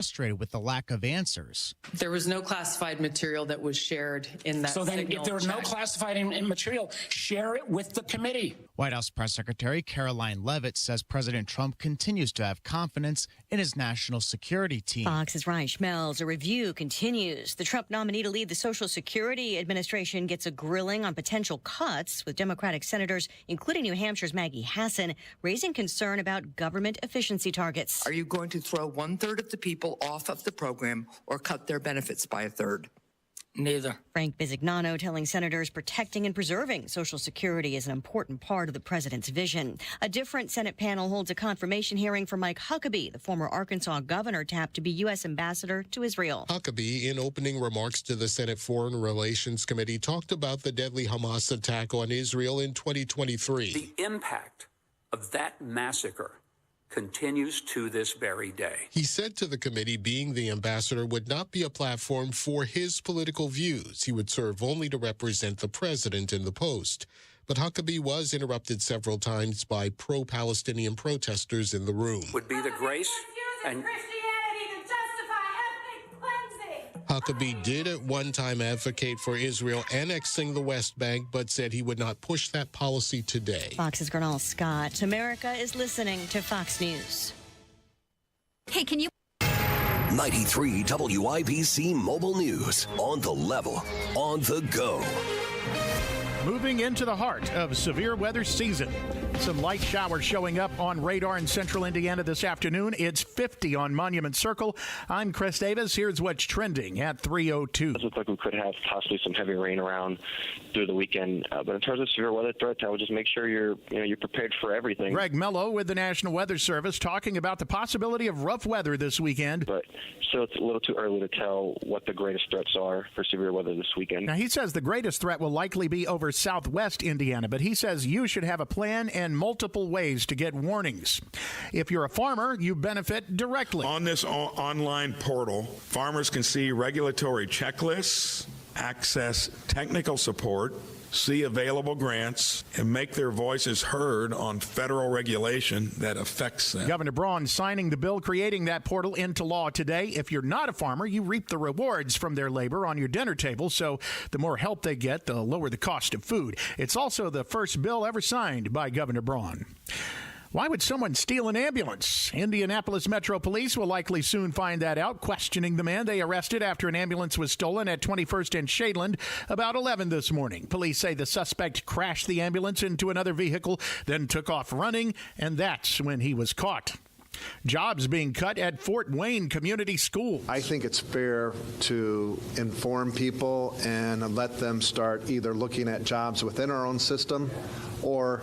frustrated with the lack of answers. There was no classified material that was shared in that. So then if there was no classified material, share it with the committee. White House Press Secretary Caroline Leavitt says President Trump continues to have confidence in his national security team. Boggs' Ryan Schmelz. A review continues. The Trump nominee to lead the Social Security Administration gets a grilling on potential cuts, with Democratic senators, including New Hampshire's Maggie Hassan, raising concern about government efficiency targets. Are you going to throw 1/3 of the people off of the program or cut their benefits by 1/3? Neither. Frank Bisignano telling senators protecting and preserving Social Security is an important part of the president's vision. A different Senate panel holds a confirmation hearing for Mike Huckabee, the former Arkansas governor tapped to be U.S. ambassador to Israel. Huckabee, in opening remarks to the Senate Foreign Relations Committee, talked about the deadly Hamas attack on Israel in 2023. The impact of that massacre continues to this very day. He said to the committee being the ambassador would not be a platform for his political views. He would serve only to represent the president in the post. But Huckabee was interrupted several times by pro-Palestinian protesters in the room. Would be the grace and Huckabee did at one time advocate for Israel annexing the West Bank, but said he would not push that policy today. Fox's Gernal Scott. America is listening to Fox News. Hey, can you... 93 WIBC Mobile News. On the level, on the go. Moving into the heart of severe weather season. Some light showers showing up on radar in central Indiana this afternoon. It's 50 on Monument Circle. I'm Chris Davis. Here's what's trending at 3:02. It looks like we could have possibly some heavy rain around through the weekend. But in terms of severe weather threats, I would just make sure you're prepared for everything. Greg Mello with the National Weather Service talking about the possibility of rough weather this weekend. But still, it's a little too early to tell what the greatest threats are for severe weather this weekend. Now, he says the greatest threat will likely be over southwest Indiana, but he says you should have a plan and multiple ways to get warnings. If you're a farmer, you benefit directly. On this online portal, farmers can see regulatory checklists, access technical support, see available grants, and make their voices heard on federal regulation that affects them. Governor Braun signing the bill creating that portal into law today. If you're not a farmer, you reap the rewards from their labor on your dinner table, so the more help they get, the lower the cost of food. It's also the first bill ever signed by Governor Braun. Why would someone steal an ambulance? Indianapolis Metro Police will likely soon find that out, questioning the man they arrested after an ambulance was stolen at 21st and Shadeland about 11 this morning. Police say the suspect crashed the ambulance into another vehicle, then took off running, and that's when he was caught. Jobs being cut at Fort Wayne Community Schools. I think it's fair to inform people and let them start either looking at jobs within our own system or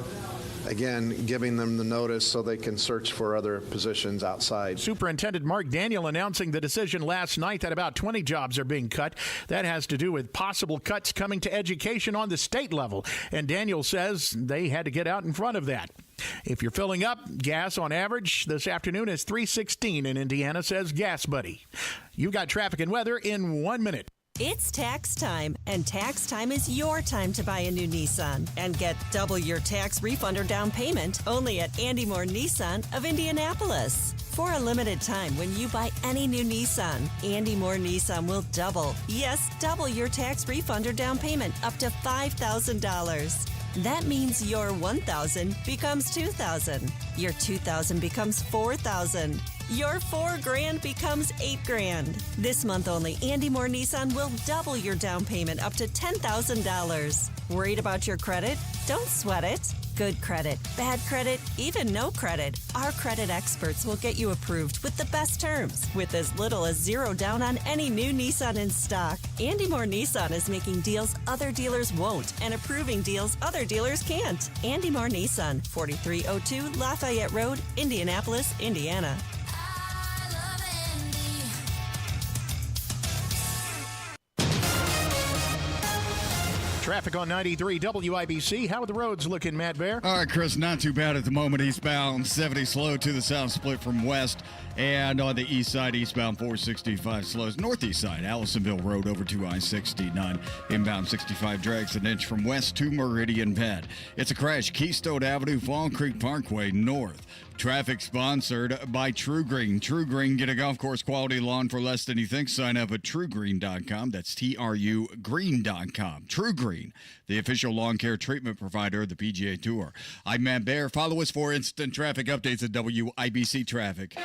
again, giving them the notice so they can search for other positions outside. Superintendent Mark Daniel announcing the decision last night that about 20 jobs are being cut. That has to do with possible cuts coming to education on the state level. And Daniel says they had to get out in front of that. If you're filling up, gas on average this afternoon is $3.16 in Indiana, says Gas Buddy. You got traffic and weather in 1 minute. It's tax time, and tax time is your time to buy a new Nissan and get double your tax refund or down payment only at Andy Moore Nissan of Indianapolis. For a limited time, when you buy any new Nissan, Andy Moore Nissan will double your tax refund or down payment up to $5,000. That means your $1,000 becomes $2,000. Your $2,000 becomes $4,000. Your $4,000 becomes $8,000. This month only, Andy Moore Nissan will double your down payment up to $10,000. Worried about your credit? Don't sweat it. Good credit, bad credit, even no credit. Our credit experts will get you approved with the best terms, with as little as $0 down on any new Nissan in stock. Andy Moore Nissan is making deals other dealers won't and approving deals other dealers can't. Andy Moore Nissan, 4302 Lafayette Road, Indianapolis, Indiana. Traffic on 93 WIBC. How are the roads looking, Matt Bear? All right, Chris, not too bad at the moment. Eastbound 70 slow to the south, split from west. And on the east side, eastbound 465 slows. Northeast side, Allisonville Road over to I-69. Inbound 65 drags an inch from west to Meridian Bend. It's a crash. Keystone Avenue, Fawn Creek Parkway north. Traffic sponsored by True Green. True Green, get a golf course quality lawn for less than you think. Sign up at truegreen.com. That's TRUgreen.com. True Green, the official lawn care treatment provider of the PGA Tour. I'm Matt Bear. Follow us for instant traffic updates at WIBC Traffic.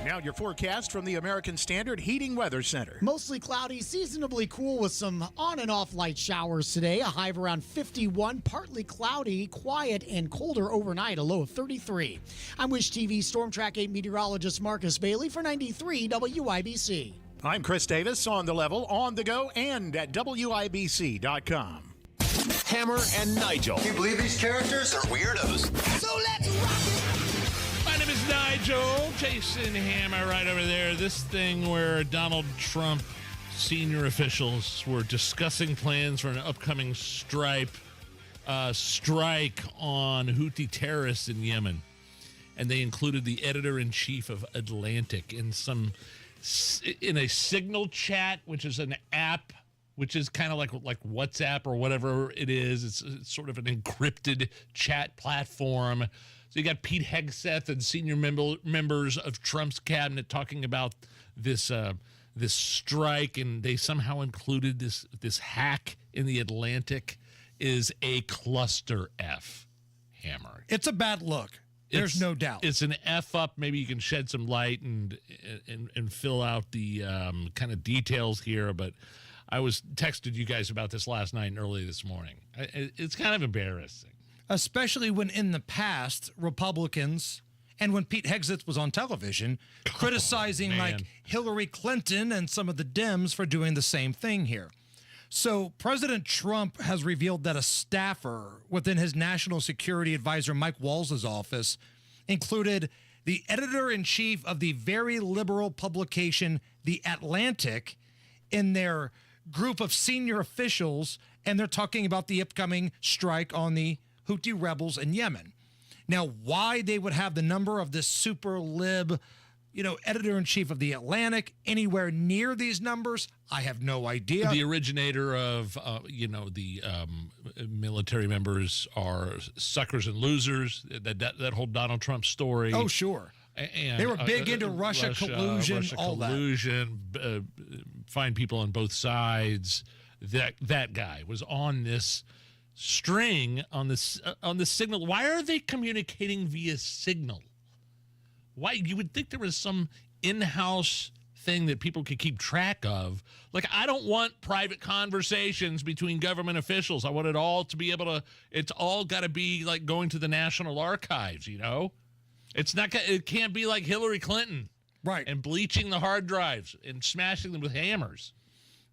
Now your forecast from the American Standard Heating Weather Center. Mostly cloudy, seasonably cool with some on and off light showers today. A high of around 51, partly cloudy, quiet and colder overnight, a low of 33. I'm Wish TV Storm Track 8 meteorologist Marcus Bailey for 93 WIBC. I'm Chris Davis on the level, on the go, and at WIBC.com. Hammer and Nigel. Can you believe these characters are weirdos? So let's rock it! My name is Nigel. Jason Hammer right over there. This thing where Donald Trump senior officials were discussing plans for an upcoming strike on Houthi terrorists in Yemen. And they included the editor-in-chief of Atlantic in a signal chat, which is an app, which is kind of like WhatsApp or whatever it is. It's sort of an encrypted chat platform. So you got Pete Hegseth and senior members of Trump's cabinet talking about this strike, and they somehow included this hack in the Atlantic is a cluster F. Hammer. It's a bad look. There's no doubt. It's an F up. Maybe you can shed some light and fill out the kind of details here, but I was texted you guys about this last night and early this morning. It's kind of embarrassing. Especially when in the past, Republicans, and when Pete Hegseth was on television, criticizing like Hillary Clinton and some of the Dems for doing the same thing here. So President Trump has revealed that a staffer within his national security advisor Mike Walz's office included the editor-in-chief of the very liberal publication The Atlantic in their group of senior officials, and they're talking about the upcoming strike on the Houthi rebels in Yemen. Now, why they would have the number of this super lib, editor-in-chief of The Atlantic anywhere near these numbers, I have no idea. The originator of, the military members are suckers and losers, that whole Donald Trump story. Oh, sure. And they were big into Russia collusion, all that. Find people on both sides. That guy was on this string on the signal. Why are they communicating via signal? Why? You would think there was some in-house thing that people could keep track of. Like, I don't want private conversations between government officials. I want it all to be able to, it's all got to be like going to the National Archives, It's not, it can't be like Hillary Clinton. Right. And bleaching the hard drives and smashing them with hammers.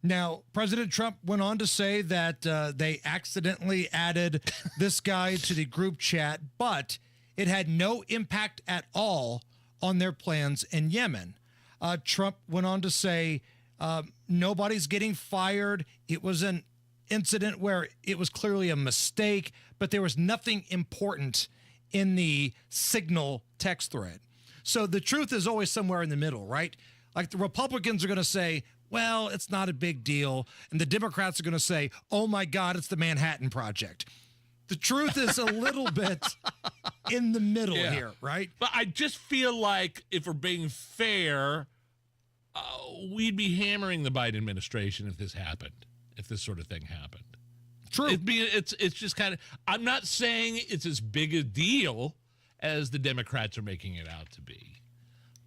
Now, President Trump went on to say that they accidentally added this guy to the group chat, but it had no impact at all on their plans in Yemen. Trump went on to say nobody's getting fired. It was an incident where it was clearly a mistake, but there was nothing important in the signal text thread. So the truth is always somewhere in the middle, right? Like the Republicans are going to say, well, it's not a big deal. And the Democrats are going to say, oh, my God, it's the Manhattan Project. The truth is a little bit in the middle here, right? But I just feel like if we're being fair, we'd be hammering the Biden administration if this happened, if this sort of thing happened. True. It's just kind of, I'm not saying it's as big a deal as the Democrats are making it out to be.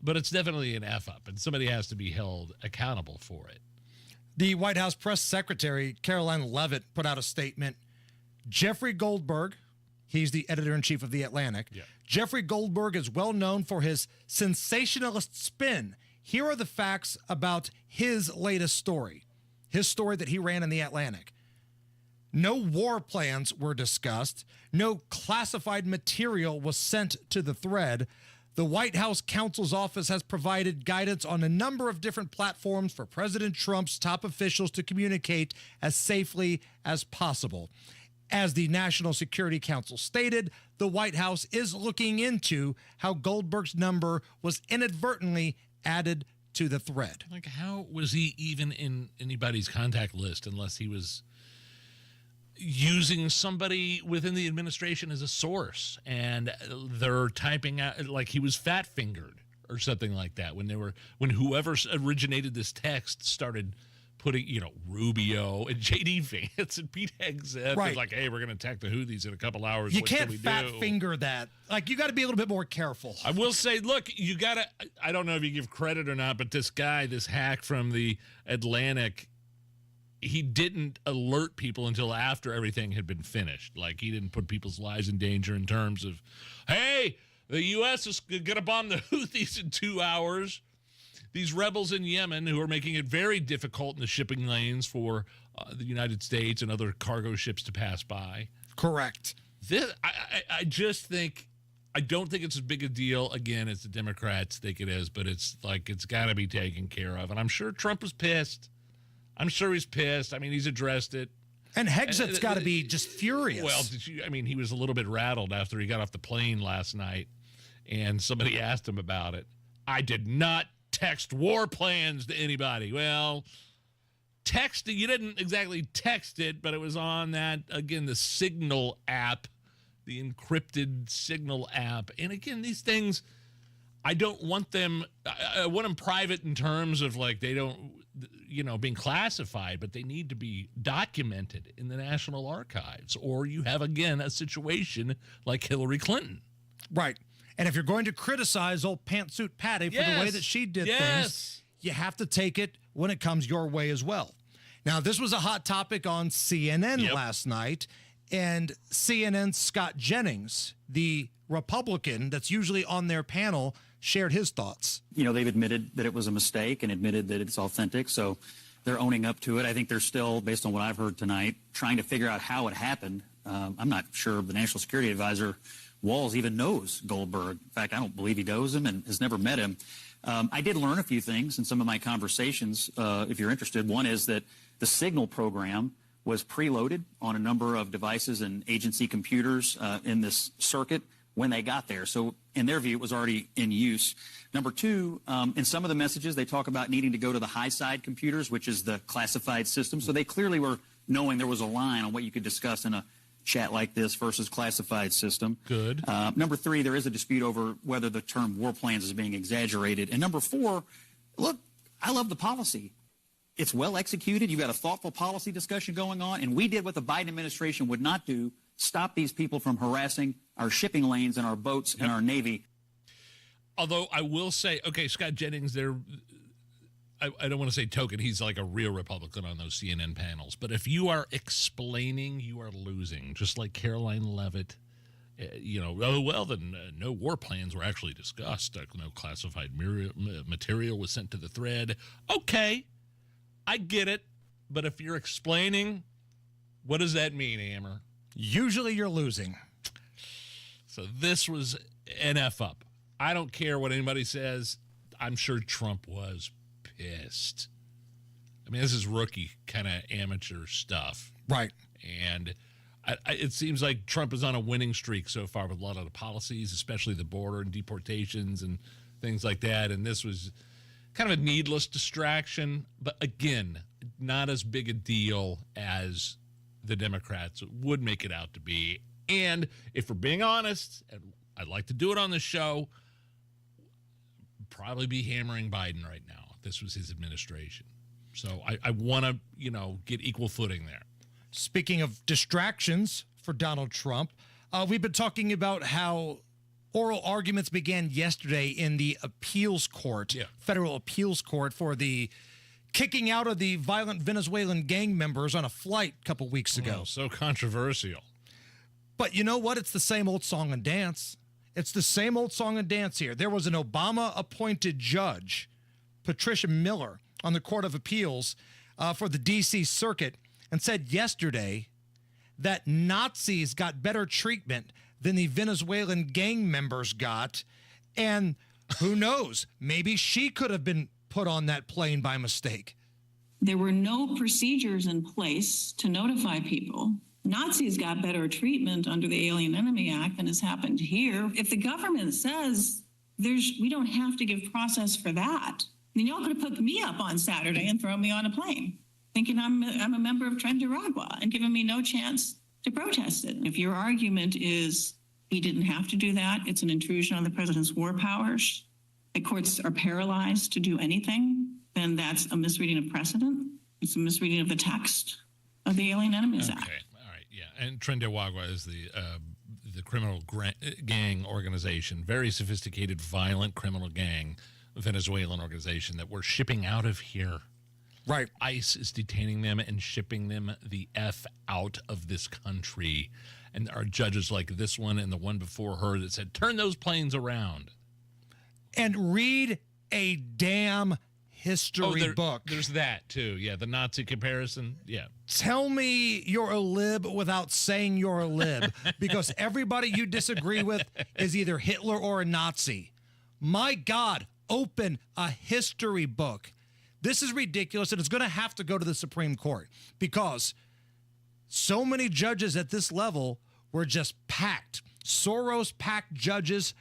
But it's definitely an F-up, and somebody has to be held accountable for it. The White House press secretary, Caroline Leavitt, put out a statement. Jeffrey Goldberg, he's the editor-in-chief of The Atlantic. Yeah. Jeffrey Goldberg is well known for his sensationalist spin. Here are the facts about his latest story, his story that he ran in The Atlantic. No war plans were discussed. No classified material was sent to the thread. The White House counsel's office has provided guidance on a number of different platforms for President Trump's top officials to communicate as safely as possible. As the National Security Council stated, the White House is looking into how Goldberg's number was inadvertently added to the thread. Like, how was he even in anybody's contact list unless he was using somebody within the administration as a source, and they're typing out like he was fat fingered or something like that when whoever originated this text started putting, Rubio and J.D. Vance and Pete Hegseth Right. was like, hey, we're going to attack the Houthis in a couple hours. You What can't should we fat do? finger that. Like, you got to be a little bit more careful. I will say, look, you got to, I don't know if you give credit or not, but this guy, this hack from the Atlantic, he didn't alert people until after everything had been finished. Like, he didn't put people's lives in danger in terms of, hey, the U.S. is going to bomb the Houthis in 2 hours. These rebels in Yemen who are making it very difficult in the shipping lanes for the United States and other cargo ships to pass by. Correct. I just think, I don't think it's as big a deal, again, as the Democrats think it is, but it's like it's got to be taken care of. And I'm sure Trump was pissed. I'm sure he's pissed. I mean, he's addressed it. And Hegseth's got to be just furious. Well, he was a little bit rattled after he got off the plane last night, and somebody asked him about it. I did not text war plans to anybody. Well, texting, you didn't exactly text it, but it was on that, again, the Signal app, the encrypted Signal app. And again, these things, I don't want them, I want them private in terms of like they don't, being classified, but they need to be documented in the National Archives, or you have, again, a situation like Hillary Clinton. Right. And if you're going to criticize old Pantsuit Patty for the way that she did things, you have to take it when it comes your way as well. Now, this was a hot topic on CNN last night, and CNN's Scott Jennings, the Republican that's usually on their panel, shared his thoughts. They've admitted that it was a mistake and admitted that it's authentic, so they're owning up to it. I think they're still, based on what I've heard tonight, trying to figure out how it happened. I'm not sure the National Security Advisor Walls even knows Goldberg. In fact, I don't believe he knows him and has never met him. I did learn a few things in some of my conversations, if you're interested. One is that the Signal program was preloaded on a number of devices and agency computers in this circuit when they got there. So in their view, it was already in use. Number two, in some of the messages, they talk about needing to go to the high side computers, which is the classified system. So they clearly were knowing there was a line on what you could discuss in a chat like this versus classified system. Good. Number three, there is a dispute over whether the term war plans is being exaggerated. And number four, look, I love the policy. It's well executed. You've got a thoughtful policy discussion going on. And we did what the Biden administration would not do, stop these people from harassing our shipping lanes and our boats and our Navy. Although I will say, okay, Scott Jennings, I don't want to say token. He's like a real Republican on those CNN panels. But if you are explaining, you are losing. Just like Caroline Leavitt, no war plans were actually discussed. No classified material was sent to the thread. Okay, I get it. But if you're explaining, what does that mean, Amber? Usually you're losing. So this was an F up. I don't care what anybody says. I'm sure Trump was pissed. I mean, this is rookie kind of amateur stuff. Right. And it seems like Trump is on a winning streak so far with a lot of the policies, especially the border and deportations and things like that. And this was kind of a needless distraction. But again, not as big a deal as the Democrats would make it out to be. And if we're being honest, and I'd like to do it on this show, probably be hammering Biden right now if this was his administration. So I want to, get equal footing there. Speaking of distractions for Donald Trump, we've been talking about how oral arguments began yesterday in the appeals court, federal appeals court, for the kicking out of the violent Venezuelan gang members on a flight a couple weeks ago. Oh, so controversial. But you know what? It's the same old song and dance. It's the same old song and dance here. There was an Obama-appointed judge, Patricia Miller, on the Court of Appeals for the D.C. Circuit, and said yesterday that Nazis got better treatment than the Venezuelan gang members got. And who knows, maybe she could have been put on that plane by mistake. There were no procedures in place to notify people. Nazis got better treatment under the Alien Enemy Act than has happened here. If the government says we don't have to give process for that, then y'all could have put me up on Saturday and thrown me on a plane. thinking I'm a member of Nicaragua and giving me no chance to protest it. If your argument is he didn't have to do that, it's an intrusion on the president's war powers, the courts are paralyzed to do anything, then that's a misreading of precedent. It's a misreading of the text of the Alien Enemies Act. All right, yeah. And Trinidad is the criminal gang organization, very sophisticated, violent criminal gang, Venezuelan organization that we're shipping out of here. Right. ICE is detaining them and shipping them the F out of this country. And there are judges like this one and the one before her that said, turn those planes around. And read a damn history book. There's that, too. Yeah, the Nazi comparison. Yeah. Tell me you're a lib without saying you're a lib, because everybody you disagree with is either Hitler or a Nazi. My God, open a history book. This is ridiculous, and it's going to have to go to the Supreme Court, because so many judges at this level were just packed. Soros-packed judges.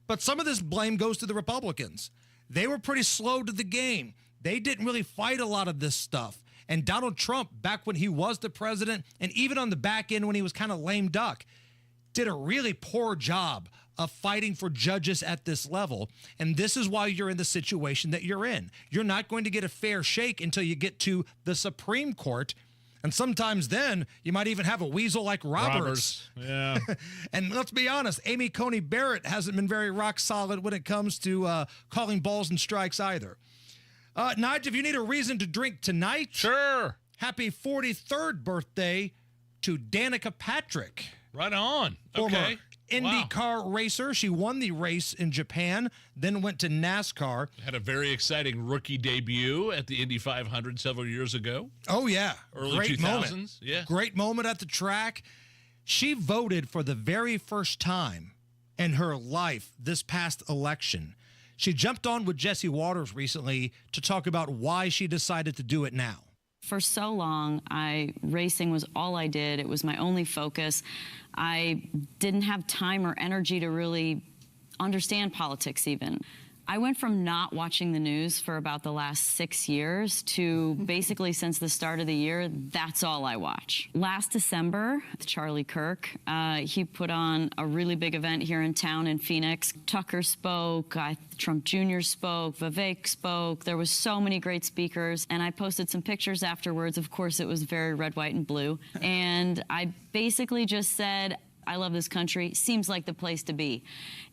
But some of this blame goes to the Republicans. They were pretty slow to the game. They didn't really fight a lot of this stuff. And Donald Trump, back when he was the president, and even on the back end when he was kind of lame duck, did a really poor job of fighting for judges at this level. And this is why you're in the situation that you're in. You're not going to get a fair shake until you get to the Supreme Court. And sometimes then you might even have a weasel like Roberts. Yeah. And let's be honest, Amy Coney Barrett hasn't been very rock solid when it comes to calling balls and strikes either. Nigel, if you need a reason to drink tonight, sure. Happy 43rd birthday to Danica Patrick. Right on. Okay. IndyCar racer. She won the race in Japan, then went to NASCAR. Had a very exciting rookie debut at the Indy 500 several years ago. Oh, yeah. Early Great 2000s. Moment. Yeah. Great moment at the track. She voted for the very first time in her life this past election. She jumped on with Jesse Waters recently to talk about why she decided to do it now. For so long, racing was all I did. It was my only focus. I didn't have time or energy to really understand politics even. I went from not watching the news for about the last 6 years to basically since the start of the year, that's all I watch. Last December, Charlie Kirk, he put on a really big event here in town in Phoenix. Tucker spoke, Trump Jr. spoke, Vivek spoke. There was so many great speakers, and I posted some pictures afterwards. Of course, it was very red, white, and blue. And I basically just said, I love this country, seems like the place to be.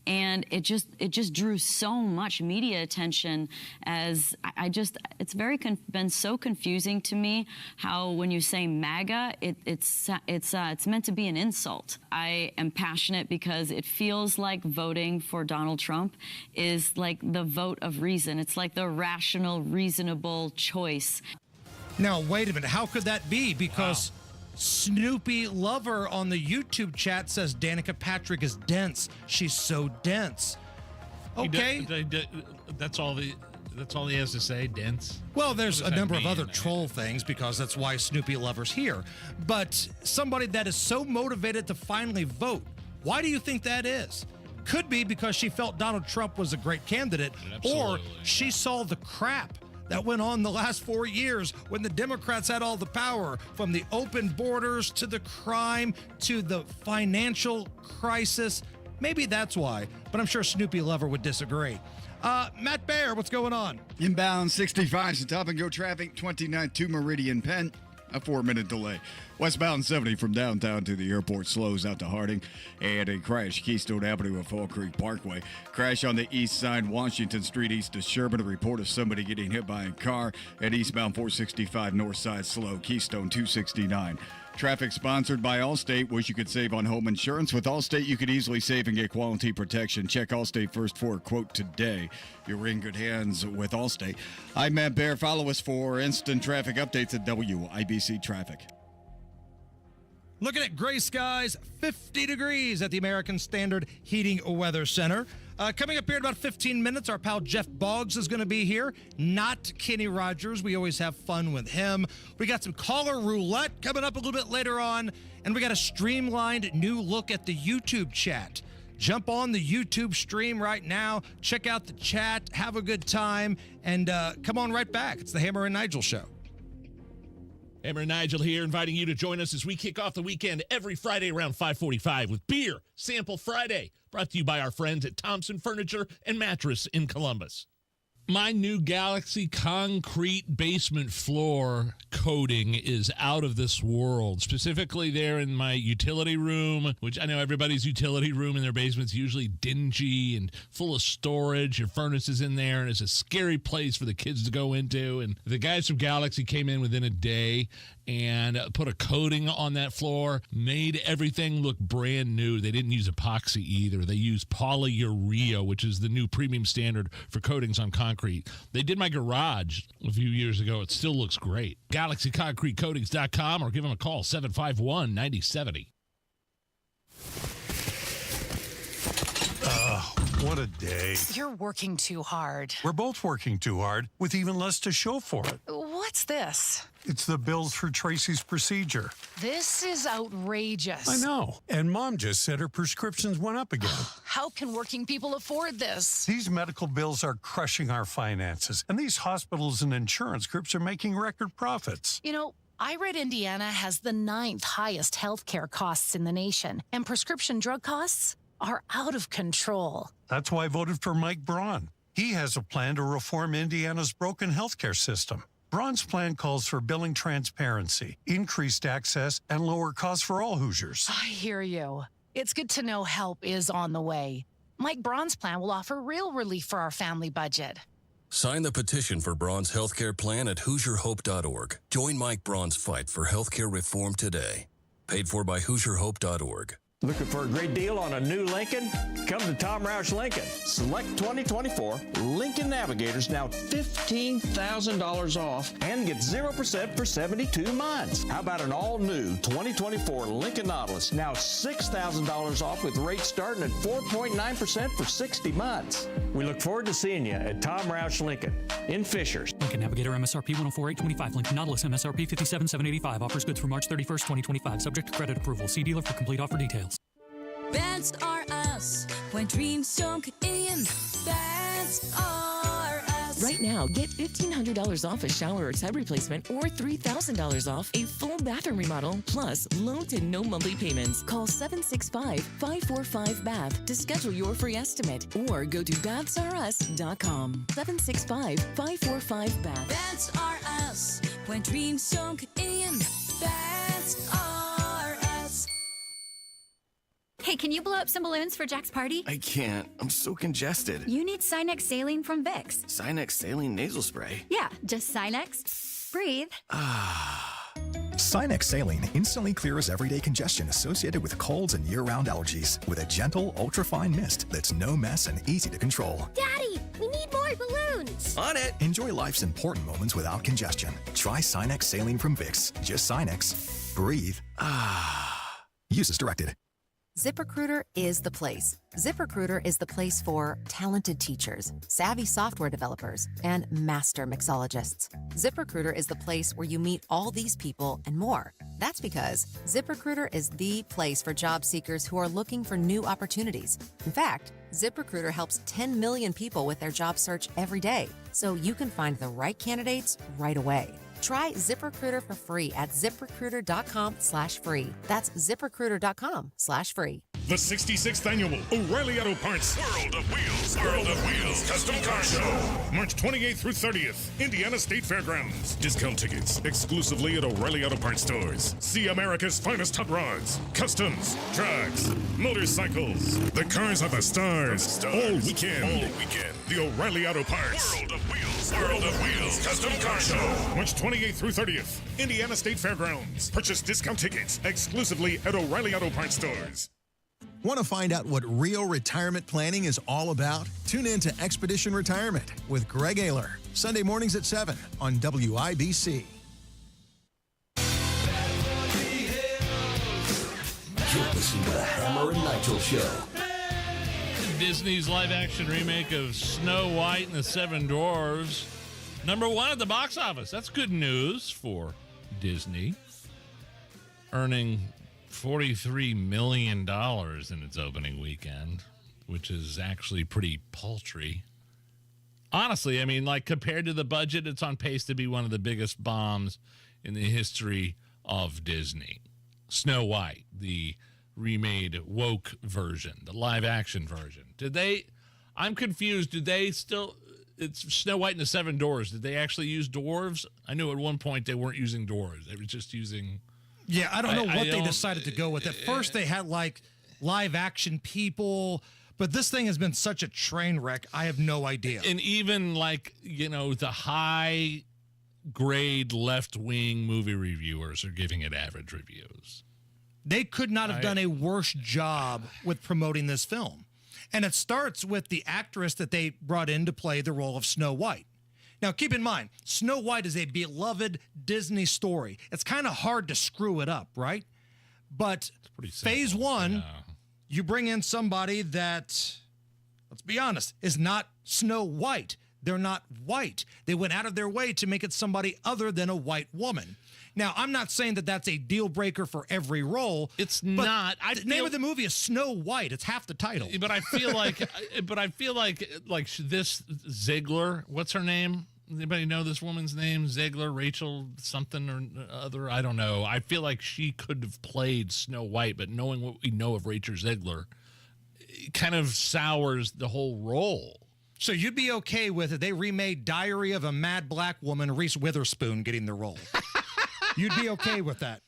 And it just drew so much media attention as it's been so confusing to me how when you say MAGA, it's meant to be an insult. I am passionate because it feels like voting for Donald Trump is like the vote of reason. It's like the rational, reasonable choice. Now, wait a minute. How could that be? Because Snoopy Lover on the YouTube chat says Danica Patrick is dense. She's so dense. Okay. That's all he has to say, dense. Well, there's a number of other troll things because that's why Snoopy Lover's here. But somebody that is so motivated to finally vote, why do you think that is? Could be because she felt Donald Trump was a great candidate, or she saw the crap that went on the last 4 years when the Democrats had all the power, from the open borders to the crime to the financial crisis. Maybe that's why, but I'm sure Snoopy Lover would disagree. Matt Baer, what's going on? Inbound 65 to top and go traffic, 29 to Meridian Penn. A 4-minute delay. Westbound 70 from downtown to the airport slows out to Harding. And a crash, Keystone Avenue and Fall Creek Parkway. Crash on the east side, Washington Street east of Sherman. A report of somebody getting hit by a car. At eastbound 465 north side slow, Keystone 269. Traffic sponsored by Allstate. Wish you could save on home insurance. With Allstate, you could easily save and get quality protection. Check Allstate first for a quote today. You're in good hands with Allstate. I'm Matt Baer. Follow us for instant traffic updates at WIBC Traffic. Looking at gray skies, 50 degrees at the American Standard Heating Weather Center. Coming up here in about 15 minutes, our pal Jeff Boggs is going to be here, not Kenny Rogers. We always have fun with him. We got some caller roulette coming up a little bit later on, and we got a streamlined new look at the YouTube chat. Jump on the YouTube stream right now, check out the chat, have a good time, and come on right back. It's the Hammer and Nigel Show. Hammer Nigel here, inviting you to join us as we kick off the weekend every Friday around 5:45 with Beer Sample Friday, brought to you by our friends at Thompson Furniture and Mattress in Columbus. My new Galaxy concrete basement floor coating is out of this world, specifically there in my utility room, which I know everybody's utility room in their basement's usually dingy and full of storage. Your furnace is in there, and it's a scary place for the kids to go into. And the guys from Galaxy came in within a day and put a coating on that floor, made everything look brand new. They didn't use epoxy either. They used polyurea, which is the new premium standard for coatings on concrete. They did my garage a few years ago. It still looks great. GalaxyConcreteCoatings.com or give them a call, 751-9070. What a day. You're working too hard. We're both working too hard with even less to show for it. What's this? It's the bills for Tracy's procedure. This is outrageous. I know. And Mom just said her prescriptions went up again. How can working people afford this? These medical bills are crushing our finances, and these hospitals and insurance groups are making record profits. You know, I read Indiana has the 9th highest healthcare costs in the nation, and prescription drug costs are out of control. That's why I voted for Mike Braun. He has a plan to reform Indiana's broken healthcare system. Braun's plan calls for billing transparency, increased access, and lower costs for all Hoosiers. I hear you. It's good to know help is on the way. Mike Braun's plan will offer real relief for our family budget. Sign the petition for Braun's healthcare plan at HoosierHope.org. Join Mike Braun's fight for healthcare reform today. Paid for by HoosierHope.org. Looking for a great deal on a new Lincoln? Come to Tom Roush Lincoln. Select 2024 Lincoln Navigators, now $15,000 off, and get 0% for 72 months. How about an all-new 2024 Lincoln Nautilus, now $6,000 off with rates starting at 4.9% for 60 months. We look forward to seeing you at Tom Roush Lincoln in Fishers. Lincoln Navigator MSRP 104,825. Lincoln Nautilus MSRP 57,785. Offers good through March 31st, 2025. Subject to credit approval. See dealer for complete offer details. That's are us. When dreams don't get in, that's are us. Right now, get $1,500 off a shower or tub replacement or $3,000 off a full bathroom remodel, plus low to no monthly payments. Call 765-545-BATH to schedule your free estimate or go to bathsareus.com. 765-545-BATH. That's are us. When dreams don't get in, that's are us. Hey, can you blow up some balloons for Jack's party? I can't. I'm so congested. You need Sinex Saline from Vicks. Sinex Saline Nasal Spray? Yeah, just Sinex. Breathe. Sinex Saline instantly clears everyday congestion associated with colds and year-round allergies with a gentle, ultra-fine mist that's no mess and easy to control. Daddy, we need more balloons. On it. Enjoy life's important moments without congestion. Try Sinex Saline from Vicks. Just Sinex. Breathe. Use as directed. ZipRecruiter is the place. ZipRecruiter is the place for talented teachers, savvy software developers, and master mixologists. ZipRecruiter is the place where you meet all these people and more. That's because ZipRecruiter is the place for job seekers who are looking for new opportunities. In fact, ZipRecruiter helps 10 million people with their job search every day, so you can find the right candidates right away. Try ZipRecruiter for free at ZipRecruiter.com/free. That's ZipRecruiter.com/free. The 66th Annual O'Reilly Auto Parts World of Wheels Custom Car Show. March 28th through 30th, Indiana State Fairgrounds. Discount tickets exclusively at O'Reilly Auto Parts stores. See America's finest hot rods, customs, trucks, motorcycles. The cars are the stars. All weekend. The O'Reilly Auto Parts World of Wheels Custom Car Show. March 28th through 30th, Indiana State Fairgrounds. Purchase discount tickets exclusively at O'Reilly Auto Parts stores. Want to find out what real retirement planning is all about? Tune in to Expedition Retirement with Greg Ayler, Sunday mornings at 7 on WIBC. You're listening to the Hammer and Nigel Show. Disney's live-action remake of Snow White and the Seven Dwarfs, #1 at the box office. That's good news for Disney, earning $43 million in its opening weekend, which is actually pretty paltry. Honestly, I mean, like, compared to the budget, it's on pace to be one of the biggest bombs in the history of Disney. Snow White, the remade woke version, the live-action version. I'm confused. Did they still... It's Snow White and the Seven Dwarfs. Did they actually use dwarves? I knew at one point they weren't using dwarves. They were just using... Yeah, I don't know what they decided to go with. At first, they had, like, live-action people... But this thing has been such a train wreck, I have no idea. And even, like, the high-grade left-wing movie reviewers are giving it average reviews. They could not have done a worse job with promoting this film. And it starts with the actress that they brought in to play the role of Snow White. Now, keep in mind, Snow White is a beloved Disney story. It's kind of hard to screw it up, right? But phase one... You bring in somebody that, let's be honest, is not Snow White. They're not white. They went out of their way to make it somebody other than a white woman. Now, I'm not saying that that's a deal breaker for every role. It's not. The name of the movie is Snow White. It's half the title. But I feel like, this Ziegler. What's her name? Anybody know this woman's name? Ziegler, Rachel, something or other? I don't know. I feel like she could have played Snow White, but knowing what we know of Rachel Ziegler, it kind of sours the whole role. So you'd be okay with it? They remade Diary of a Mad Black Woman, Reese Witherspoon getting the role. You'd be okay with that?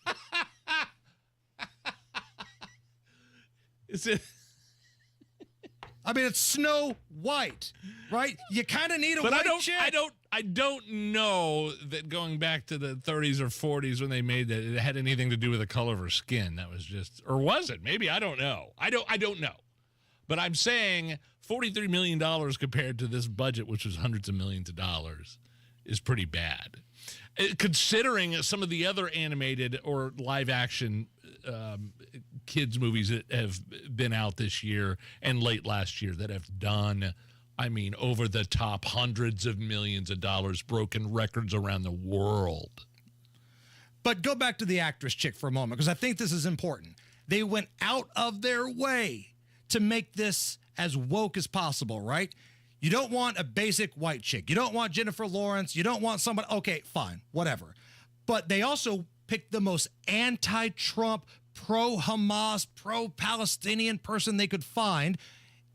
Is it? I mean, it's Snow White, right? You kind of need a white chick. I don't know that going back to the 30s or 40s when they made that, it had anything to do with the color of her skin. That was just, or was it? Maybe, I don't know. I don't know. But I'm saying $43 million compared to this budget, which was hundreds of millions of dollars, is pretty bad. Considering some of the other animated or live action kids movies that have been out this year and late last year that have done, over the top hundreds of millions of dollars, broken records around the world. But go back to the actress chick for a moment, because I think this is important. They went out of their way to make this as woke as possible, right? You don't want a basic white chick. You don't want Jennifer Lawrence. You don't want somebody. Okay, fine, whatever. But they also picked the most anti-Trump, pro-Hamas, pro-Palestinian person they could find.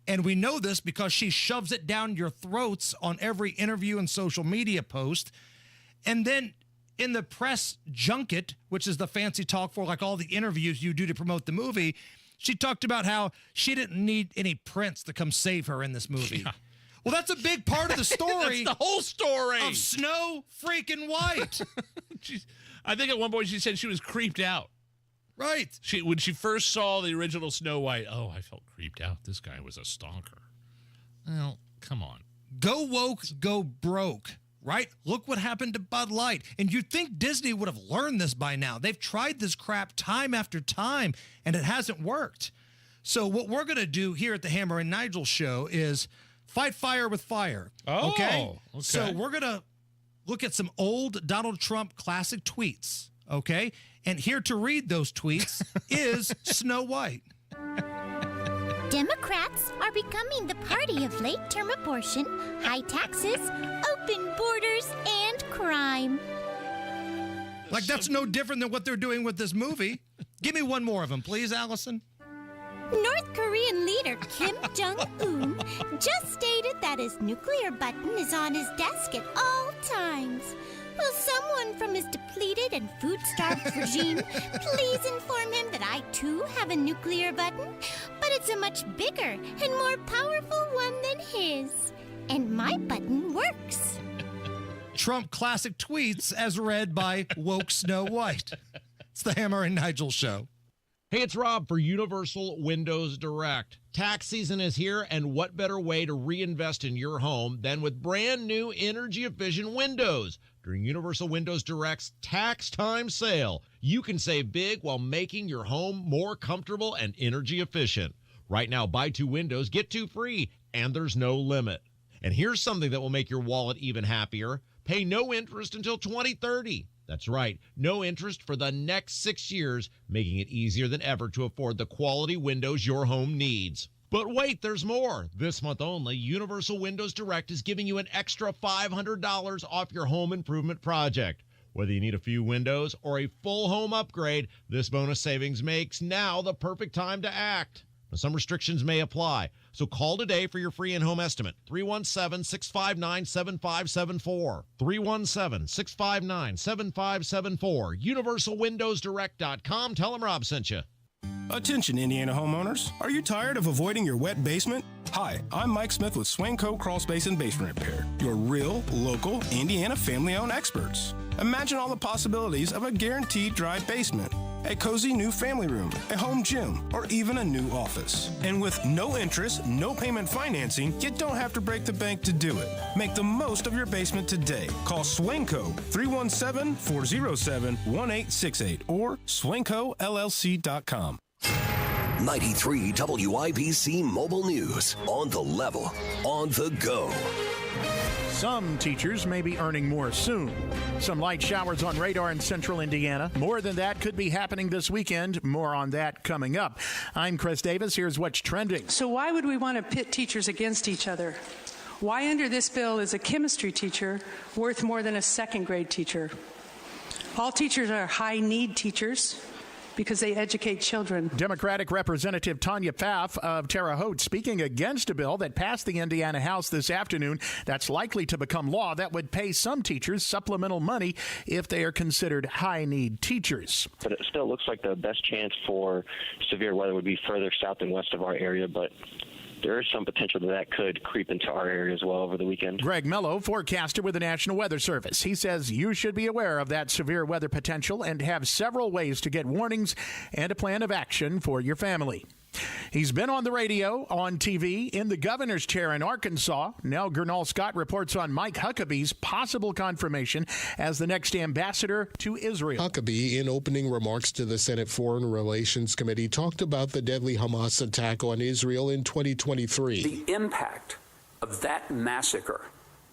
And we know this because she shoves it down your throats on every interview and social media post. And then in the press junket, which is the fancy talk for like all the interviews you do to promote the movie, she talked about how she didn't need any prince to come save her in this movie. Yeah. Well, that's a big part of the story. That's the whole story. Of Snow freaking White. I think at one point she said she was creeped out. Right. When she first saw the original Snow White, I felt creeped out. This guy was a stalker. Well, come on. Go woke, go broke, right? Look what happened to Bud Light. And you'd think Disney would have learned this by now. They've tried this crap time after time, and it hasn't worked. So what we're going to do here at the Hammer and Nigel show is fight fire with fire. Okay? So we're going to look at some old Donald Trump classic tweets, okay? And here to read those tweets is Snow White. Democrats are becoming the party of late-term abortion, high taxes, open borders, and crime. Like, that's no different than what they're doing with this movie. Give me one more of them, please, Allison. North Korean leader Kim Jong-un just stated that his nuclear button is on his desk at all times. Will someone from his depleted and food-starved regime please inform him that I, too, have a nuclear button? But it's a much bigger and more powerful one than his. And my button works. Trump classic tweets as read by woke Snow White. It's the Hammer and Nigel show. Hey, it's Rob for Universal Windows Direct. Tax season is here, and what better way to reinvest in your home than with brand new energy-efficient windows? During Universal Windows Direct's Tax Time Sale, you can save big while making your home more comfortable and energy efficient. Right now, buy 2 windows, get 2 free, and there's no limit. And here's something that will make your wallet even happier. Pay no interest until 2030. That's right, no interest for the next 6 years, making it easier than ever to afford the quality windows your home needs. But wait, there's more. This month only, Universal Windows Direct is giving you an extra $500 off your home improvement project. Whether you need a few windows or a full home upgrade, this bonus savings makes now the perfect time to act. Now, some restrictions may apply, so call today for your free in-home estimate. 317-659-7574. 317-659-7574. UniversalWindowsDirect.com. Tell them Rob sent you. Attention, Indiana homeowners. Are you tired of avoiding your wet basement? Hi, I'm Mike Smith with Swanco Crawl Space and Basement Repair, your real, local, Indiana family-owned experts. Imagine all the possibilities of a guaranteed dry basement, a cozy new family room, a home gym, or even a new office. And with no interest, no payment financing, you don't have to break the bank to do it. Make the most of your basement today. Call Swanco 317-407-1868 or swancollc.com. 93 WIBC Mobile News. On the level, on the go. Some teachers may be earning more soon. Some light showers on radar in central Indiana. More than that could be happening this weekend. More on that coming up. I'm Chris Davis. Here's what's trending. So why would we want to pit teachers against each other? Why under this bill is a chemistry teacher worth more than a second grade teacher? All teachers are high-need teachers because they educate children. Democratic Representative Tanya Pfaff of Terre Haute speaking against a bill that passed the Indiana House this afternoon that's likely to become law that would pay some teachers supplemental money if they are considered high-need teachers. But it still looks like the best chance for severe weather would be further south and west of our area, but there is some potential that could creep into our area as well over the weekend. Greg Mello, forecaster with the National Weather Service. He says you should be aware of that severe weather potential and have several ways to get warnings and a plan of action for your family. He's been on the radio, on TV, in the governor's chair in Arkansas. Now Gernal Scott reports on Mike Huckabee's possible confirmation as the next ambassador to Israel. Huckabee, in opening remarks to the Senate Foreign Relations Committee, talked about the deadly Hamas attack on Israel in 2023. The impact of that massacre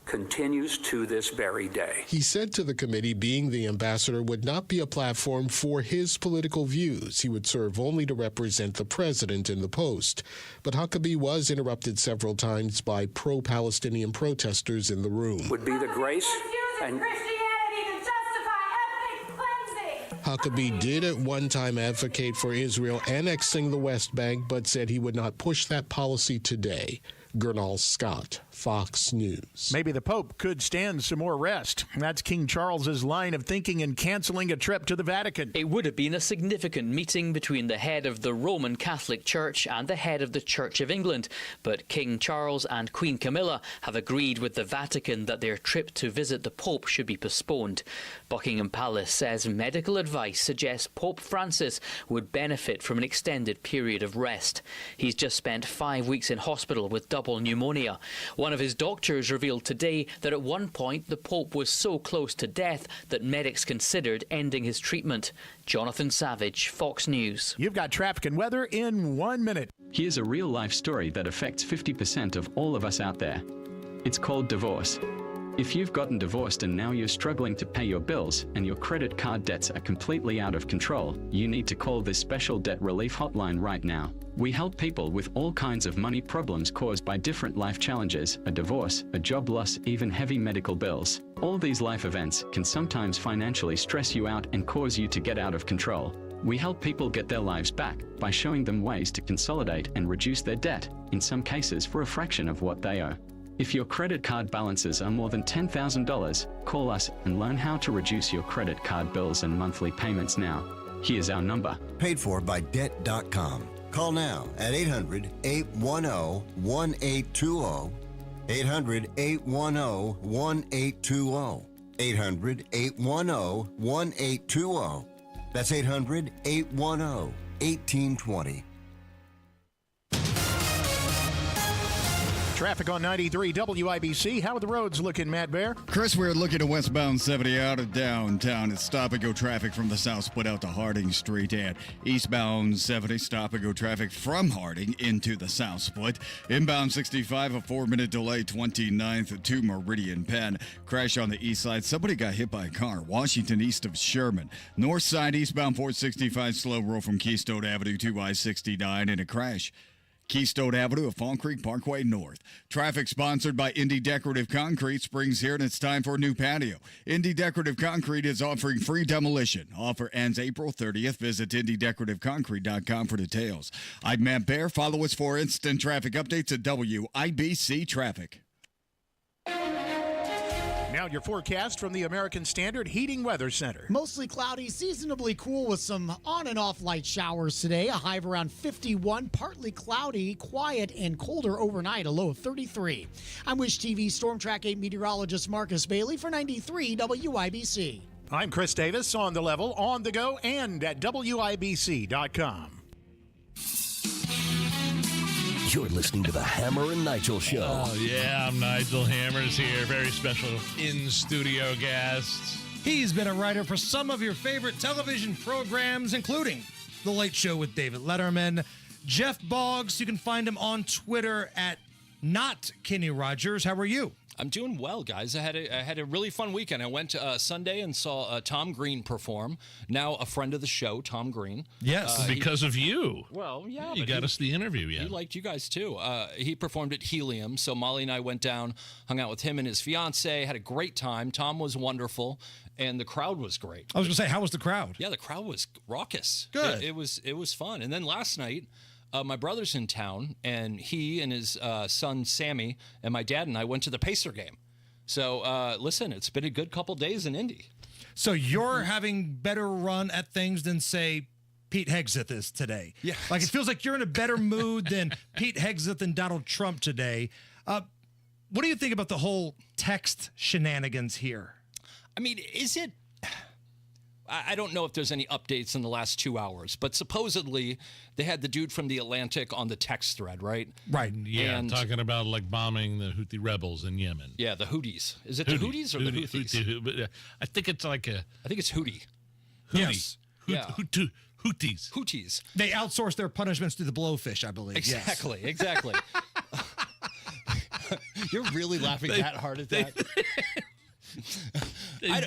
continues to this very day. He said to the committee being the ambassador would not be a platform for his political views. He would serve only to represent the president in the post. But Huckabee was interrupted several times by pro-Palestinian protesters in the room. Would be the grace and Huckabee did at one time advocate for Israel annexing the West Bank, but said he would not push that policy today. Gernal Scott, Fox News. Maybe the Pope could stand some more rest. That's King Charles's line of thinking in canceling a trip to the Vatican. It would have been a significant meeting between the head of the Roman Catholic Church and the head of the Church of England. But King Charles and Queen Camilla have agreed with the Vatican that their trip to visit the Pope should be postponed. Buckingham Palace says medical advice suggests Pope Francis would benefit from an extended period of rest. He's just spent 5 weeks in hospital with double pneumonia. One of his doctors revealed today that at one point the Pope was so close to death that medics considered ending his treatment. Jonathan Savage, Fox News. You've got traffic and weather in 1 minute. Here's a real-life story that affects 50% of all of us out there. It's called divorce. If you've gotten divorced and now you're struggling to pay your bills and your credit card debts are completely out of control, you need to call this special debt relief hotline right now. We help people with all kinds of money problems caused by different life challenges, a divorce, a job loss, even heavy medical bills. All these life events can sometimes financially stress you out and cause you to get out of control. We help people get their lives back by showing them ways to consolidate and reduce their debt, in some cases for a fraction of what they owe. If your credit card balances are more than $10,000, call us and learn how to reduce your credit card bills and monthly payments now. Here's our number. Paid for by Debt.com. Call now at 800-810-1820. 800-810-1820. 800-810-1820. That's 800-810-1820. Traffic on 93 WIBC. How are the roads looking, Matt Bear? Chris, we're looking at westbound 70 out of downtown. It's stop-and-go traffic from the south split out to Harding Street, and eastbound 70 stop-and-go traffic from Harding into the south split. Inbound 65, a 4-minute delay, 29th to Meridian Penn. Crash on the east side. Somebody got hit by a car. Washington east of Sherman. North side, eastbound 465, slow roll from Keystone Avenue to I-69 in a crash. Keystone Avenue of Fawn Creek Parkway North. Traffic sponsored by Indy Decorative Concrete. Spring's here and it's time for a new patio. Indy Decorative Concrete is offering free demolition. Offer ends April 30th. Visit IndyDecorativeConcrete.com for details. I'm Matt Bear. Follow us for instant traffic updates at WIBC Traffic. Now your forecast from the American Standard Heating Weather Center. Mostly cloudy, seasonably cool with some on and off light showers today. A high of around 51, partly cloudy, quiet and colder overnight, a low of 33. I'm Wish TV Storm Track 8 meteorologist Marcus Bailey for 93 WIBC. I'm Chris Davis, on the level, on the go, and at WIBC.com. You're listening to the Hammer and Nigel Show. Oh, yeah, I'm Nigel. Hammer's here. Very special in-studio guest. He's been a writer for some of your favorite television programs, including The Late Show with David Letterman. Jeff Boggs, you can find him on Twitter at Not Kenny Rogers. How are you? I'm doing well, guys. I had a really fun weekend. I went Sunday and saw Tom Green perform. Now a friend of the show, Tom Green. Yes, because of you. Well, yeah. You got us the interview, yeah. He liked you guys, too. He performed at Helium, so Molly and I went down, hung out with him and his fiancée, had a great time. Tom was wonderful, and the crowd was great. I was going to say, how was the crowd? Yeah, the crowd was raucous. Good. It was fun. And then last night, my brother's in town, and he and his son, Sammy, and my dad and I went to the Pacer game. So, listen, it's been a good couple days in Indy. So you're having better run at things than, say, Pete Hegseth is today. Yeah. Like, it feels like you're in a better mood than Pete Hegseth and Donald Trump today. What do you think about the whole text shenanigans here? I mean, is it... I don't know if there's any updates in the last 2 hours, but supposedly they had the dude from the Atlantic on the text thread, right? Right. Yeah, and talking about like bombing the Houthi rebels in Yemen. Yeah, the Houthis. Is it the Houthis or the Houthis? I think it's like a... I think it's Houthi. Yes. Houthis. Houthis. They outsource their punishments to the blowfish, I believe. Exactly, exactly. You're really laughing that hard at that?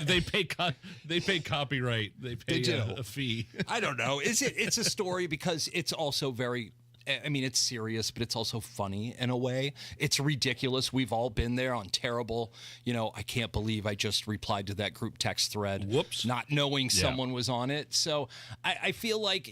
They pay copyright. They pay a fee. I don't know. It's a story because it's also very, I mean, it's serious, but it's also funny in a way. It's ridiculous. We've all been there on terrible, I can't believe I just replied to that group text thread. Whoops. Not knowing someone was on it. So I feel like,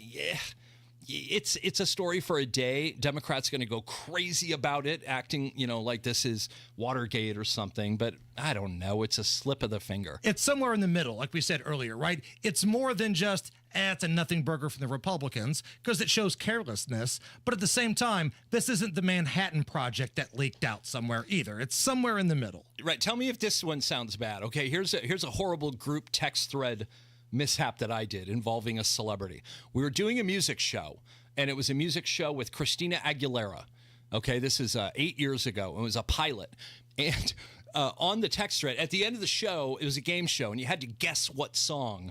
it's a story for a day. Democrats going to go crazy about it, acting, like this is Watergate or something. But I don't know. It's a slip of the finger. It's somewhere in the middle, like we said earlier, right? It's more than just, it's a nothing burger from the Republicans, because it shows carelessness. But at the same time, this isn't the Manhattan Project that leaked out somewhere either. It's somewhere in the middle. Right. Tell me if this one sounds bad. Okay, here's a horrible group text thread mishap that I did involving a celebrity. We were doing a music show, and it was a music show with Christina Aguilera. Okay, this is 8 years ago. It was a pilot. And on the text thread, at the end of the show, it was a game show, and you had to guess what song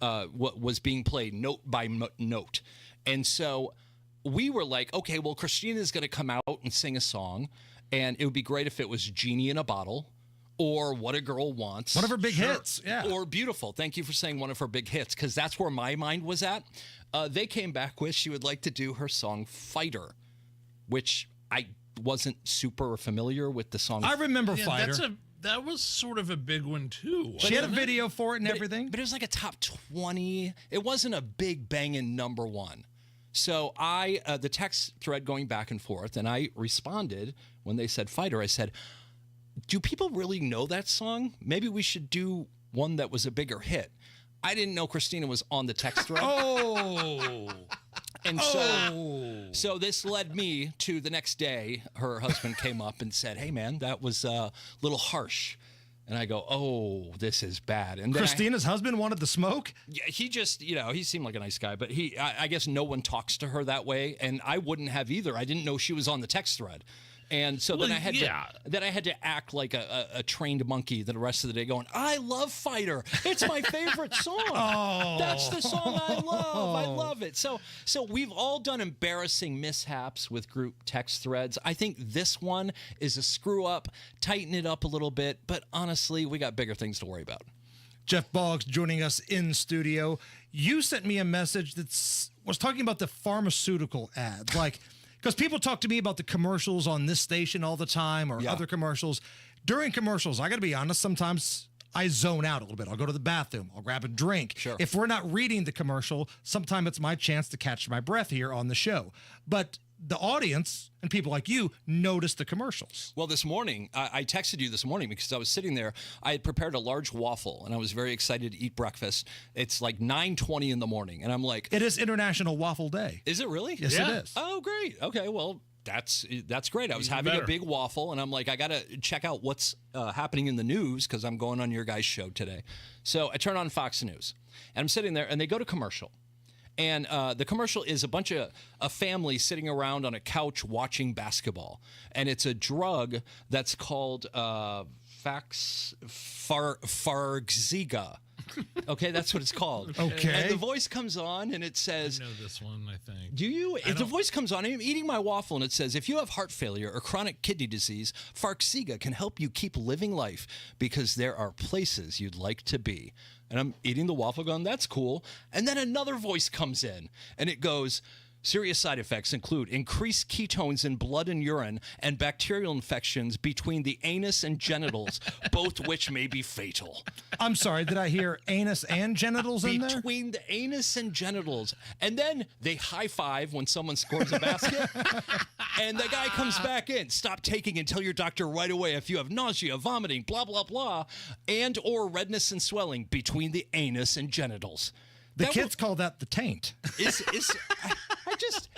what was being played note by note. And so we were like, okay, well, Christina's going to come out and sing a song, and it would be great if it was Genie in a Bottle, or What a Girl Wants. One of her big hits, yeah. Or Beautiful. Thank you for saying one of her big hits, because that's where my mind was at. They came back with she would like to do her song Fighter, which I wasn't super familiar with the song. I remember Fighter. That was sort of a big one, too. She had a video for it and everything. But it was like a top 20. It wasn't a big banging number one. So the text thread going back and forth, and I responded when they said Fighter. I said, do people really know that song? Maybe we should do one that was a bigger hit. I didn't know Christina was on the text thread. And so this led me to the next day. Her husband came up and said, hey, man, that was a little harsh. And I go, oh, this is bad. And then Christina's husband wanted the smoke? Yeah, he just, he seemed like a nice guy, but I guess no one talks to her that way. And I wouldn't have either. I didn't know she was on the text thread. And so then I had to act like a trained monkey the rest of the day going, I love Fighter. It's my favorite song. That's the song I love. I love it. So we've all done embarrassing mishaps with group text threads. I think this one is a screw up. Tighten it up a little bit. But honestly, we got bigger things to worry about. Jeff Boggs joining us in studio. You sent me a message that was talking about the pharmaceutical ads. Like, Because people talk to me about the commercials on this station all the time or other commercials. During commercials, I got to be honest, sometimes I zone out a little bit. I'll go to the bathroom. I'll grab a drink. Sure. If we're not reading the commercial, sometimes it's my chance to catch my breath here on the show. But the audience and people like you notice the commercials. Well, this morning, I texted you this morning because I was sitting there. I had prepared a large waffle, and I was very excited to eat breakfast. It's like 9:20 in the morning, and I'm like... It is International Waffle Day. Is it really? Yes, it is. Oh, great. Okay, well... That's great. I was having a big waffle, and I'm like, I got to check out what's happening in the news because I'm going on your guys' show today. So I turn on Fox News, and I'm sitting there, and they go to commercial. And the commercial is a bunch of a family sitting around on a couch watching basketball. And it's a drug that's called Farxiga. Okay, that's what it's called. Okay. And the voice comes on and it says... I know this one, I think. Do you? The voice comes on, I'm eating my waffle, and it says, if you have heart failure or chronic kidney disease, Farxiga can help you keep living life because there are places you'd like to be. And I'm eating the waffle going, that's cool. And then another voice comes in, and it goes... Serious side effects include increased ketones in blood and urine and bacterial infections between the anus and genitals, both which may be fatal. I'm sorry, did I hear anus and genitals in there? Between the anus and genitals. And then they high five when someone scores a basket. And the guy comes back in. Stop taking and tell your doctor right away if you have nausea, vomiting, blah, blah, blah, and or redness and swelling between the anus and genitals. The kids call that the taint. I just,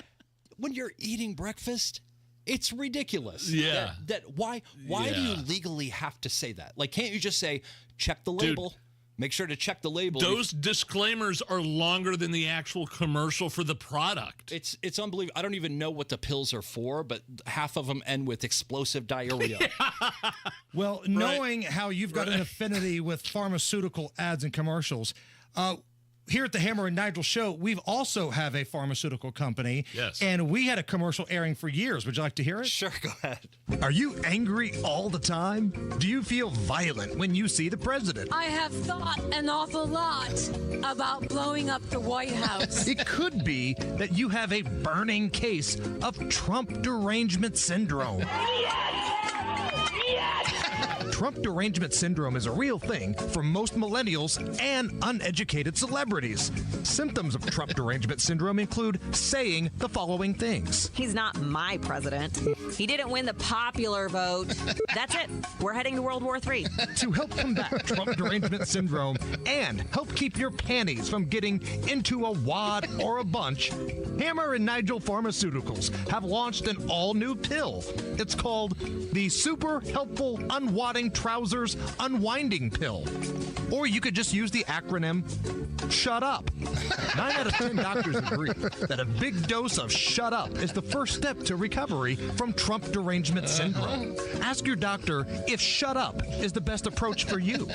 when you're eating breakfast, it's ridiculous. Yeah. Why do you legally have to say that? Like, can't you just say, check the label? Make sure to check the label. Those disclaimers are longer than the actual commercial for the product. It's unbelievable. I don't even know what the pills are for, but half of them end with explosive diarrhea. Well, knowing how you've got an affinity with pharmaceutical ads and commercials, here at the Hammer and Nigel show, we've also have a pharmaceutical company. Yes. And we had a commercial airing for years. Would you like to hear it? Sure, go ahead. Are you angry all the time? Do you feel violent when you see the president? I have thought an awful lot about blowing up the White House. It could be that you have a burning case of Trump derangement syndrome. Trump derangement syndrome is a real thing for most millennials and uneducated celebrities. Symptoms of Trump derangement syndrome include saying the following things. He's not my president. He didn't win the popular vote. That's it. We're heading to World War III. To help combat Trump derangement syndrome and help keep your panties from getting into a wad or a bunch, Hammer and Nigel Pharmaceuticals have launched an all-new pill. It's called the Super Helpful Unwadding Trousers Unwinding Pill. Or you could just use the acronym SHUT UP. 9 out of 10 doctors agree that a big dose of Shut Up is the first step to recovery from Trump derangement syndrome. Ask your doctor if Shut Up is the best approach for you.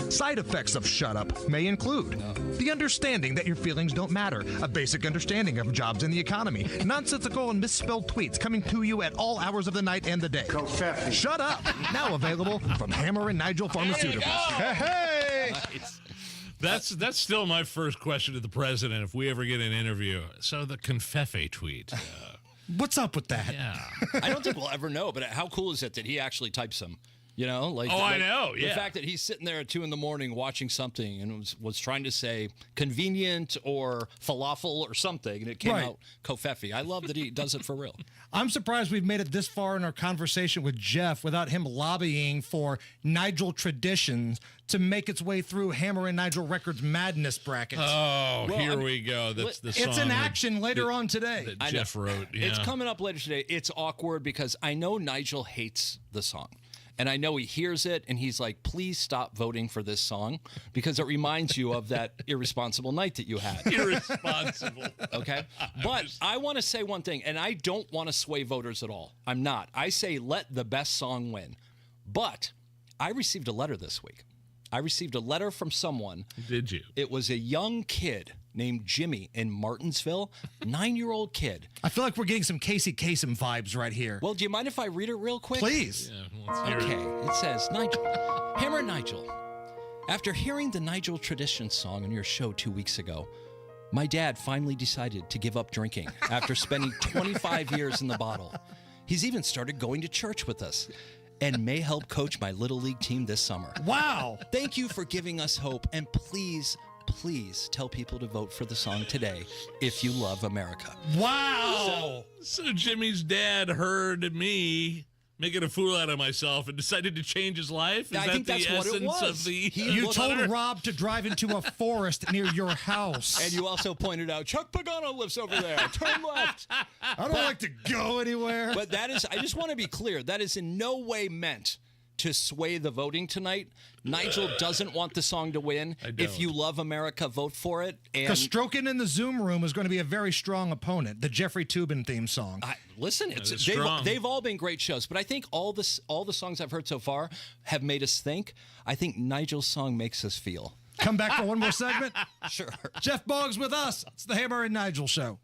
Side effects of Shut Up may include the understanding that your feelings don't matter, a basic understanding of jobs and the economy, nonsensical and misspelled tweets coming to you at all hours of the night and the day. Shut Up, now available from Hammer and Nigel Pharmaceuticals. Hey! Nice. That's still my first question to the president if we ever get an interview. So the Confefe tweet. What's up with that? Yeah. I don't think we'll ever know, but how cool is it that he actually types them? You know, like I know. Yeah. The fact that he's sitting there at 2 a.m. watching something and was trying to say convenient or falafel or something, and it came out Kofefe. I love that he does it for real. I'm surprised we've made it this far in our conversation with Jeff without him lobbying for Nigel Traditions to make its way through Hammer and Nigel Records Madness brackets. Oh, well, here we go. That's the song. It's in action later on today. That Jeff wrote. Yeah. It's coming up later today. It's awkward because I know Nigel hates the song. And I know he hears it, and he's like, please stop voting for this song because it reminds you of that irresponsible night that you had. Irresponsible. Okay? But I want to say one thing, and I don't want to sway voters at all. I'm not. I say let the best song win. But I received a letter this week. I received a letter from someone. Did you? It was a young kid named Jimmy in Martinsville, 9-year-old kid. I feel like we're getting some Casey Kasem vibes right here. Well, do you mind if I read it real quick? Please. Yeah, let's hear Okay, it says, Nigel, Hammer Nigel, after hearing the Nigel Tradition song on your show 2 weeks ago, My dad finally decided to give up drinking after spending 25 years in the bottle. He's even started going to church with us and may help coach my Little League team this summer. Wow. Thank you for giving us hope, and please tell people to vote for the song today if you love America. Wow. So Jimmy's dad heard me making a fool out of myself and decided to change his life? I think that's what it was. You told Rob to drive into a forest near your house. And you also pointed out, Chuck Pagano lives over there. Turn left. I don't like to go anywhere. But that is, I just want to be clear, that is in no way meant to sway the voting tonight. Nigel doesn't want the song to win. If you love America, vote for it. Because Stroking in the Zoom Room is going to be a very strong opponent. The Jeffrey Toobin theme song. Listen, they've all been great shows, but I think all the songs I've heard so far have made us think. I think Nigel's song makes us feel. Come back for one more segment? Sure. Jeff Boggs with us. It's the Hammer and Nigel Show.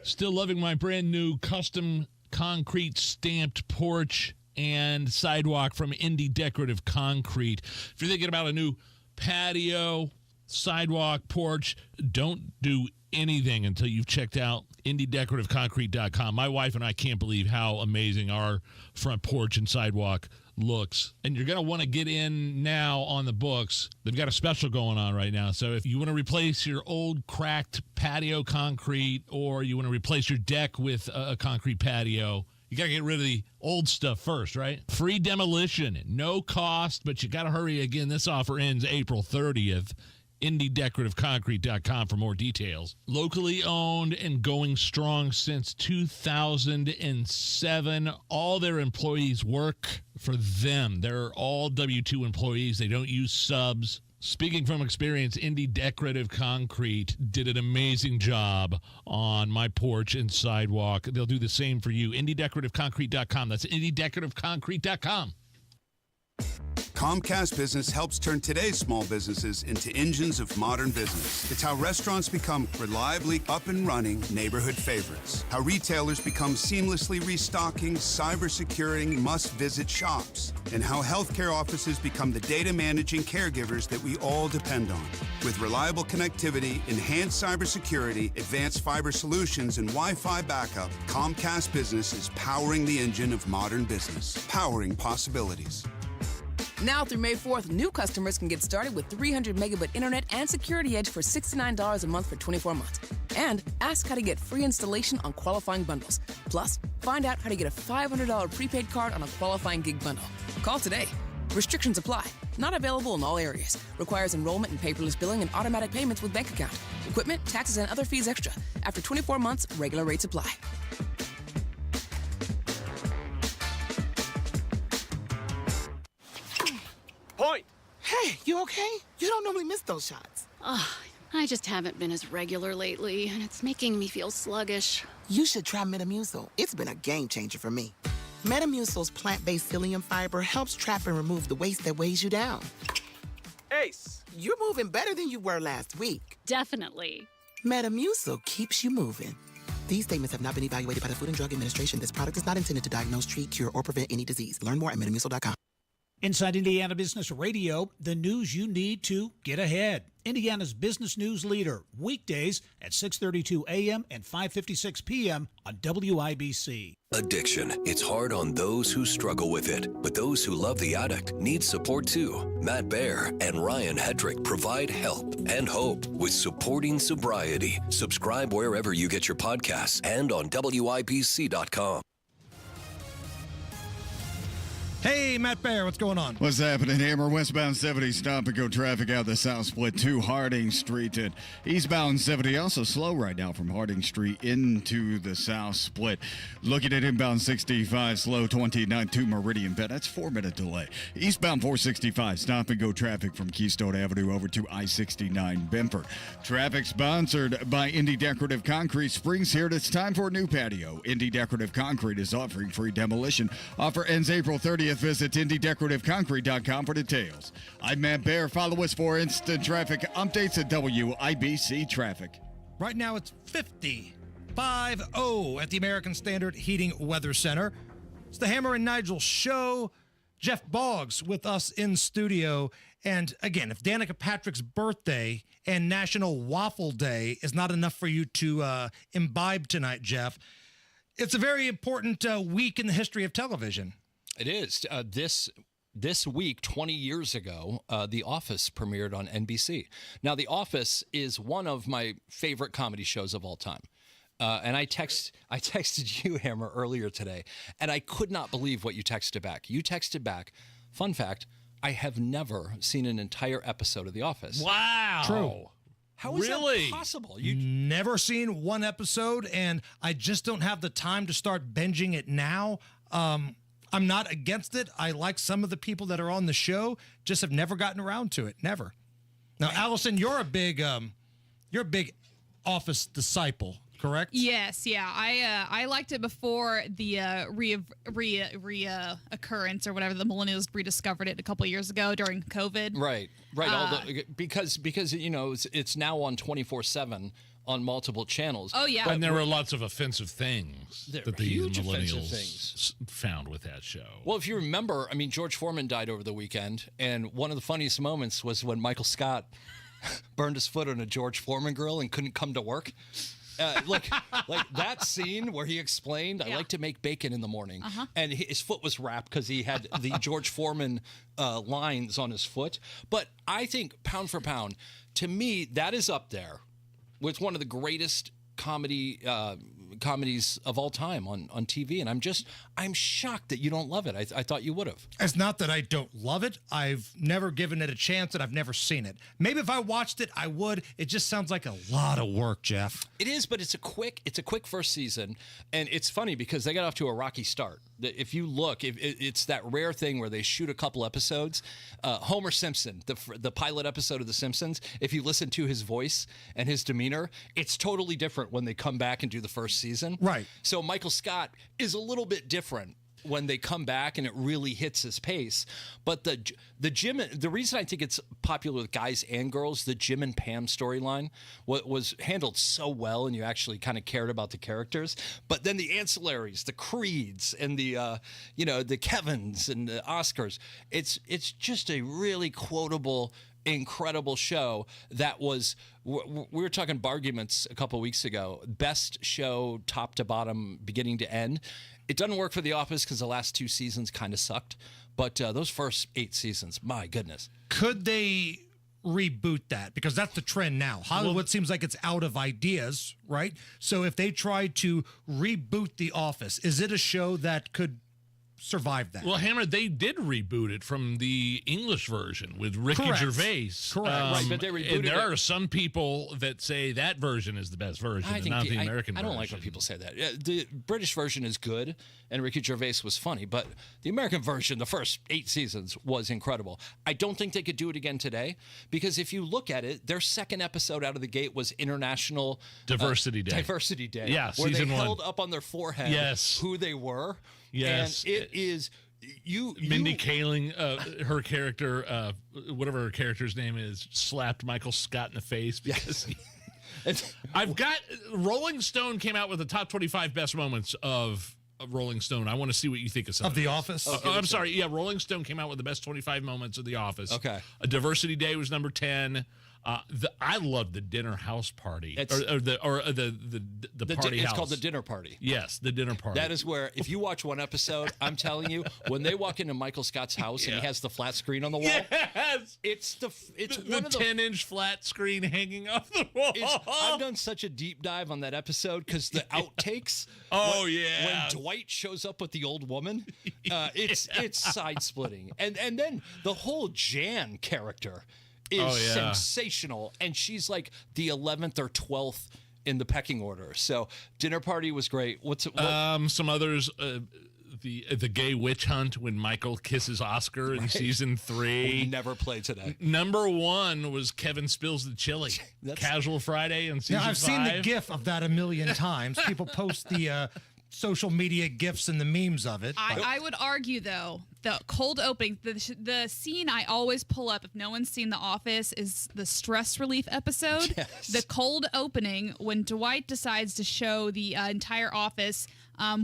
Still loving my brand new custom concrete stamped porch and sidewalk from Indy Decorative Concrete. If you're thinking about a new patio, sidewalk, porch, don't do anything until you've checked out IndyDecorativeConcrete.com. My wife and I can't believe how amazing our front porch and sidewalk looks. And you're going to want to get in now on the books. They've got a special going on right now. So if you want to replace your old cracked patio concrete, or you want to replace your deck with a concrete patio, you got to get rid of the old stuff first, right? Free demolition, no cost, but you got to hurry. Again, this offer ends April 30th. IndyDecorativeConcrete.com for more details. Locally owned and going strong since 2007. All their employees work for them. They're all W-2 employees. They don't use subs. Speaking from experience, Indy Decorative Concrete did an amazing job on my porch and sidewalk. They'll do the same for you. IndyDecorativeConcrete.com. That's IndyDecorativeConcrete.com. Comcast Business helps turn today's small businesses into engines of modern business. It's how restaurants become reliably up and running neighborhood favorites. How retailers become seamlessly restocking, cyber-securing, must-visit shops. And how healthcare offices become the data managing caregivers that we all depend on. With reliable connectivity, enhanced cybersecurity, advanced fiber solutions, and Wi-Fi backup, Comcast Business is powering the engine of modern business. Powering possibilities. Now through May 4th, new customers can get started with 300 megabit internet and Security Edge for $69 a month for 24 months. And ask how to get free installation on qualifying bundles. Plus, find out how to get a $500 prepaid card on a qualifying gig bundle. Call today. Restrictions apply. Not available in all areas. Requires enrollment in paperless billing and automatic payments with bank account. Equipment, taxes, and other fees extra. After 24 months, regular rates apply. Point. Hey, you okay? You don't normally miss those shots. I just haven't been as regular lately, and it's making me feel sluggish. You should try Metamucil. It's been a game changer for me. Metamucil's plant-based psyllium fiber helps trap and remove the waste that weighs you down. Ace, you're moving better than you were last week. Definitely. Metamucil keeps you moving. These statements have not been evaluated by the Food and Drug Administration. This product is not intended to diagnose, treat, cure, or prevent any disease. Learn more at Metamucil.com. Inside Indiana Business Radio, the news you need to get ahead. Indiana's business news leader, weekdays at 6:32 a.m. and 5:56 p.m. on WIBC. Addiction. It's hard on those who struggle with it, but those who love the addict need support too. Matt Baer and Ryan Hedrick provide help and hope with Supporting Sobriety. Subscribe wherever you get your podcasts and on WIBC.com. Hey, Matt Baer, what's going on? What's happening, Hammer? Westbound 70 stop and go traffic out the South Split to Harding Street. And eastbound 70 also slow right now from Harding Street into the South Split. Looking at inbound 65 slow 29 to Meridian Bend. That's 4-minute delay. Eastbound 465 stop and go traffic from Keystone Avenue over to I-69 Benford. Traffic sponsored by Indy Decorative Concrete. Spring's here and it's time for a new patio. Indy Decorative Concrete is offering free demolition. Offer ends April 30th. Visit IndyDecorativeConcrete.com for details. I'm Matt Baer. Follow us for instant traffic updates at WIBC Traffic. Right now it's 50 at the American Standard Heating Weather Center. It's the Hammer and Nigel Show. Jeff Boggs with us in studio. And again, if Danica Patrick's birthday and National Waffle Day is not enough for you to imbibe tonight, Jeff, it's a very important week in the history of television. It is. This week, 20 years ago, The Office premiered on NBC. Now, The Office is one of my favorite comedy shows of all time. And I texted you, Hammer, earlier today, and I could not believe what you texted back. You texted back, fun fact, I have never seen an entire episode of The Office. Wow. True. How is that possible? You never seen one episode, and I just don't have the time to start binging it now. I'm not against it. I like some of the people that are on the show, just have never gotten around to it. Never. Now, Allison, you're a big Office disciple, correct? Yes, yeah. I liked it before the reoccurrence or whatever. The millennials rediscovered it a couple of years ago during COVID. Right. Because it's now on 24/7 on multiple channels. Oh yeah, and there were lots of offensive things that the huge offensive millennials found with that show. Well, if you remember, I mean, George Foreman died over the weekend, and one of the funniest moments was when Michael Scott burned his foot on a George Foreman grill and couldn't come to work. Like that scene where he explained, I like to make bacon in the morning. And his foot was wrapped because he had the George Foreman lines on his foot. But I think pound for pound, to me, that is up there with one of the greatest comedies of all time on TV. And I'm shocked that you don't love it. I thought you would have. It's not that I don't love it. I've never given it a chance and I've never seen it. Maybe if I watched it, I would. It just sounds like a lot of work, Jeff. It is, but it's a quick first season. And it's funny because they got off to a rocky start. If you look, it's that rare thing where they shoot a couple episodes. Homer Simpson, the pilot episode of The Simpsons, if you listen to his voice and his demeanor, it's totally different when they come back and do the first season. Right. So Michael Scott is a little bit different when they come back and it really hits his pace. But the Jim, the reason I think it's popular with guys and girls, the Jim and Pam storyline was handled so well, and you actually kind of cared about the characters. But then the ancillaries, the Creeds, and the the Kevins and the Oscars, it's just a really quotable, incredible show that was. We were talking Barguments a couple of weeks ago. Best show, top to bottom, beginning to end. It doesn't work for The Office because the last 2 seasons kind of sucked. But those first 8 seasons, my goodness. Could they reboot that? Because that's the trend now. Hollywood seems like it's out of ideas, right? So if they try to reboot The Office, is it a show that could survive that? Well, Hammer, they did reboot it from the English version with Ricky Gervais. Correct. Right, but they rebooted and there are some people that say that version is the best version, and not the American version. I don't like when people say that. The British version is good, and Ricky Gervais was funny, but the American version, the first 8 seasons, was incredible. I don't think they could do it again today, because if you look at it, their second episode out of the gate was International Diversity Day. Diversity Day. Yeah, where season they 1. held up on their forehead who they were. Yes. And it is... Mindy Kaling, her character, whatever her character's name is, slapped Michael Scott in the face because Rolling Stone came out with the top 25 best moments of Rolling Stone. I want to see what you think of some of The Office. I'm sorry. Yeah, Rolling Stone came out with the best 25 moments of The Office. Okay. Diversity Day was number 10. I love the dinner house party, or the party house. It's called the dinner party. Yes, the dinner party. That is where, if you watch one episode, I'm telling you, when they walk into Michael Scott's house and he has the flat screen on the wall, it's the 10-inch flat screen hanging off the wall. I've done such a deep dive on that episode because the outtakes. When Dwight shows up with the old woman, it's side splitting, and then the whole Jan character is sensational, and she's like the 11th or 12th in the pecking order. So dinner party was great. Some others, the gay witch hunt when Michael kisses Oscar in season 3. We never played today. Number 1 was Kevin spills the chili. Casual Friday in season 5. I've seen the GIF of that a million times. People post the social media GIFs and the memes of it. I would argue, though, the cold opening, the scene I always pull up if no one's seen The Office is the stress relief episode. Yes. The cold opening when Dwight decides to show the entire office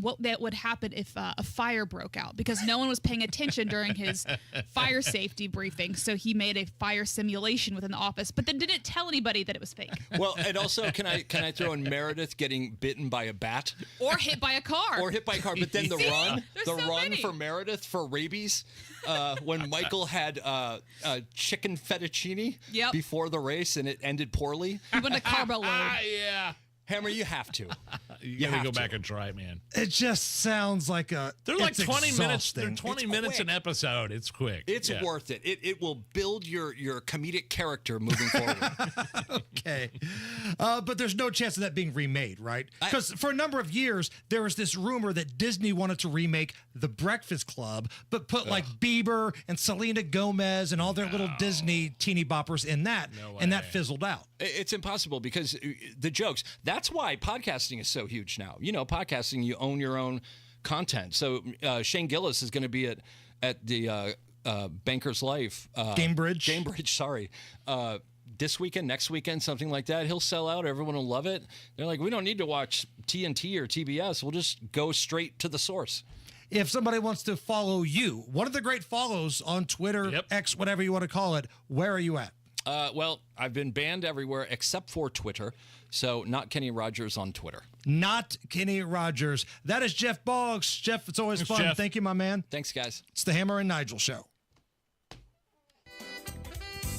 what that would happen if a fire broke out, because no one was paying attention during his fire safety briefing. So he made a fire simulation within the office, but then didn't tell anybody that it was fake. Well, and also, can I throw in Meredith getting bitten by a bat? Or hit by a car. But then the run many. for Meredith for rabies, when Michael had chicken fettuccine before the race and it ended poorly. He went to carbo load. Yeah. Hammer, you have to. You gotta go back and try it, man. It just sounds like They're like 20 minutes. exhausting. They're 20 minutes an episode. It's quick. It's worth it. It will build your comedic character moving forward. Okay. But there's no chance of that being remade, right? Because for a number of years, there was this rumor that Disney wanted to remake The Breakfast Club, but put like Bieber and Selena Gomez and all their little Disney teeny boppers in that, and that fizzled out. It's impossible because the jokes. That's why podcasting is so huge now. You know, podcasting, you own your own content. So Shane Gillis is going to be at the Banker's Life. Gamebridge, sorry. This weekend, next weekend, something like that. He'll sell out. Everyone will love it. They're like, we don't need to watch TNT or TBS. We'll just go straight to the source. If somebody wants to follow you, one of the great follows on Twitter, X, whatever you want to call it, where are you at? Well, I've been banned everywhere except for Twitter. So not Kenny Rogers on Twitter. Not Kenny Rogers. That is Jeff Boggs. Jeff, it's always fun. Jeff. Thank you, my man. Thanks, guys. It's the Hammer and Nigel Show.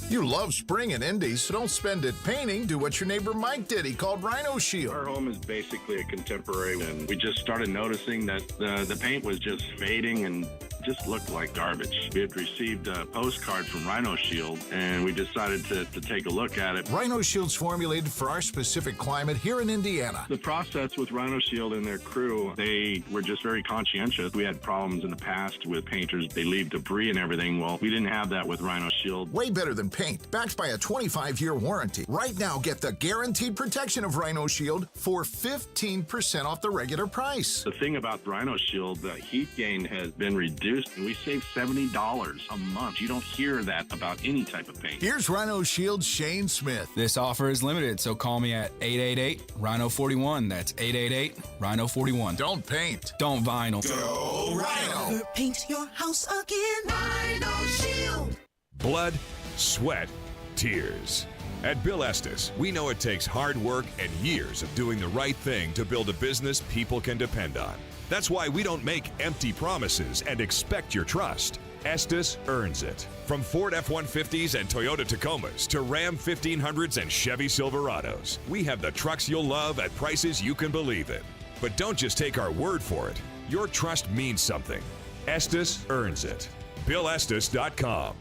You love spring and indies, so don't spend it painting. Do what your neighbor Mike did. He called Rhino Shield. Our home is basically a contemporary, and we just started noticing that the paint was just fading and just looked like garbage. We had received a postcard from Rhino Shield, and we decided to take a look at it. Rhino Shield's formulated for our specific climate here in Indiana. The process with Rhino Shield and their crew, they were just very conscientious. We had problems in the past with painters. They leave debris and everything. Well, we didn't have that with Rhino Shield. Way better than paint, backed by a 25-year warranty. Right now, get the guaranteed protection of Rhino Shield for 15% off the regular price. The thing about Rhino Shield, the heat gain has been reduced, and we save $70 a month. You don't hear that about any type of paint. Here's Rhino Shield's Shane Smith. This offer is limited, so call me at 888-RHINO-41. That's 888-RHINO-41. Don't paint. Don't vinyl. Go Rhino. Paint your house again. Rhino Shield. Blood, sweat, tears. At Bill Estes, we know it takes hard work and years of doing the right thing to build a business people can depend on. That's why we don't make empty promises and expect your trust. Estes earns it. From Ford F-150s and Toyota Tacomas to Ram 1500s and Chevy Silverados, we have the trucks you'll love at prices you can believe in. But don't just take our word for it. Your trust means something. Estes earns it. BillEstes.com.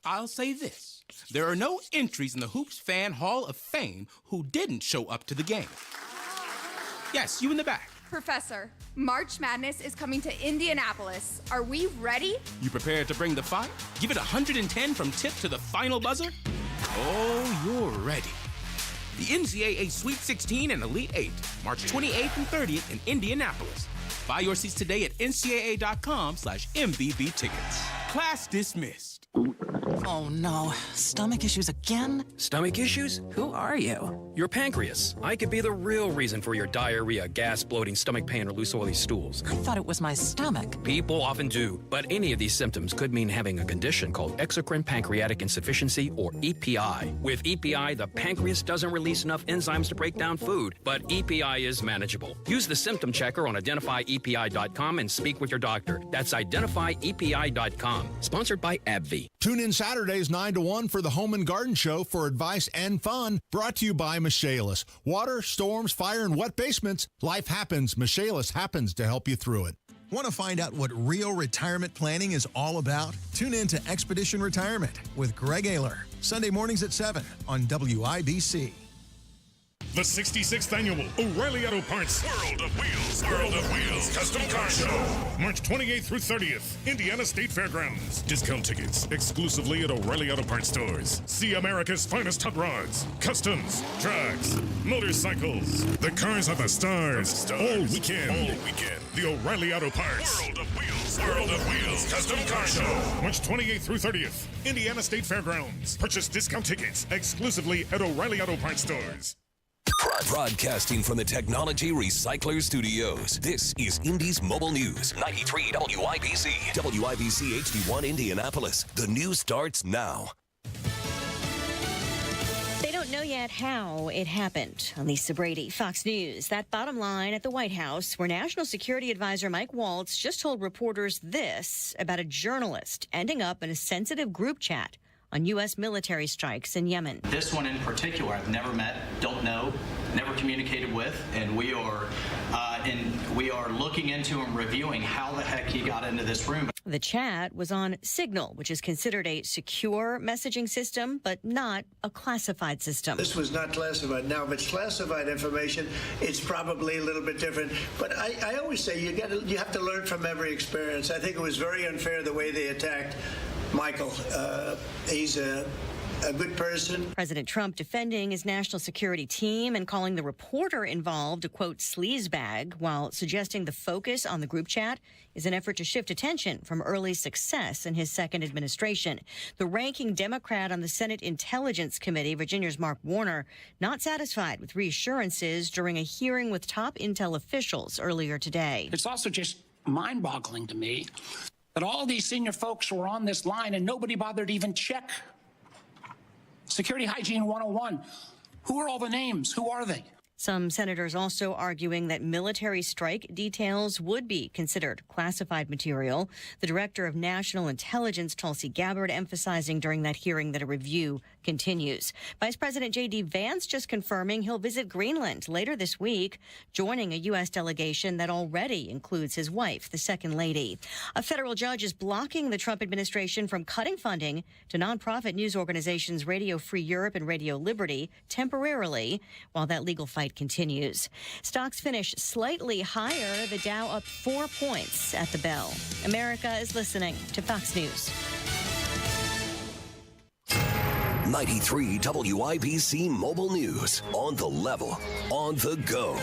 I'll say this. There are no entries in the Hoops Fan Hall of Fame who didn't show up to the game. Yes, you in the back. Professor, March Madness is coming to Indianapolis. Are we ready? You prepared to bring the fire? Give it 110 from tip to the final buzzer? Oh, you're ready. The NCAA Sweet 16 and Elite 8, March 28th and 30th in Indianapolis. Buy your seats today at ncaa.com/MVB tickets. Class dismissed. Oh no, stomach issues again? Stomach issues? Who are you? Your pancreas. I could be the real reason for your diarrhea, gas, bloating, stomach pain, or loose oily stools. I thought it was my stomach. People often do, but any of these symptoms could mean having a condition called exocrine pancreatic insufficiency, or EPI. With EPI, the pancreas doesn't release enough enzymes to break down food, but EPI is manageable. Use the symptom checker on identifyepi.com and speak with your doctor. That's identifyepi.com. Sponsored by AbbVie. Tune in Saturdays 9 to 1 for the Home and Garden Show for advice and fun. Brought to you by Michaelis. Water, storms, fire, and wet basements. Life happens. Michaelis happens to help you through it. Want to find out what real retirement planning is all about? Tune in to Expedition Retirement with Greg Ayler. Sunday mornings at 7 on WIBC. The 66th Annual O'Reilly Auto Parts World of Wheels Custom Car Show. March 28th through 30th, Indiana State Fairgrounds. Discount tickets exclusively at O'Reilly Auto Parts stores. See America's finest hot rods, customs, trucks, motorcycles. The cars are the stars. All weekend. The O'Reilly Auto Parts World of Wheels Custom Car Show. March 28th through 30th, Indiana State Fairgrounds. Purchase discount tickets exclusively at O'Reilly Auto Parts stores. Broadcasting from the Technology Recycler Studios, this is Indy's Mobile News. 93 WIBC. WIBC HD1 Indianapolis. The news starts now. They don't know yet how it happened. Lisa Brady, Fox News. That bottom line at the White House, where National Security Advisor Mike Waltz just told reporters this about a journalist ending up in a sensitive group chat on U.S. military strikes in Yemen. This one in particular, I've never met, don't know, never communicated with, and we are looking into and reviewing how the heck he got into this room. The chat was on Signal, which is considered a secure messaging system, but not a classified system. This was not classified. Now, if it's classified information, it's probably a little bit different. But I always say you have to learn from every experience. I think it was very unfair the way they attacked Michael. He's a good person. President Trump defending his national security team and calling the reporter involved a, quote, sleazebag, while suggesting the focus on the group chat is an effort to shift attention from early success in his second administration. The ranking Democrat on the Senate Intelligence Committee, Virginia's Mark Warner, not satisfied with reassurances during a hearing with top intel officials earlier today. It's also just mind-boggling to me that all these senior folks were on this line and nobody bothered to even check. Security Hygiene 101. Who are all the names? Who are they? Some senators also arguing that military strike details would be considered classified material. The director of national intelligence, Tulsi Gabbard, emphasizing during that hearing that a review continues. Vice President J.D. Vance just confirming he'll visit Greenland later this week, joining a U.S. delegation that already includes his wife, the second lady. A federal judge is blocking the Trump administration from cutting funding to nonprofit news organizations Radio Free Europe and Radio Liberty temporarily while that legal fight continues. Stocks finish slightly higher, the Dow up 4 points at the bell. America is listening to Fox News. 93 WIBC Mobile News. On the level, on the go.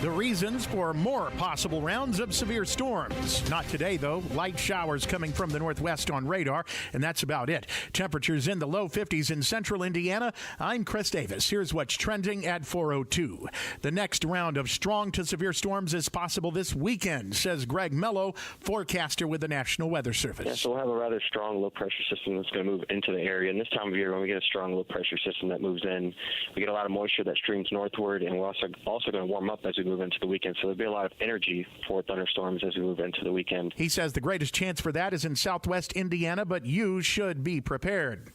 The reasons for more possible rounds of severe storms. Not today, though. Light showers coming from the northwest on radar, and that's about it. Temperatures in the low 50s in central Indiana. I'm Chris Davis. Here's what's trending at 4:02. The next round of strong to severe storms is possible this weekend, says Greg Mello, forecaster with the National Weather Service. Yeah, so we'll have a rather strong low-pressure system that's going to move into the area. And this time of year, when we get a strong low-pressure system that moves in, we get a lot of moisture that streams northward, and we're also going to warm up as we move into the weekend. So there'll be a lot of energy for thunderstorms as we move into the weekend. He says the greatest chance for that is in southwest Indiana, but you should be prepared.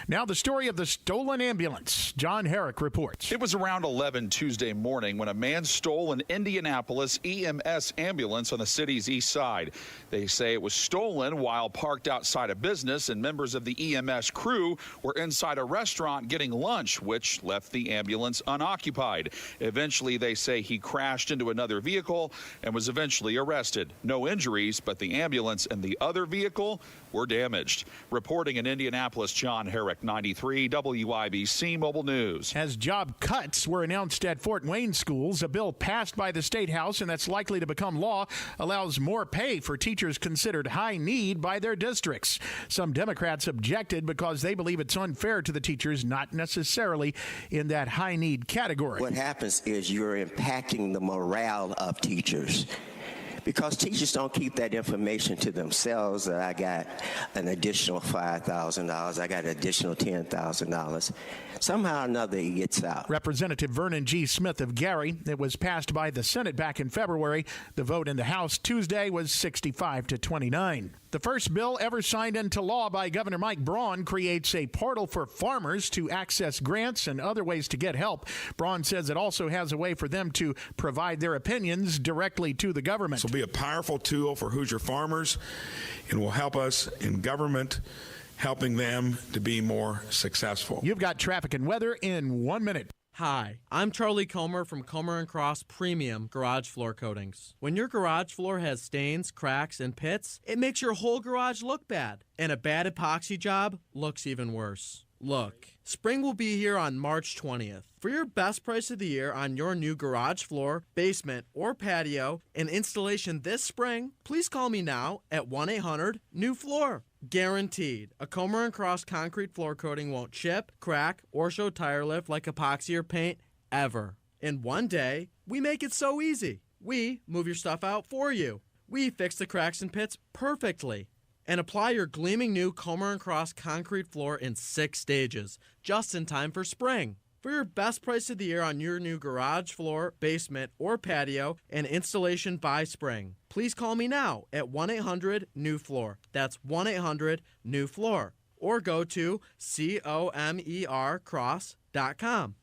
Now the story of the stolen ambulance. John Herrick reports. It was around 11 Tuesday morning when a man stole an Indianapolis EMS ambulance on the city's east side. They say it was stolen while parked outside a business, and members of the EMS crew were inside a restaurant getting lunch, which left the ambulance unoccupied. Eventually, they say he crashed into another vehicle and was eventually arrested. No injuries, but the ambulance and the other vehicle were damaged. Reporting in Indianapolis, John Herrick, 93 WIBC Mobile News. As job cuts were announced at Fort Wayne schools, a bill passed by the State House and that's likely to become law allows more pay for teachers considered high need by their districts. Some Democrats objected because they believe it's unfair to the teachers not necessarily in that high need category. What happens is you're impacting the morale of teachers, because teachers don't keep that information to themselves, that I got an additional $5,000, I got an additional $10,000. Somehow or another it gets out. Representative Vernon G. Smith of Gary. It was passed by the Senate back in February. The vote in the House Tuesday was 65-29. The first bill ever signed into law by Governor Mike Braun creates a portal for farmers to access grants and other ways to get help. Braun says it also has a way for them to provide their opinions directly to the government. This will be a powerful tool for Hoosier farmers and will help us in government, helping them to be more successful. You've got traffic and weather in 1 minute. Hi, I'm Charlie Comer from Comer & Cross Premium Garage Floor Coatings. When your garage floor has stains, cracks, and pits, it makes your whole garage look bad. And a bad epoxy job looks even worse. Look, spring will be here on March 20th. For your best price of the year on your new garage floor, basement, or patio and installation this spring, please call me now at 1-800-NEW-FLOOR. Guaranteed. A Comer & Cross concrete floor coating won't chip, crack, or show tire lift like epoxy or paint ever. In one day, we make it so easy. We move your stuff out for you. We fix the cracks and pits perfectly. And apply your gleaming new Comer & Cross concrete floor in 6 stages, just in time for spring. For your best price of the year on your new garage floor, basement, or patio, and installation by spring, please call me now at 1-800-NEW-FLOOR. That's 1-800-NEW-FLOOR. Or go to comercross.com.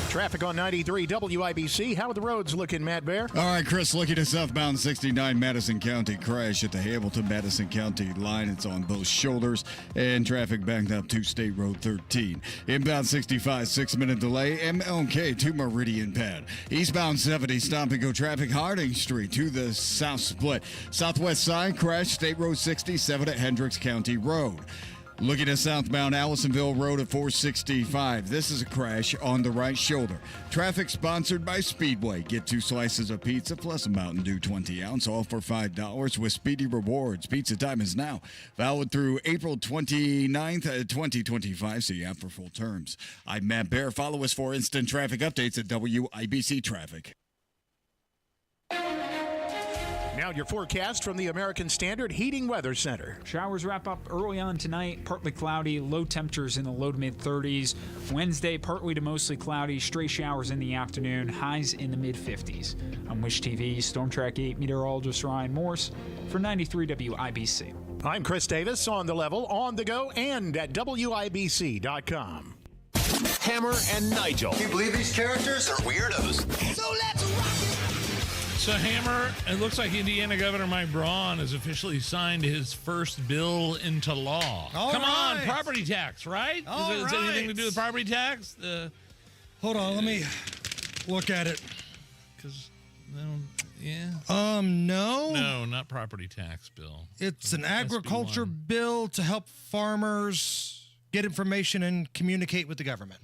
Traffic on 93 WIBC. How are the roads looking, Matt Bear? All right, Chris, looking at southbound 69 Madison County crash at the Hamilton-Madison County line. It's on both shoulders, and traffic backed up to State Road 13. Inbound 65, 6-minute delay. MLK to Meridian Pad. Eastbound 70, stop and go traffic. Harding Street to the south split. Southwest side crash, State Road 67 at Hendricks County Road. Looking at southbound Allisonville Road at 465. This is a crash on the right shoulder. Traffic sponsored by Speedway. Get 2 slices of pizza plus a Mountain Dew 20-ounce, all for $5 with Speedy Rewards. Pizza time is now. Valid through April 29th, 2025. See app for full terms. I'm Matt Bear. Follow us for instant traffic updates at WIBC Traffic. Now your forecast from the American Standard Heating Weather Center. Showers wrap up early on tonight, partly cloudy, low temperatures in the low to mid 30s. Wednesday, partly to mostly cloudy, stray showers in the afternoon, highs in the mid 50s. I'm Wish TV Storm Track 8 meteorologist Ryan Morse for 93 WIBC. I'm Chris Davis, on the level, on the go, and at WIBC.com. Hammer and Nigel. Can you believe these characters are weirdos? So let's rock it! So, Hammer, it looks like Indiana Governor Mike Braun has officially signed his first bill into law. Come on, property tax, right? Is it anything to do with property tax? Hold on, let me look at it. Because, yeah. No. No, not property tax bill. It's an agriculture bill to help farmers get information and communicate with the government.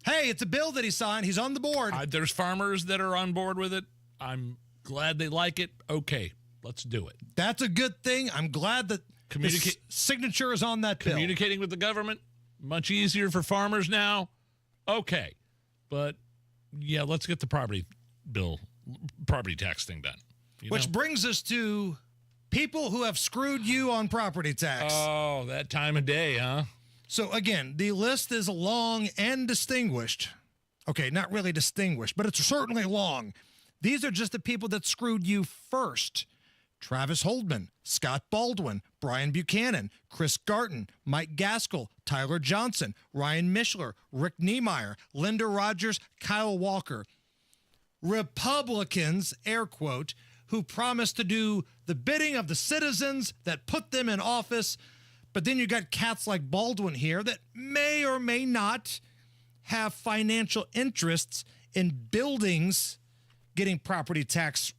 Hey, it's a bill that he signed. He's on the board. There's farmers that are on board with it. I'm glad they like it. Okay, let's do it. That's a good thing. I'm glad that his signature is on that bill. Communicating with the government, much easier for farmers now. Okay, but yeah, let's get the property tax thing done. Which brings us to people who have screwed you on property tax. Oh, that time of day, huh? So, again, the list is long and distinguished. Okay, not really distinguished, but it's certainly long. These are just the people that screwed you first. Travis Holdman, Scott Baldwin, Brian Buchanan, Chris Garton, Mike Gaskell, Tyler Johnson, Ryan Mishler, Rick Niemeyer, Linda Rogers, Kyle Walker. Republicans, air quote, who promised to do the bidding of the citizens that put them in office. But then you got cats like Baldwin here that may or may not have financial interests in buildings getting property tax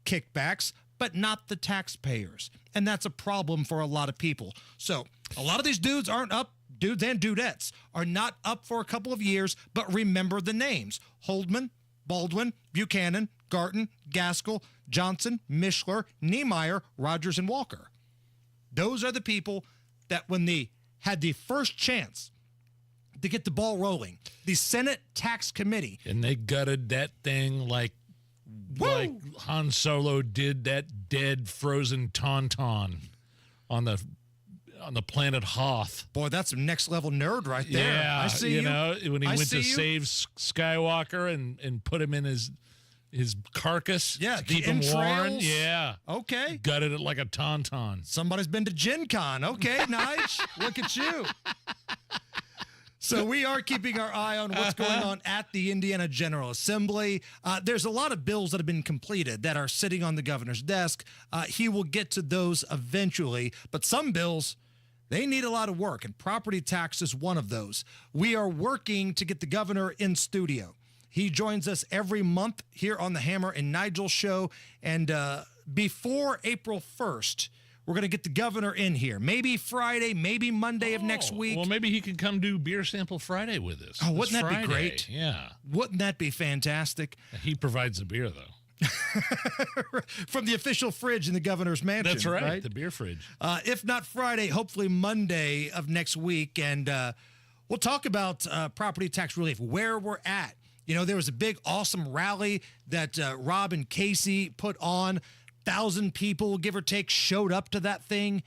kickbacks, but not the taxpayers. And that's a problem for a lot of people. So a lot of these dudes and dudettes are not up for a couple of years, but remember the names. Holdman, Baldwin, Buchanan, Garton, Gaskell, Johnson, Mishler, Niemeyer, Rogers, and Walker. Those are the people that when they had the first chance to get the ball rolling, the Senate Tax Committee. And they gutted that thing like Han Solo did that dead frozen tauntaun on the planet Hoth. Boy, that's a next level nerd right there. Yeah, I see you. Know, when he went to save Skywalker and put him in his carcass to keep him warm. Yeah. Okay. Gutted it like a tauntaun. Somebody's been to Gen Con. Okay, Nige, look at you. So we are keeping our eye on what's going on at the Indiana General Assembly. There's a lot of bills that have been completed that are sitting on the governor's desk. He will get to those eventually, but some bills, they need a lot of work, and property tax is one of those. We are working to get the governor in studio. He joins us every month here on the Hammer and Nigel show, and before April 1st, we're going to get the governor in here. Maybe Friday, maybe Monday of next week. Well, maybe he can come do Beer Sample Friday with us. Oh, wouldn't that be great? Yeah. Wouldn't that be fantastic? He provides the beer, though. From the official fridge in the governor's mansion. That's right? The beer fridge. If not Friday, hopefully Monday of next week. And We'll talk about property tax relief, where we're at. You know, there was a big, awesome rally that Rob and Casey put on. 1,000 people, give or take, showed up to that thing.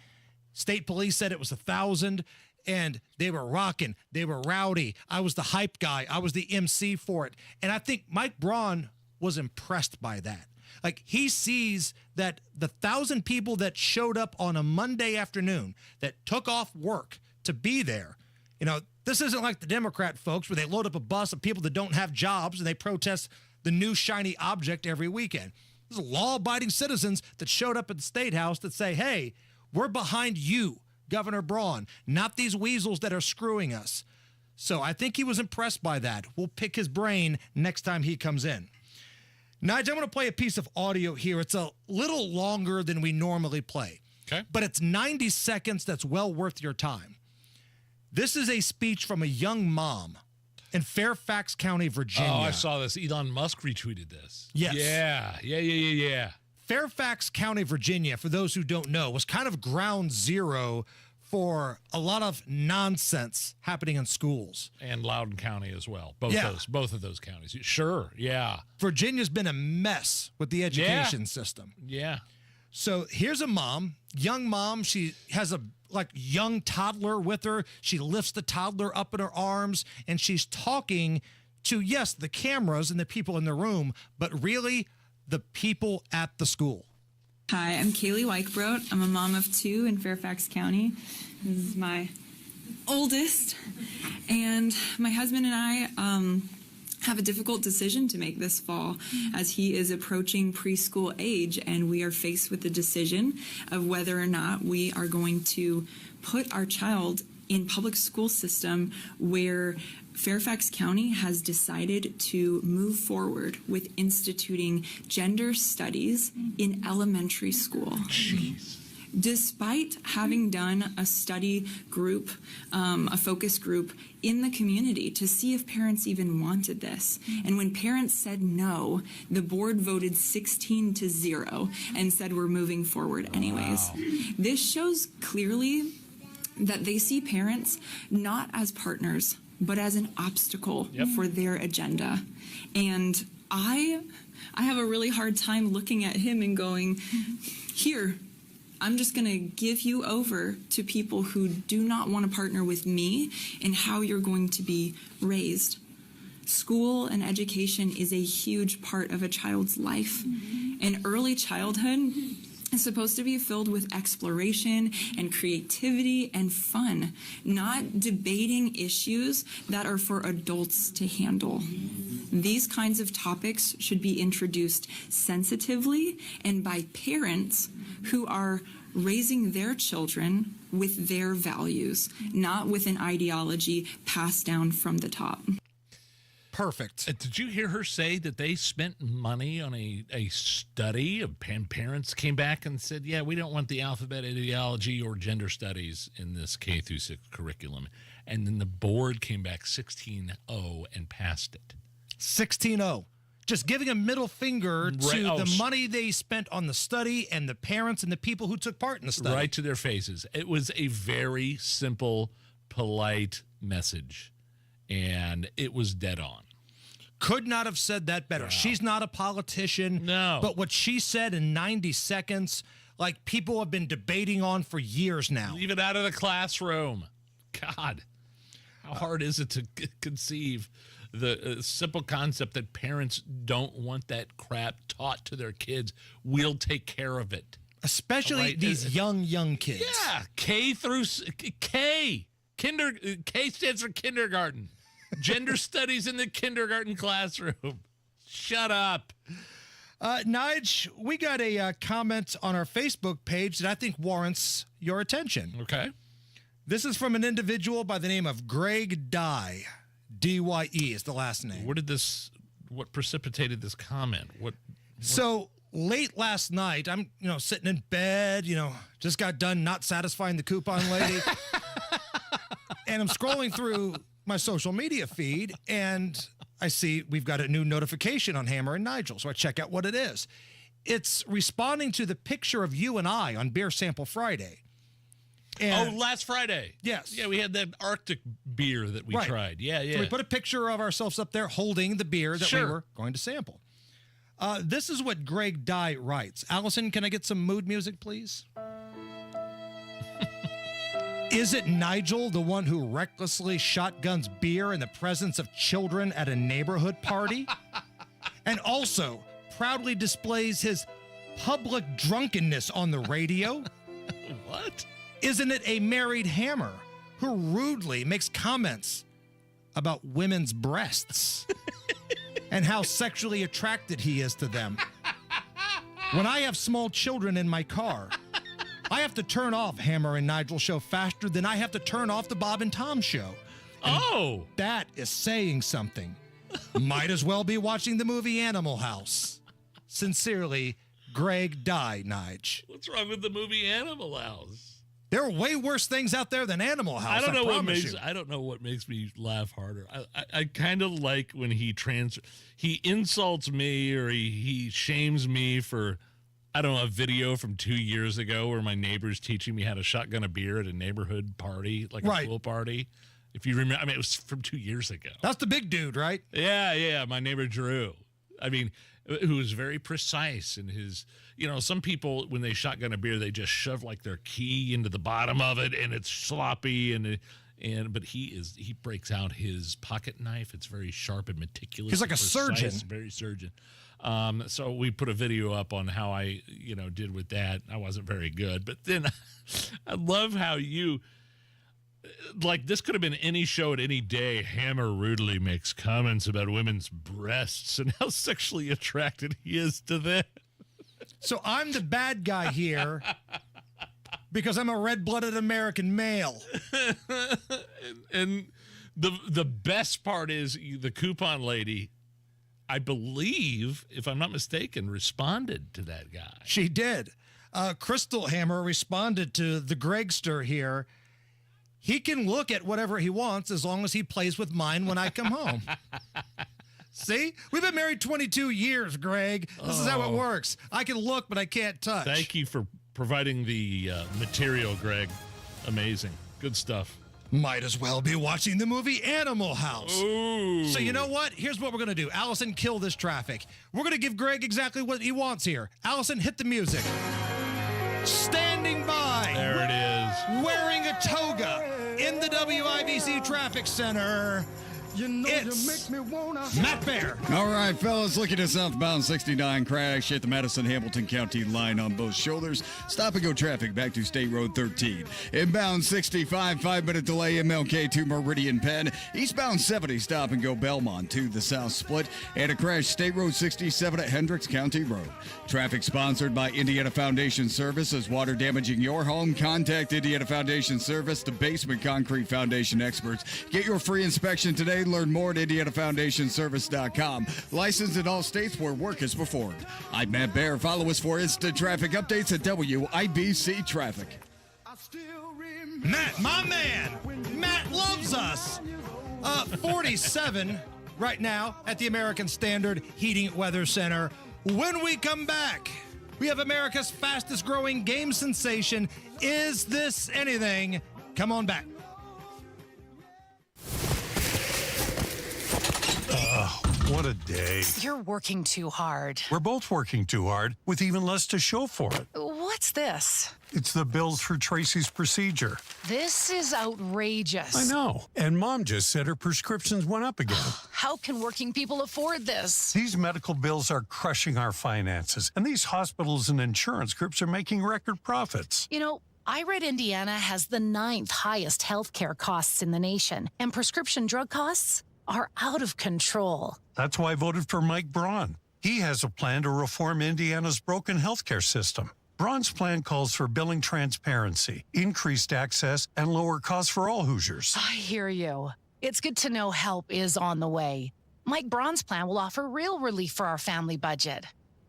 State police said it was 1,000, and they were rocking. They were rowdy. I was the hype guy. I was the MC for it. And I think Mike Braun was impressed by that. Like, he sees that the 1,000 people that showed up on a Monday afternoon that took off work to be there, you know, this isn't like the Democrat folks where they load up a bus of people that don't have jobs and they protest the new shiny object every weekend. These are law-abiding citizens that showed up at the State House that say, hey, we're behind you, Governor Braun, not these weasels that are screwing us. So I think he was impressed by that. We'll pick his brain next time he comes in. Nigel, I'm going to play a piece of audio here. It's a little longer than we normally play. Okay. But it's 90 seconds that's well worth your time. This is a speech from a young mom in Fairfax County, Virginia. Oh, I saw this. Elon Musk retweeted this. Yes. Yeah. Fairfax County, Virginia, for those who don't know, was kind of ground zero for a lot of nonsense happening in schools. And Loudoun County as well. Both of those counties. Sure, yeah. Virginia's been a mess with the education system. Yeah. So here's a mom, young mom. She has a young toddler with her. She lifts the toddler up in her arms, and she's talking to, yes, the cameras and the people in the room, but really the people at the school. Hi, I'm Kaylee Weichbrot. I'm a mom of 2 in Fairfax County. This is my oldest. And my husband and I have a difficult decision to make this fall as he is approaching preschool age, and we are faced with the decision of whether or not we are going to put our child in public school system where Fairfax County has decided to move forward with instituting gender studies in elementary school. Jeez. Despite having done a study group, a focus group in the community to see if parents even wanted this. And when parents said no, the board voted 16-0 and said we're moving forward anyways. Wow. This shows clearly that they see parents not as partners, but as an obstacle for their agenda. And I have a really hard time looking at him and going, here, I'm just going to give you over to people who do not want to partner with me in how you're going to be raised. School and education is a huge part of a child's life. And early childhood is supposed to be filled with exploration and creativity and fun, not debating issues that are for adults to handle. These kinds of topics should be introduced sensitively and by parents who are raising their children with their values, not with an ideology passed down from the top. Perfect. Did you hear her say that they spent money on a study of parents came back and said, yeah, we don't want the alphabet ideology or gender studies in this K-6 curriculum. And then the board came back 16-0 and passed it. 16-0. Just giving a middle finger to the money they spent on the study and the parents and the people who took part in the study. Right to their faces. It was a very simple, polite message, and it was dead on. Could not have said that better. Wow. She's not a politician. No. But what she said in 90 seconds, like people have been debating on for years now. Leave it out of the classroom. God, how hard is it to conceive the simple concept that parents don't want that crap taught to their kids? We'll take care of it. Especially these young kids. Yeah, K through K. K stands for kindergarten. Gender studies in the kindergarten classroom. Shut up. Nige, we got a comment on our Facebook page that I think warrants your attention. Okay. This is from an individual by the name of Greg Dye. D-Y-E is the last name. What precipitated this comment? What? So late last night, I'm sitting in bed, just got done not satisfying the coupon lady. And I'm scrolling through my social media feed, and I see we've got a new notification on Hammer and Nigel. So I check out what it is. It's responding to the picture of you and I on Beer Sample Friday. And last Friday. Yes. Yeah, we had that Arctic beer that we tried. Yeah. So we put a picture of ourselves up there holding the beer that we Sure. were going to sample. This is what Greg Dye writes. Allison, can I get some mood music, please? Is it Nigel, the one who recklessly shotguns beer in the presence of children at a neighborhood party? And also proudly displays his public drunkenness on the radio? What? Isn't it a married hammer who rudely makes comments about women's breasts and how sexually attracted he is to them? When I have small children in my car, I have to turn off Hammer and Nigel show faster than I have to turn off the Bob and Tom show. And that is saying something. Might as well be watching the movie Animal House. Sincerely, Greg Dye, Nige. What's wrong with the movie Animal House? There are way worse things out there than Animal House. I don't know what makes me laugh harder. I kind of like when he insults me or he shames me for, I don't know, a video from 2 years ago where my neighbor's teaching me how to shotgun a beer at a neighborhood party, like a pool party. If you remember, I mean, it was from 2 years ago. That's the big dude, right? Yeah, my neighbor Drew. I mean, who was very precise in his, some people, when they shotgun a beer, they just shove like their key into the bottom of it and it's sloppy but he breaks out his pocket knife. It's very sharp and meticulous. He's like a surgeon. Very surgeon. So we put a video up on how I, did with that. I wasn't very good, but then I love how this could have been any show at any day. Hammer rudely makes comments about women's breasts and how sexually attracted he is to them. So I'm the bad guy here because I'm a red-blooded American male. and the best part is the coupon lady, I believe, if I'm not mistaken, responded to that guy. She did. Crystal Hammer responded to the Gregster here. He can look at whatever he wants as long as he plays with mine when I come home. See? We've been married 22 years, Greg. This is how it works. I can look, but I can't touch. Thank you for providing the material, Greg. Amazing. Good stuff. Might as well be watching the movie Animal House. Ooh. So you know what? Here's what we're going to do. Allison, kill this traffic. We're going to give Greg exactly what he wants here. Allison, hit the music. Standing by. There it is. Wearing a toga in the WIBC Traffic Center. It's Matt Bear. All right, fellas, looking at southbound 69 crash at the Madison-Hamilton County line on both shoulders. Stop and go traffic back to State Road 13. Inbound 65, 5-minute delay, MLK to Meridian Penn. Eastbound 70, stop and go Belmont to the South Split. And a crash State Road 67 at Hendricks County Road. Traffic sponsored by Indiana Foundation Service. Is water damaging your home? Contact Indiana Foundation Service, the Basement Concrete Foundation experts. Get your free inspection today. Learn more at IndianaFoundationService.com. Licensed in all states where work is performed. I'm Matt Bear. Follow us for instant traffic updates at WIBC Traffic. Matt, my man. Matt loves us. 47 right now at the American Standard Heating Weather Center. When we come back, we have America's fastest growing game sensation. Is This Anything? Come on back. What a day. You're working too hard. We're both working too hard with even less to show for it. What's this? It's the bills for Tracy's procedure. This is outrageous. I know. And Mom just said her prescriptions went up again. How can working people afford this? These medical bills are crushing our finances, and these hospitals and insurance groups are making record profits. You know, I read Indiana has the 9th highest healthcare costs in the nation, and prescription drug costs are out of control. That's why I voted for Mike Braun. He has a plan to reform Indiana's broken healthcare system. Braun's plan calls for billing transparency, increased access, and lower costs for all Hoosiers. I hear you. It's good to know help is on the way. Mike Braun's plan will offer real relief for our family budget.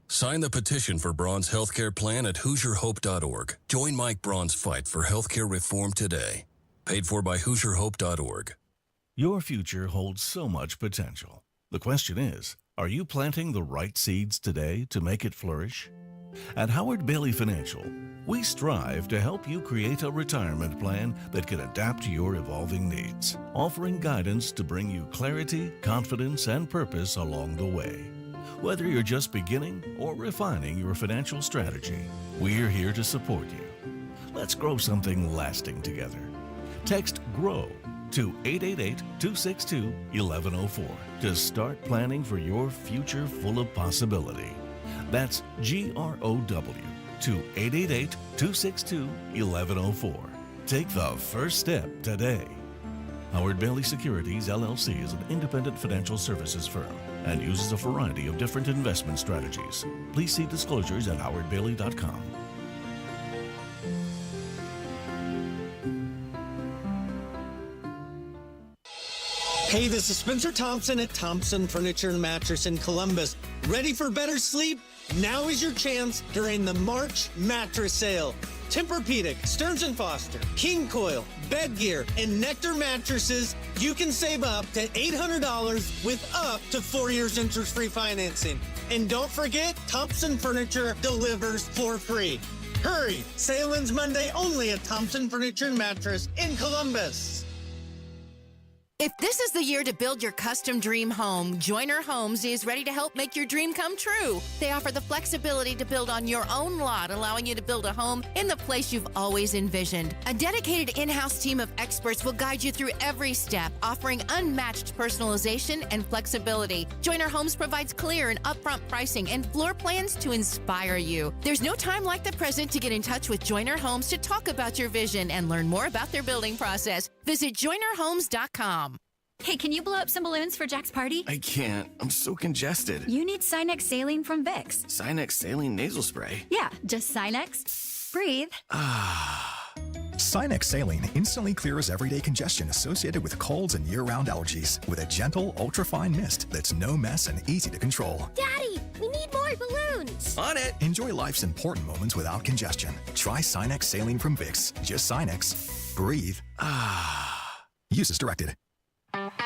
Sign the petition for Braun's healthcare plan at HoosierHope.org. Join Mike Braun's fight for healthcare reform today. Paid for by HoosierHope.org. Your future holds so much potential. The question is, are you planting the right seeds today to make it flourish? At Howard Bailey Financial, We strive to help you create a retirement plan that can adapt to your evolving needs, offering guidance to bring you clarity, confidence, and purpose along the way. Whether you're just beginning or refining your financial strategy, we're here to support you. Let's grow something lasting together. Text GROW to 888-262-1104 to start planning for your future full of possibility. That's GROW to 888-262-1104. Take the first step today. Howard Bailey Securities, LLC is an independent financial services firm and uses a variety of different investment strategies. Please see disclosures at howardbailey.com. Hey, this is Spencer Thompson at Thompson Furniture and Mattress in Columbus. Ready for better sleep? Now is your chance during the March mattress sale. Tempur-Pedic, Stearns & Foster, King Coil, Bed Gear, and Nectar mattresses, you can save up to $800 with up to 4 years interest-free financing. And don't forget, Thompson Furniture delivers for free. Hurry! Sale ends Monday only at Thompson Furniture and Mattress in Columbus. If this is the year to build your custom dream home, Joyner Homes is ready to help make your dream come true. They offer the flexibility to build on your own lot, allowing you to build a home in the place you've always envisioned. A dedicated in-house team of experts will guide you through every step, offering unmatched personalization and flexibility. Joyner Homes provides clear and upfront pricing and floor plans to inspire you. There's no time like the present to get in touch with Joyner Homes to talk about your vision and learn more about their building process. Visit JoynerHomes.com. Hey, can you blow up some balloons for Jack's party? I can't. I'm so congested. You need Sinex Saline from Vicks. Sinex Saline Nasal Spray? Yeah, just Sinex. Breathe. Sinex Saline instantly clears everyday congestion associated with colds and year-round allergies with a gentle, ultra-fine mist that's no mess and easy to control. Daddy, we need more balloons. On it. Enjoy life's important moments without congestion. Try Sinex Saline from Vicks. Just Sinex. Breathe. Use as directed.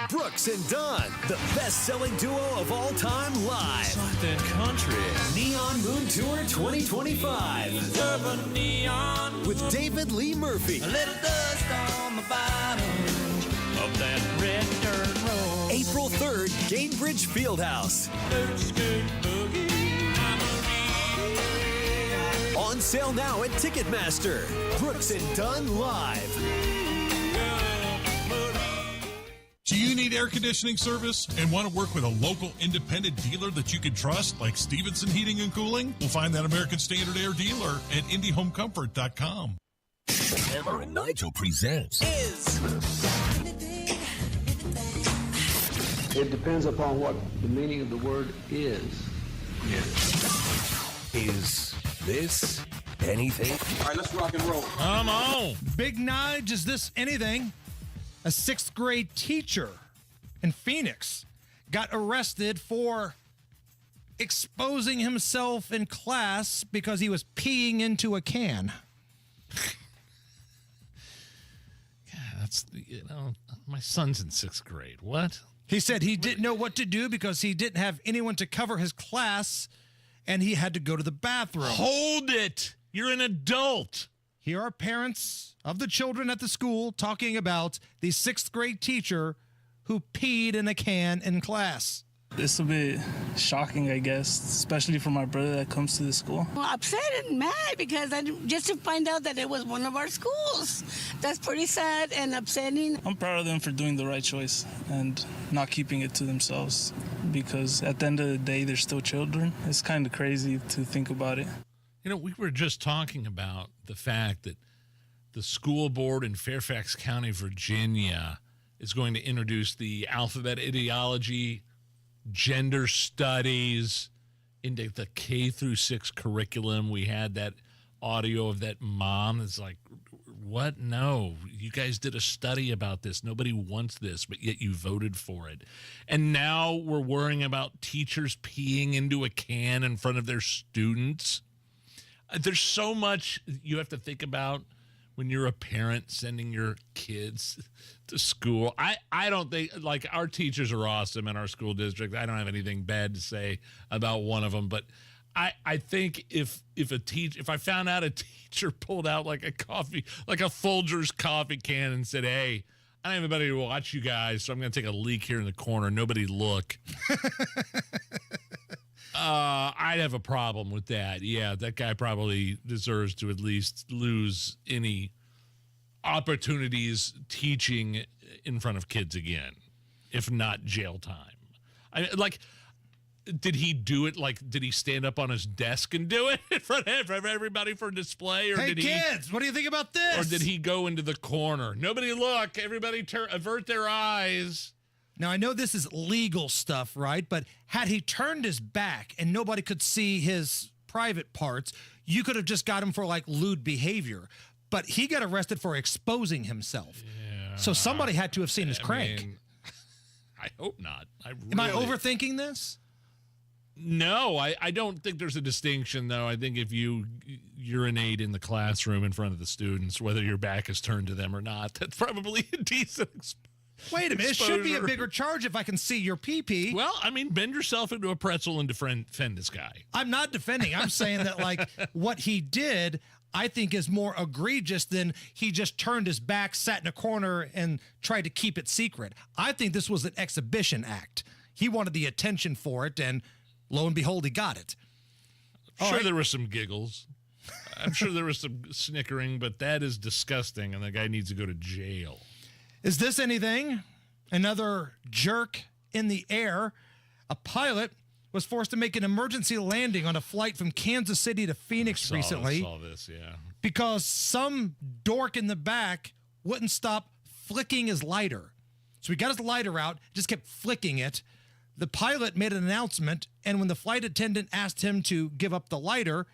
Brooks and Dunn, the best-selling duo of all time live. Something country. Neon Moon Tour 2025. Urban neon. With David Lee Murphy. A little dust on the bottom of that red dirt road. April 3rd, Gainbridge Fieldhouse. On sale now at Ticketmaster. Brooks and Dunn Live. Do you need air conditioning service and want to work with a local independent dealer that you can trust, like Stevenson Heating and Cooling? We'll find that American Standard Air dealer at IndyHomeComfort.com. Hammer and Nigel presents It depends upon what the meaning of the word is. Is this anything? All right, let's rock and roll. Come on. Big Nige, is this anything? A 6th grade teacher in Phoenix got arrested for exposing himself in class because he was peeing into a can. Yeah, that's, my son's in 6th grade. What? He said he didn't know what to do because he didn't have anyone to cover his class and he had to go to the bathroom. Hold it. You're an adult. Here are parents of the children at the school talking about the 6th grade teacher who peed in a can in class. It's a bit shocking, I guess, especially for my brother that comes to the school. Well, upset and mad because just to find out that it was one of our schools. That's pretty sad and upsetting. I'm proud of them for doing the right choice and not keeping it to themselves because at the end of the day, they're still children. It's kind of crazy to think about it. We were just talking about the fact that the school board in Fairfax County, Virginia, is going to introduce the alphabet ideology, gender studies into the K through 6 curriculum. We had that audio of that mom that's like, what? No, you guys did a study about this. Nobody wants this, but yet you voted for it. And now we're worrying about teachers peeing into a can in front of their students. There's so much you have to think about when you're a parent sending your kids to school. I don't think, our teachers are awesome in our school district. I don't have anything bad to say about one of them, but I think if I found out a teacher pulled out like a Folgers coffee can and said, "Hey, I don't have anybody to watch you guys, so I'm going to take a leak here in the corner. Nobody look." I'd have a problem with that. Yeah, that guy probably deserves to at least lose any opportunities teaching in front of kids again, if not jail time. Did he do it? Did he stand up on his desk and do it in front of everybody for display? Or hey, kids, what do you think about this? Or did he go into the corner? Nobody look. Everybody avert their eyes. Now, I know this is legal stuff, right? But had he turned his back and nobody could see his private parts, you could have just got him for lewd behavior. But he got arrested for exposing himself. Yeah. So somebody had to have seen his crank. I hope not. Am I overthinking this? No, I don't think there's a distinction, though. I think if you urinate in the classroom in front of the students, whether your back is turned to them or not, that's probably a decent Wait a minute. It should be a bigger charge if I can see your pee-pee. Well, I mean, bend yourself into a pretzel and defend this guy. I'm not defending. I'm saying that, what he did, I think, is more egregious than he just turned his back, sat in a corner, and tried to keep it secret. I think this was an exhibition act. He wanted the attention for it, and lo and behold, he got it. I'm sure there were some giggles. I'm sure there was some snickering, but that is disgusting, and the guy needs to go to jail. Is this anything? Another jerk in the air. A pilot was forced to make an emergency landing on a flight from Kansas City to Phoenix recently. I saw this, yeah. Because some dork in the back wouldn't stop flicking his lighter. So he got his lighter out, just kept flicking it. The pilot made an announcement, and when the flight attendant asked him to give up the lighter,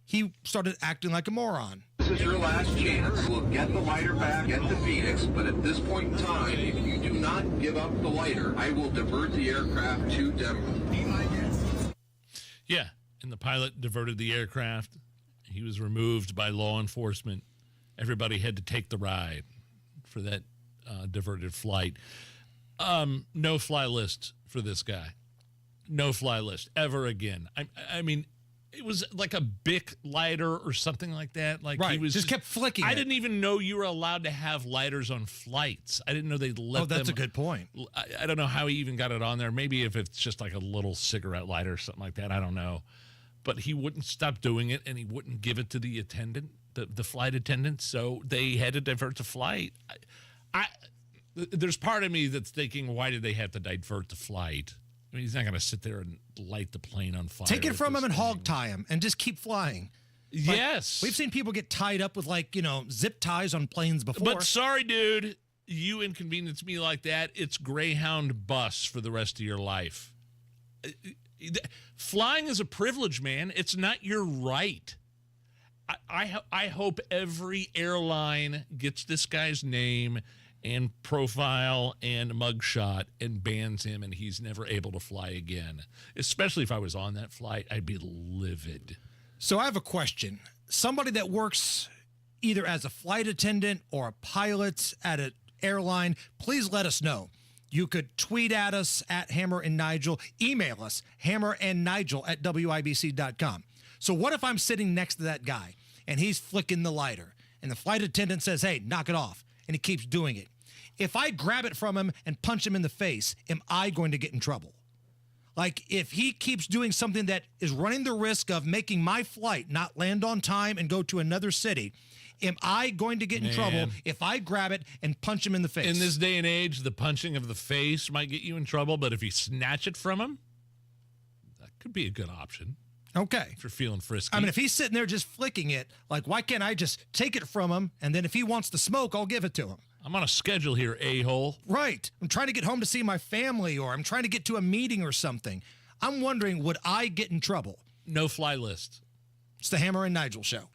he started acting like a moron. This is your last chance. We'll get the lighter back at the Phoenix, but at this point in time, if you do not give up the lighter, I will divert the aircraft to Denver. Yeah, and the pilot diverted the aircraft. He was removed by law enforcement. Everybody had to take the ride for that diverted flight. No fly list for this guy. No fly list ever again. I mean, it was like a Bic lighter or something like that. Right, he was just kept flicking it. I didn't even know you were allowed to have lighters on flights. I didn't know they let them. Oh, that's a good point. I don't know how he even got it on there. Maybe if it's just like a little cigarette lighter or something like that. I don't know. But he wouldn't stop doing it, and he wouldn't give it to the attendant, the flight attendant. So they had to divert the flight. There's part of me that's thinking, why did they have to divert the flight? I mean, he's not going to sit there and light the plane on fire. Take it from him and hog tie him and just keep flying. Yes. We've seen people get tied up with zip ties on planes before. But sorry, dude, you inconvenience me like that. It's Greyhound bus for the rest of your life. Flying is a privilege, man. It's not your right. I hope every airline gets this guy's name and profile and mugshot and bans him, and he's never able to fly again. Especially if I was on that flight, I'd be livid. So I have a question. Somebody that works either as a flight attendant or a pilot at an airline, please let us know. You could tweet at us at Hammer and Nigel, email us, hammerandnigel@wibc.com. So what if I'm sitting next to that guy and he's flicking the lighter and the flight attendant says, "Hey, knock it off," and he keeps doing it? If I grab it from him and punch him in the face, am I going to get in trouble? If he keeps doing something that is running the risk of making my flight not land on time and go to another city, am I going to get in trouble if I grab it and punch him in the face? In this day and age, the punching of the face might get you in trouble, but if you snatch it from him, that could be a good option. Okay. If you're feeling frisky. I mean, if he's sitting there just flicking it, why can't I just take it from him, and then if he wants the smoke, I'll give it to him? I'm on a schedule here, a-hole. Right. I'm trying to get home to see my family, or I'm trying to get to a meeting or something. I'm wondering, would I get in trouble? No fly list. It's the Hammer and Nigel Show.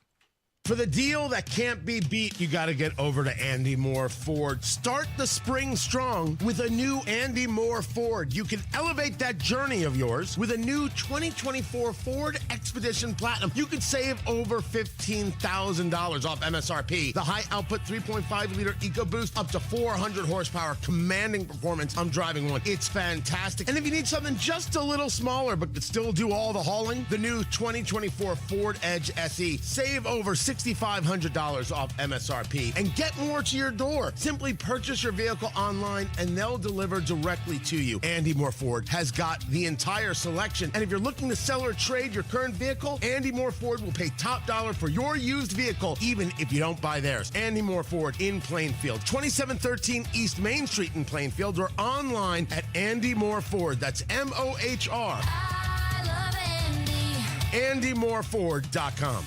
For the deal that can't be beat, you got to get over to Andy Moore Ford. Start the spring strong with a new Andy Moore Ford. You can elevate that journey of yours with a new 2024 Ford Expedition Platinum. You could save over $15,000 off MSRP. The high output 3.5-liter EcoBoost, up to 400 horsepower, commanding performance. I'm driving one. It's fantastic. And if you need something just a little smaller but could still do all the hauling, the new 2024 Ford Edge SE. Save over $6,500 off MSRP and get more to your door. Simply purchase your vehicle online and they'll deliver directly to you. Andy Moore Ford has got the entire selection. And if you're looking to sell or trade your current vehicle, Andy Moore Ford will pay top dollar for your used vehicle, even if you don't buy theirs. Andy Moore Ford in Plainfield, 2713 East Main Street in Plainfield, or online at Andy Moore Ford. That's MOHR. I love Andy. AndyMooreFord.com.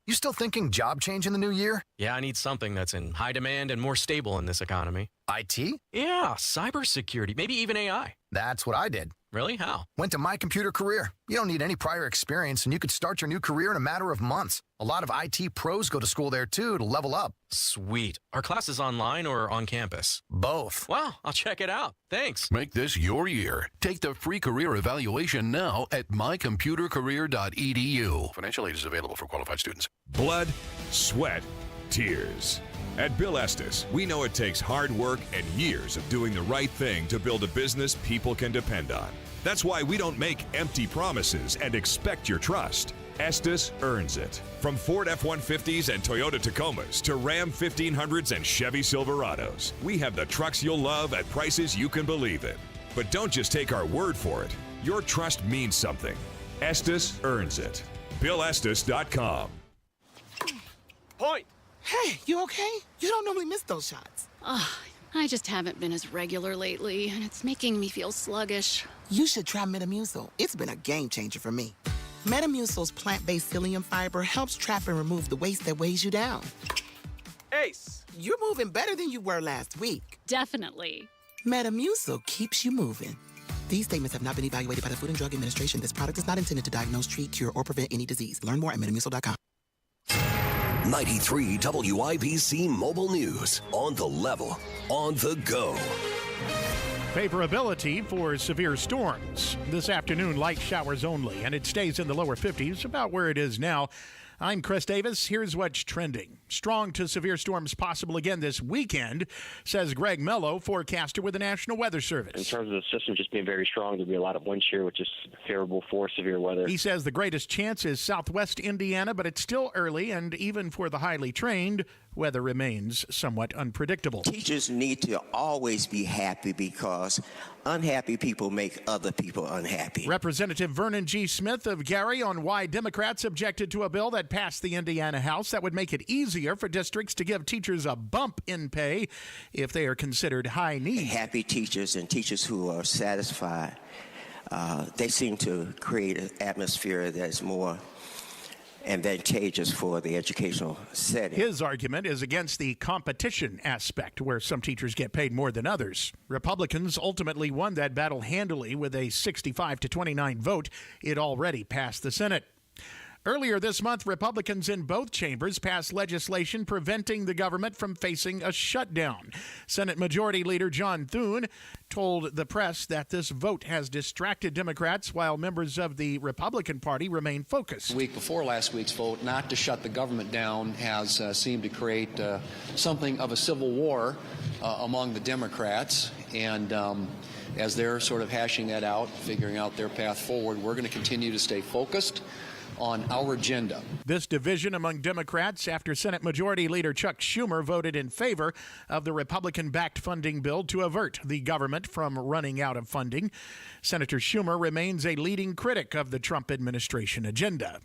You still thinking job change in the new year? Yeah, I need something that's in high demand and more stable in this economy. IT? Yeah, cybersecurity, maybe even AI. That's what I did. Really? How? Went to My Computer Career. You don't need any prior experience, and you could start your new career in a matter of months. A lot of IT pros go to school there, too, to level up. Sweet. Are classes online or on campus? Both. Wow, I'll check it out. Thanks. Make this your year. Take the free career evaluation now at mycomputercareer.edu. Financial aid is available for qualified students. Blood, sweat, tears. At Bill Estes, we know it takes hard work and years of doing the right thing to build a business people can depend on. That's why we don't make empty promises and expect your trust. Estes earns it. From Ford F-150s and Toyota Tacomas to Ram 1500s and Chevy Silverados, we have the trucks you'll love at prices you can believe in. But don't just take our word for it. Your trust means something. Estes earns it. BillEstes.com. Point. Hey, you okay? You don't normally miss those shots. I just haven't been as regular lately, and it's making me feel sluggish. You should try Metamucil. It's been a game changer for me. Metamucil's plant-based psyllium fiber helps trap and remove the waste that weighs you down. Ace, you're moving better than you were last week. Definitely. Metamucil keeps you moving. These statements have not been evaluated by the Food and Drug Administration. This product is not intended to diagnose, treat, cure, or prevent any disease. Learn more at metamucil.com. 93 WIBC Mobile News. On the level, on the go. Favorability for severe storms. This afternoon, light showers only, and it stays in the lower 50s, about where it is now. I'm Chris Davis. Here's what's trending. Strong to severe storms possible again this weekend, says Greg Mello, forecaster with the National Weather Service. In terms of the system just being very strong, there'll be a lot of wind shear, which is favorable for severe weather. He says the greatest chance is southwest Indiana, but it's still early, and even for the highly trained, weather remains somewhat unpredictable. Teachers need to always be happy because unhappy people make other people unhappy. Representative Vernon G. Smith of Gary on why Democrats objected to a bill that passed the Indiana House that would make it easier for districts to give teachers a bump in pay if they are considered high need. Happy teachers and teachers who are satisfied, they seem to create an atmosphere that's more advantageous for the educational setting. His argument is against the competition aspect, where some teachers get paid more than others. Republicans ultimately won that battle handily with a 65-29 vote. It already passed the Senate. Earlier this month, Republicans in both chambers passed legislation preventing the government from facing a shutdown. Senate Majority Leader John Thune told the press that this vote has distracted Democrats while members of the Republican Party remain focused. The week before last week's vote not to shut the government down has seemed to create something of a civil war among the Democrats. And as they're sort of hashing that out, figuring out their path forward, we're going to continue to stay focused on our agenda. This division among Democrats after Senate Majority Leader Chuck Schumer voted in favor of the Republican-backed funding bill to avert the government from running out of funding. Senator Schumer remains a leading critic of the Trump administration agenda.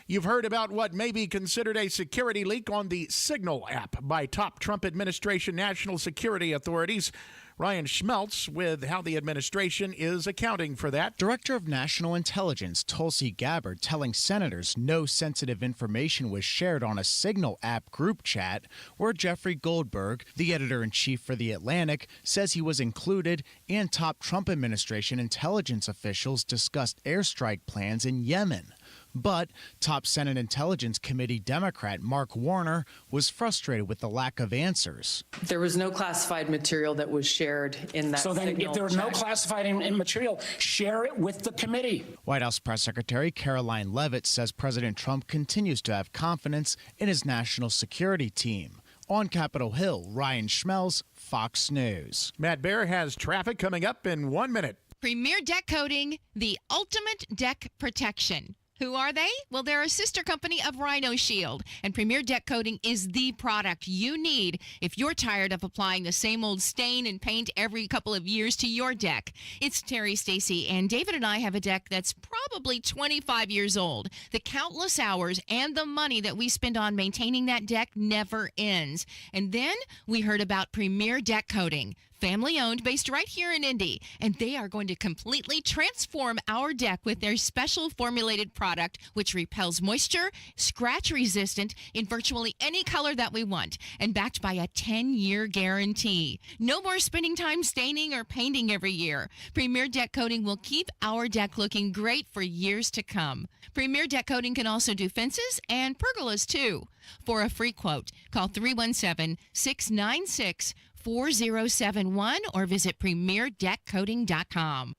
You've heard about what may be considered a security leak on the Signal app by top Trump administration national security authorities. Ryan Schmeltz with how the administration is accounting for that. Director of National Intelligence Tulsi Gabbard telling senators no sensitive information was shared on a Signal app group chat where Jeffrey Goldberg, the editor-in-chief for The Atlantic, says he was included, and top Trump administration intelligence officials discussed airstrike plans in Yemen. But top Senate Intelligence Committee Democrat Mark Warner was frustrated with the lack of answers. There was no classified material that was shared in that So then if there was no classified material, share it with the committee. White House Press Secretary Caroline Leavitt says President Trump continues to have confidence in his national security team. On Capitol Hill, Ryan Schmelz, Fox News. Matt Bear has traffic coming up in 1 minute. Premier Deck Coating, the ultimate deck protection. Who are they? Well, they're a sister company of Rhino Shield, and Premier Deck Coating is the product you need if you're tired of applying the same old stain and paint every couple of years to your deck. It's Terry, Stacy, and David and I have a deck that's probably 25 years old. The countless hours and the money that we spend on maintaining that deck never ends. And then we heard about Premier Deck Coating. Family owned, based right here in Indy, and they are going to completely transform our deck with their special formulated product, which repels moisture, scratch resistant in virtually any color that we want, and backed by a 10-year guarantee. No more spending time staining or painting every year. Premier Deck Coating will keep our deck looking great for years to come. Premier Deck Coating can also do fences and pergolas too. For a free quote, call 317-696-4071 or visit premierdeckcoating.com.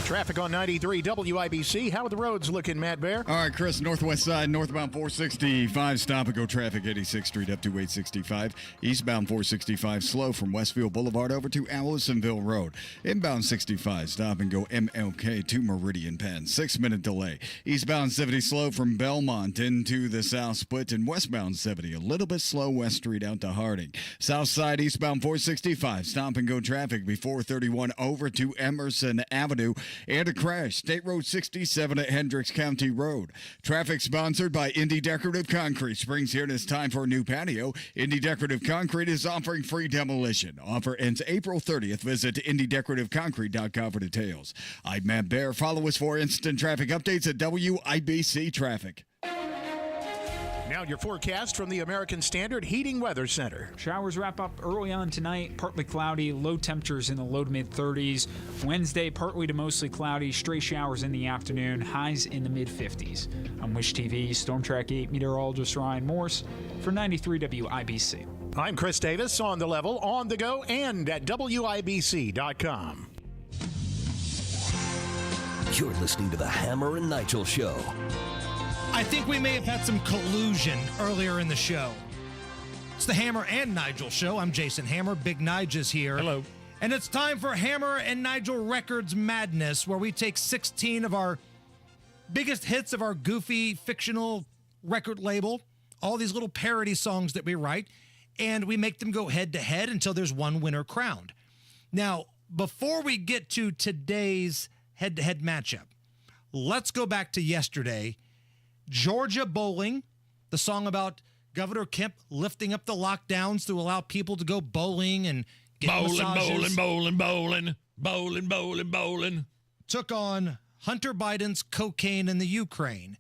Traffic on 93 WIBC. How are the roads looking, Matt Bear? All right, Chris, northwest side, northbound 465, stop-and-go traffic, 86th Street up to 865. Eastbound 465, slow from Westfield Boulevard over to Allisonville Road. Inbound 65, stop-and-go MLK to Meridian Penn. 6-minute delay. Eastbound 70, slow from Belmont into the South Split, and westbound 70, a little bit slow West Street out to Harding. South side, eastbound 465, stop-and-go traffic before 31 over to Emerson Avenue. And a crash, State Road 67 at Hendricks County Road. Traffic sponsored by Indy Decorative Concrete. Spring's here and it's time for a new patio. Indy Decorative Concrete is offering free demolition. Offer ends April 30th. Visit IndyDecorativeConcrete.com for details. I'm Matt Bear. Follow us for instant traffic updates at WIBC Traffic. Now your forecast from the American Standard Heating Weather Center. Showers wrap up early on tonight, partly cloudy, low temperatures in the low to mid 30s. Wednesday, partly to mostly cloudy, stray showers in the afternoon, highs in the mid 50s. I'm Wish TV Storm Track 8 meteorologist Ryan Morse for 93 WIBC. I'm Chris Davis, on the level, on the go, and at WIBC.com. You're listening to the Hammer and Nigel Show. I think we may have had some collusion earlier in the show. It's the Hammer and Nigel Show. I'm Jason Hammer. Big Nigel's here. Hello. And it's time for Hammer and Nigel Records Madness, where we take 16 of our biggest hits of our goofy fictional record label, all these little parody songs that we write, and we make them go head-to-head until there's one winner crowned. Now, before we get to today's head-to-head matchup, let's go back to yesterday. Georgia Bowling, the song about Governor Kemp lifting up the lockdowns to allow people to go bowling and get massages. Bowling. Took on Hunter Biden's cocaine in the Ukraine.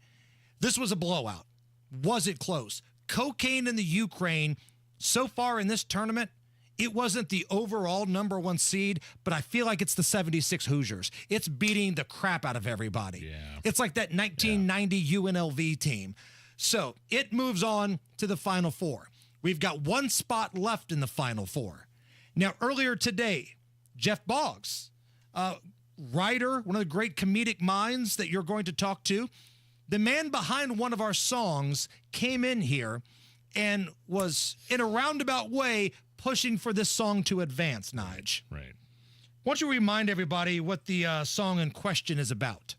This was a blowout. Was it close? Cocaine in the Ukraine, so far in this tournament, it wasn't the overall number one seed, but I feel like it's the 76 Hoosiers. It's beating the crap out of everybody. Yeah. It's like that 1990 UNLV team. So it moves on to the Final Four. We've got one spot left in the Final Four. Now, earlier today, Jeff Boggs, writer, one of the great comedic minds that you're going to talk to, the man behind one of our songs came in here and was, in a roundabout way, pushing for this song to advance, Nige. Right. Why don't you remind everybody what the song in question is about?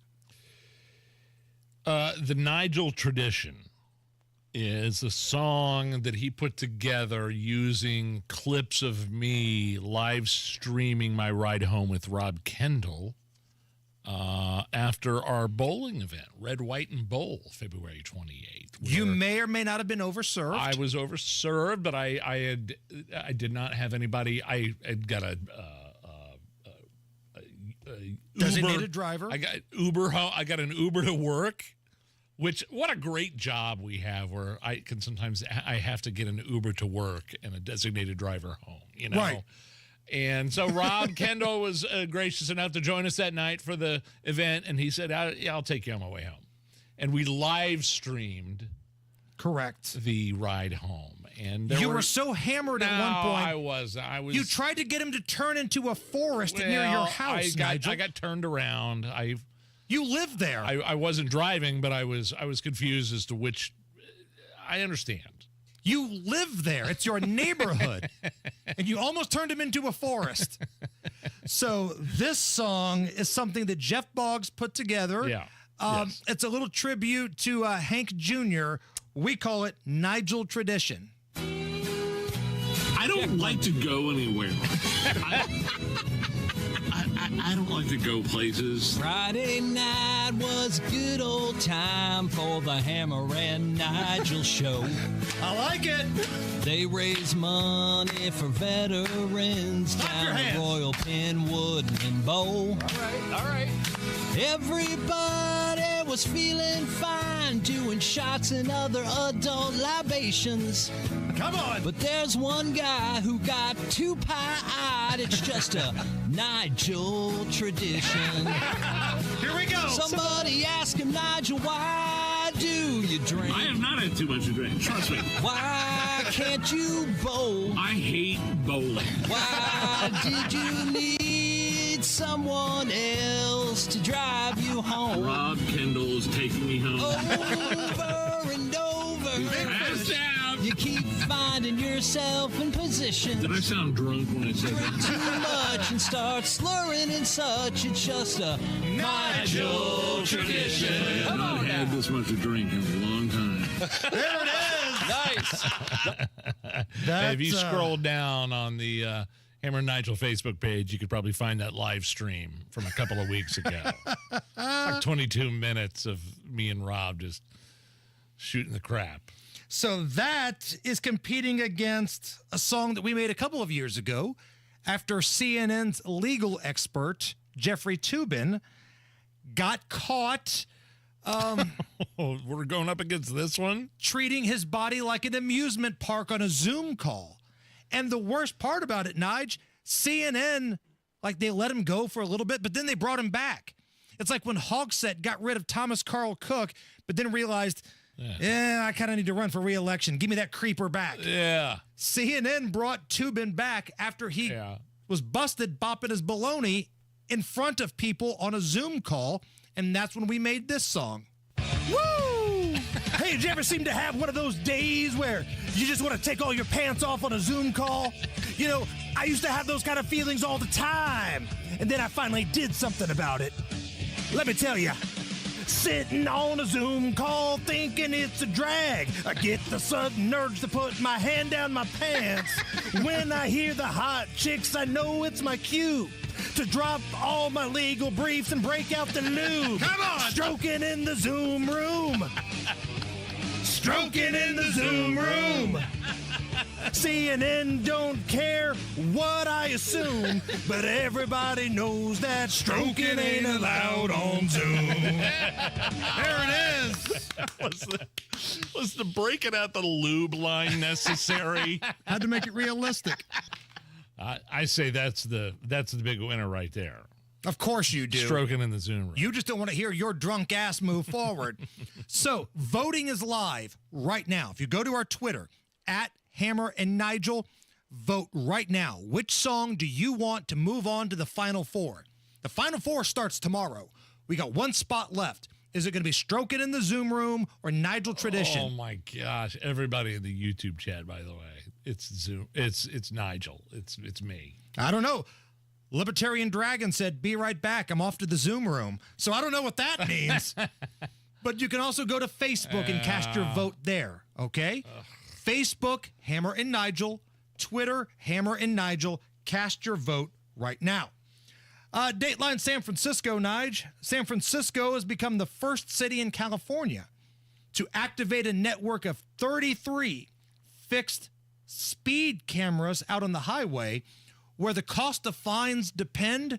The Nigel Tradition is a song that he put together using clips of me live streaming my ride home with Rob Kendall after our bowling event, Red, White, and Bowl, February 28th. You may or may not have been overserved. I was overserved, but I did not have anybody. I had got a designated driver. I got Uber. I got an Uber to work. Which, what a great job we have, where I can sometimes I have to get an Uber to work and a designated driver home. You know, right. And so Rob Kendall was gracious enough to join us that night for the event, and he said, I'll take you on my way home. And we live streamed the ride home. And you were so hammered at one point. I was. You tried to get him to turn into a forest near your house, Nigel. I got turned around. You lived there. I wasn't driving, but I was confused as to which. I understand. You live there. It's your neighborhood. And you almost turned him into a forest. So this song is something that Jeff Boggs put together. Yeah. Yes. It's a little tribute to Hank Jr. We call it Nigel Tradition. I don't like to go anywhere. I don't like to go places. Friday night was a good old time for the Hammer and Nigel show. I like it. They raise money for veterans down at Royal Penwood and Bow. All right. Everybody was feeling fine, doing shots and other adult libations. Come on. But there's one guy who got too pie-eyed. It's just a Nigel tradition. Here we go. Somebody ask him, Nigel, why do you drink? I have not had too much to drink. Trust me. Why can't you bowl? I hate bowling. Why did you need someone else to drive you home? Rob Kendall is taking me home. Over and over. Passed out. You keep finding yourself in position. Did I sound drunk when I said that? Too much and start slurring and such. It's just a Nigel tradition. I have not had this much to drink in a long time. There it is. Nice. Hey, if you scroll down on the Hammer and Nigel Facebook page, you could probably find that live stream from a couple of weeks ago. Like 22 minutes of me and Rob just shooting the crap. So that is competing against a song that we made a couple of years ago after CNN's legal expert, Jeffrey Toobin, got caught. We're going up against this one? Treating his body like an amusement park on a Zoom call. And the worst part about it, Nige, CNN, like they let him go for a little bit, but then they brought him back. It's like when Hegseth got rid of Thomas Carl Cook, but then realized, I kind of need to run for re-election. Give me that creeper back. Yeah. CNN brought Toobin back after he was busted bopping his baloney in front of people on a Zoom call, and that's when we made this song. Woo! Hey, did you ever seem to have one of those days where you just want to take all your pants off on a Zoom call? You know, I used to have those kind of feelings all the time, and then I finally did something about it. Let me tell you. Sitting on a Zoom call thinking it's a drag. I get the sudden urge to put my hand down my pants. When I hear the hot chicks, I know it's my cue to drop all my legal briefs and break out the lube. Come on! Stroking in the Zoom room. Stroking in the Zoom room. CNN don't care what I assume, but everybody knows that stroking ain't allowed on Zoom. There it is. Was the breaking out the lube line necessary? Had to make it realistic. I say that's the big winner right there. Of course you do. Stroking in the Zoom room. You just don't want to hear your drunk ass move forward. So voting is live right now. If you go to our Twitter, @Hammer and Nigel, vote right now. Which song do you want to move on to the Final Four? The Final Four starts tomorrow. We got one spot left. Is it going to be Stroking in the Zoom Room or Nigel Tradition? Oh my gosh! Everybody in the YouTube chat, by the way, it's Zoom. It's Nigel. It's me. I don't know. Libertarian Dragon said, "Be right back. I'm off to the Zoom room." So I don't know what that means. But you can also go to Facebook and cast your vote there. Okay. Facebook, Hammer and Nigel. Twitter, Hammer and Nigel. Cast your vote right now. Dateline San Francisco, Nige. San Francisco has become the first city in California to activate a network of 33 fixed speed cameras out on the highway where the cost of fines depend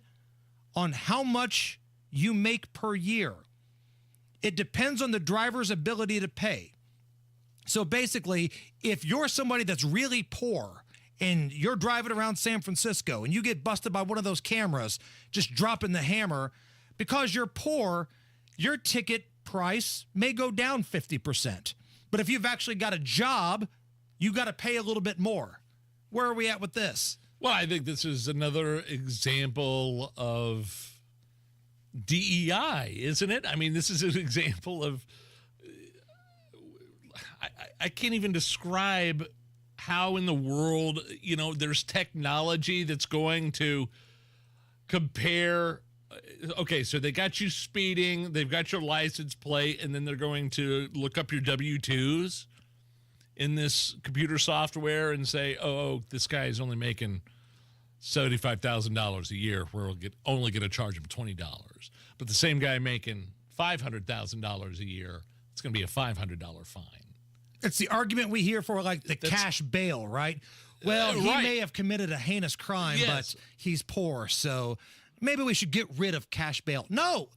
on how much you make per year. It depends on the driver's ability to pay. So basically, if you're somebody that's really poor and you're driving around San Francisco and you get busted by one of those cameras just dropping the hammer, because you're poor, your ticket price may go down 50%. But if you've actually got a job, you got to pay a little bit more. Where are we at with this? Well, I think this is another example of DEI, isn't it? I mean, this is an example of, I can't even describe how in the world, there's technology that's going to compare. Okay, so they got you speeding, they've got your license plate, and then they're going to look up your W-2s in this computer software and say, oh, this guy is only making $75,000 a year, where we'll only going to charge him $20. But the same guy making $500,000 a year, it's going to be a $500 fine. It's the argument we hear for like the cash bail, right? Well, he may have committed a heinous crime, but he's poor, so maybe we should get rid of cash bail. No,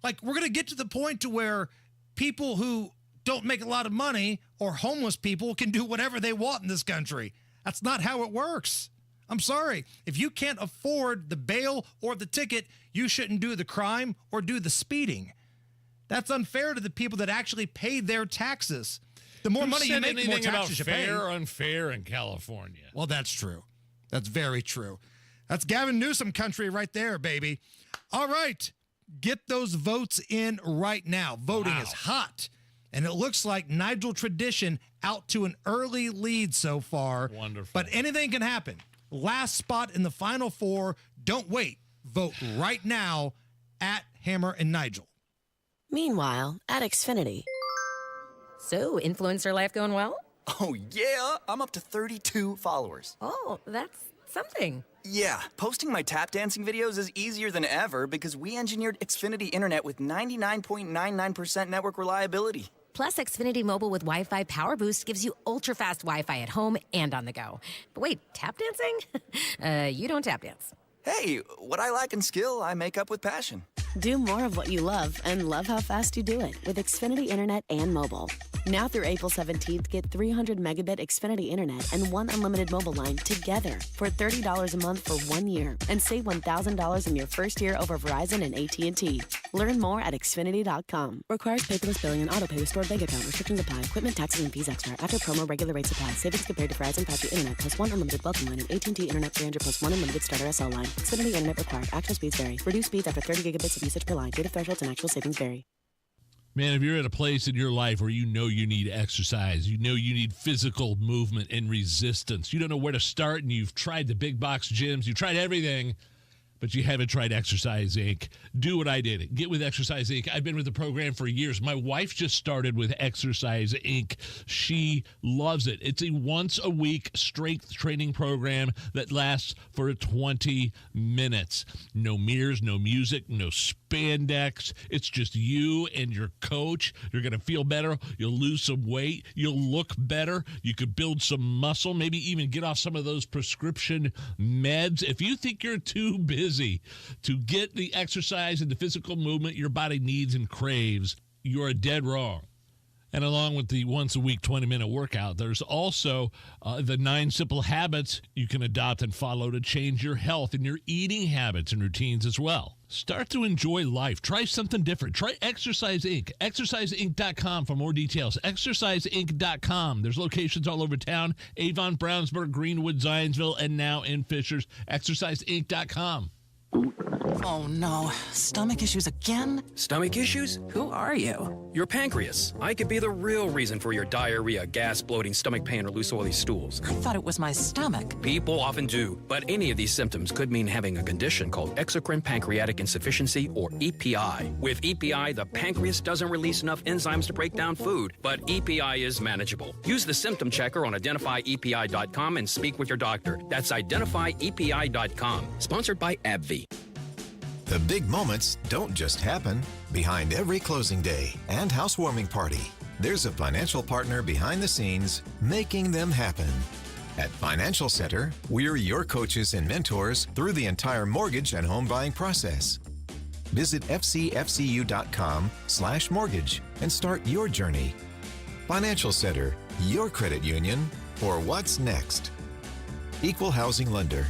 like we're going to get to the point to where people who don't make a lot of money or homeless people can do whatever they want in this country. That's not how it works. I'm sorry. If you can't afford the bail or the ticket, you shouldn't do the crime or do the speeding. That's unfair to the people that actually pay their taxes. The more money you make, the more taxes you pay. Fair or unfair in California? Well, that's true. That's very true. That's Gavin Newsom country right there, baby. All right. Get those votes in right now. Voting is hot. And it looks like Nigel Tradition out to an early lead so far. Wonderful. But anything can happen. Last spot in the final four. Don't wait. Vote right now at Hammer and Nigel. Meanwhile, at Xfinity. So, influencer life going well? Oh, yeah. I'm up to 32 followers. Oh, that's something. Yeah, posting my tap dancing videos is easier than ever because we engineered Xfinity Internet with 99.99% network reliability. Plus, Xfinity Mobile with Wi-Fi Power Boost gives you ultra-fast Wi-Fi at home and on the go. But wait, tap dancing? You don't tap dance. Hey, what I lack in skill, I make up with passion. Do more of what you love and love how fast you do it with Xfinity Internet and mobile. Now through April 17th, get 300 megabit Xfinity Internet and one unlimited mobile line together for $30 a month for 1 year and save $1,000 in your first year over Verizon and AT&T. Learn more at Xfinity.com. Requires paperless billing and autopay with stored bank account. Restrictions apply. Equipment, taxes, and fees extra. After promo, regular rates apply. Savings compared to Verizon 5G Internet plus one unlimited welcome line and AT&T Internet 300 plus one unlimited starter SL line. Xfinity Internet required. Actual speeds vary. Reduced speeds after 30 gigabits of usage per line. Data thresholds and actual savings vary. Man, if you're at a place in your life where you know you need exercise, you know you need physical movement and resistance, you don't know where to start, and you've tried the big box gyms, you've tried everything, but you haven't tried Exercise Inc., do what I did. Get with Exercise Inc. I've been with the program for years. My wife just started with Exercise Inc. She loves it. It's a once-a-week strength training program that lasts for 20 minutes. No mirrors, no music, no spandex. It's just you and your coach. You're going to feel better. You'll lose some weight. You'll look better. You could build some muscle, maybe even get off some of those prescription meds. If you think you're too busy to get the exercise and the physical movement your body needs and craves, you're dead wrong. And along with the once-a-week 20-minute workout, there's also the 9 simple habits you can adopt and follow to change your health and your eating habits and routines as well. Start to enjoy life. Try something different. Try Exercise Inc. ExerciseInc.com for more details. ExerciseInc.com. There's locations all over town. Avon, Brownsburg, Greenwood, Zionsville, and now in Fishers. ExerciseInc.com. Oh no, stomach issues again? Stomach issues? Who are you? Your pancreas. I could be the real reason for your diarrhea, gas, bloating, stomach pain, or loose oily stools. I thought it was my stomach. People often do, but any of these symptoms could mean having a condition called exocrine pancreatic insufficiency, or EPI. With EPI, the pancreas doesn't release enough enzymes to break down food, but EPI is manageable. Use the symptom checker on identifyepi.com and speak with your doctor. That's identifyepi.com. Sponsored by AbbVie. The big moments don't just happen. Behind every closing day and housewarming party, there's a financial partner behind the scenes making them happen. At Financial Center, we're your coaches and mentors through the entire mortgage and home buying process. Visit fcfcu.com/mortgage and start your journey. Financial Center, your credit union for what's next. Equal housing lender.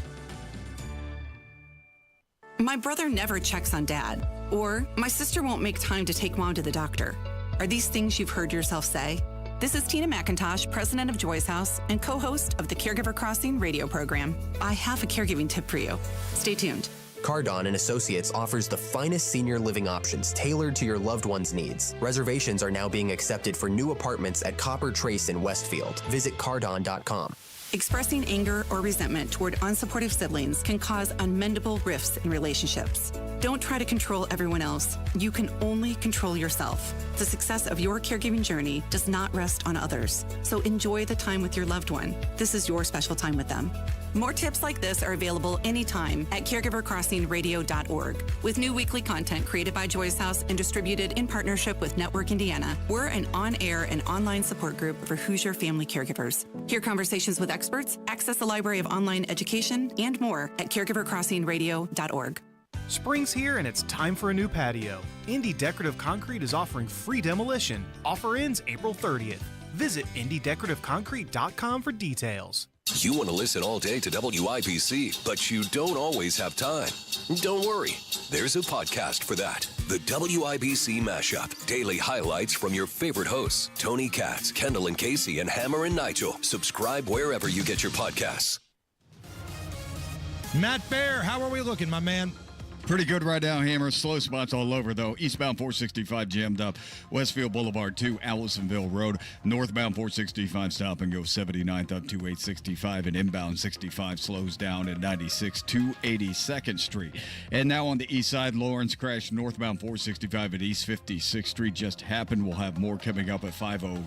My brother never checks on dad. Or my sister won't make time to take mom to the doctor. Are these things you've heard yourself say? This is Tina McIntosh, president of Joy's House and co-host of the Caregiver Crossing radio program. I have a caregiving tip for you. Stay tuned. Cardon and Associates offers the finest senior living options tailored to your loved one's needs. Reservations are now being accepted for new apartments at Copper Trace in Westfield. Visit cardon.com. Expressing anger or resentment toward unsupportive siblings can cause unmendable rifts in relationships. Don't try to control everyone else. You can only control yourself. The success of your caregiving journey does not rest on others. So enjoy the time with your loved one. This is your special time with them. More tips like this are available anytime at caregivercrossingradio.org. With new weekly content created by Joy's House and distributed in partnership with Network Indiana, we're an on-air and online support group for Hoosier family caregivers. Hear conversations with experts, access a library of online education, and more at caregivercrossingradio.org. Spring's here and it's time for a new patio. Indy Decorative Concrete is offering free demolition. Offer ends April 30th. Visit IndyDecorativeConcrete.com for details. You want to listen all day to WIBC, but you don't always have time. Don't worry. There's a podcast for that. The WIBC Mashup. Daily highlights from your favorite hosts, Tony Katz, Kendall and Casey, and Hammer and Nigel. Subscribe wherever you get your podcasts. Matt Bear, how are we looking, my man? Pretty good right now, Hammer. Slow spots all over, though. Eastbound 465 jammed up. Westfield Boulevard to Allisonville Road. Northbound 465 stop and go 79th up to 865. And inbound 65 slows down at 96 to 82nd Street. And now on the east side, Lawrence crashed northbound 465 at East 56th Street. Just happened. We'll have more coming up at 5:04.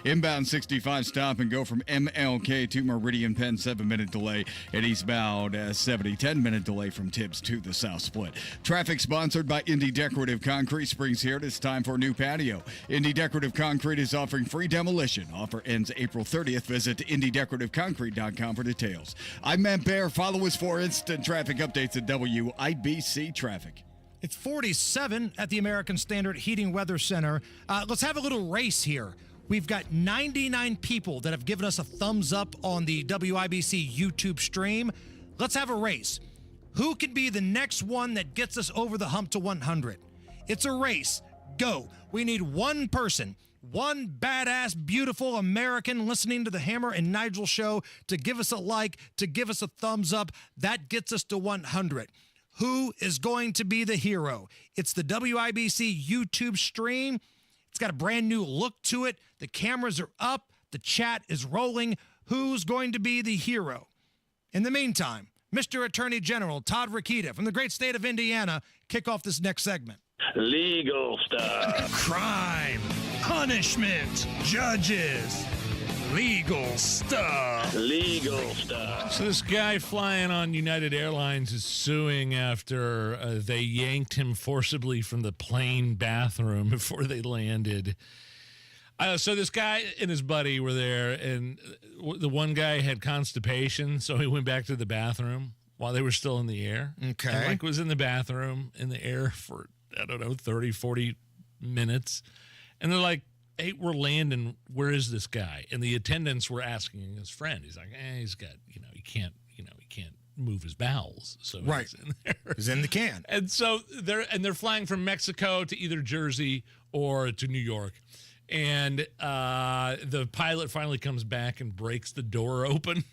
Inbound 65 stop and go from MLK to Meridian Penn, 7-minute delay. At eastbound 70, 10-minute delay from Tibbs to the South Split. Traffic sponsored by Indy Decorative Concrete. Spring's here. It's time for a new patio. Indy Decorative Concrete is offering free demolition. Offer ends April 30th. Visit IndyDecorativeConcrete.com for details. I'm Matt Bear. Follow us for instant traffic updates at WIBC Traffic. It's 47 at the American Standard Heating Weather Center. Let's have a little race here. We've got 99 people that have given us a thumbs up on the WIBC YouTube stream. Let's have a race. Who can be the next one that gets us over the hump to 100? It's a race. Go. We need one person, one badass, beautiful American listening to the Hammer and Nigel show to give us a like, to give us a thumbs up. That gets us to 100. Who is going to be the hero? It's the WIBC YouTube stream. It's got a brand new look to it. The cameras are up. The chat is rolling. Who's going to be the hero? In the meantime, Mr. Attorney General Todd Rokita from the great state of Indiana, kick off this next segment. Legal stuff. Crime, punishment, judges, legal stuff. Legal stuff. So this guy flying on United Airlines is suing after they yanked him forcibly from the plane bathroom before they landed. So this guy and his buddy were there, and the one guy had constipation, so he went back to the bathroom while they were still in the air. Okay. And was in the bathroom in the air for, 30, 40 minutes. And they're like, hey, we're landing. Where is this guy? And the attendants were asking his friend. He's like, he's got, he can't move his bowels. So right. He's in there. He's in the can. And so they're flying from Mexico to either Jersey or to New York. And the pilot finally comes back and breaks the door open.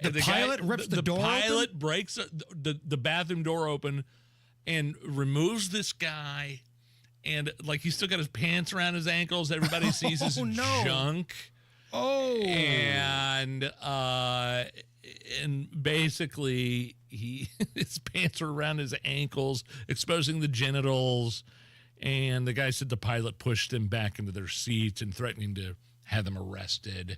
The pilot rips the door open? The pilot breaks the bathroom door open and removes this guy. And, he's still got his pants around his ankles. Everybody sees his junk. Oh. And basically, his pants are around his ankles, exposing the genitals. And the guy said the pilot pushed them back into their seats and threatening to have them arrested.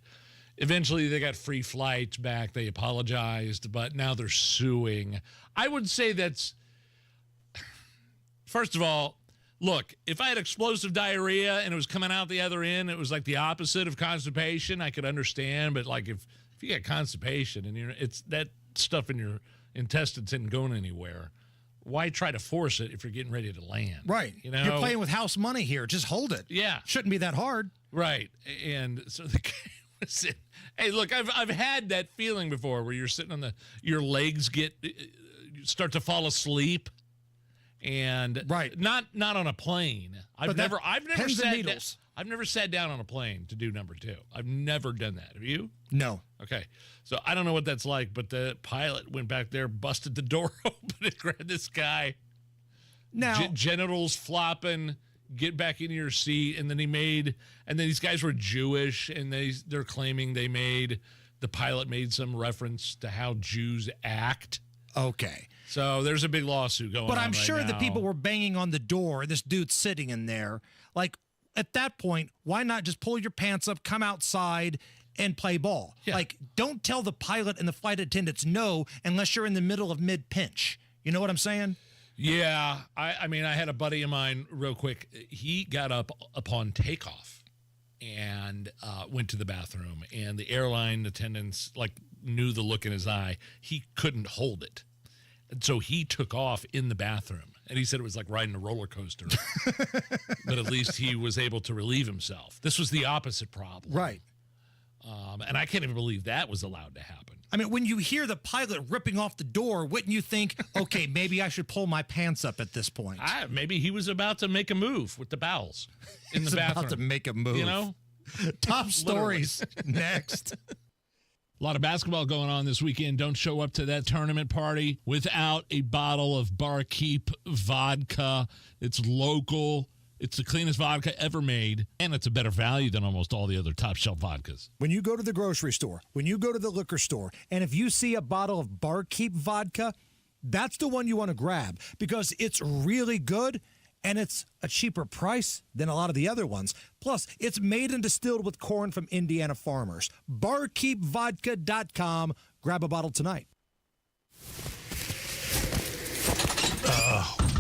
Eventually, they got free flights back. They apologized, but now they're suing. I would say that's, first of all, look, if I had explosive diarrhea and it was coming out the other end, it was like the opposite of constipation, I could understand. But if you got constipation and it's that stuff in your intestines isn't going anywhere, why try to force it if you're getting ready to land? Right. You're playing with house money here. Just hold it. Yeah. Shouldn't be that hard. Right. And so the guy Hey, look, I've had that feeling before where you're sitting on your legs start to fall asleep, and not on a plane. I've never sat down on a plane to do number 2. I've never done that. Have you? No. Okay. So I don't know what that's like, but the pilot went back there, busted the door open, and grabbed this guy. Now, genitals flopping, get back in your seat, and then these guys were Jewish, and they're claiming the pilot made some reference to how Jews act. Okay. So there's a big lawsuit going on. But I'm right sure now. the people were banging on the door, this dude's sitting in there. Like, at that point, why not just pull your pants up, come outside, and play ball? Yeah. Like, don't tell the pilot and the flight attendants no unless you're in the middle of mid-pinch. You know what I'm saying? Yeah. I mean, I had a buddy of mine, real quick. He got up upon takeoff and went to the bathroom, and the airline attendants knew the look in his eye. He couldn't hold it. And so he took off in the bathroom. And he said it was like riding a roller coaster. But at least he was able to relieve himself. This was the opposite problem. Right. And I can't even believe that was allowed to happen. I mean, when you hear the pilot ripping off the door, wouldn't you think, okay, maybe I should pull my pants up at this point? Maybe he was about to make a move with the bowels in the bathroom. About to make a move. You know? Top stories next. A lot of basketball going on this weekend. Don't show up to that tournament party without a bottle of Barkeep vodka. It's local. It's the cleanest vodka ever made, and it's a better value than almost all the other top-shelf vodkas. When you go to the grocery store, when you go to the liquor store, and if you see a bottle of Barkeep vodka, that's the one you want to grab because it's really good, and it's a cheaper price than a lot of the other ones. Plus, it's made and distilled with corn from Indiana farmers. BarkeepVodka.com. Grab a bottle tonight.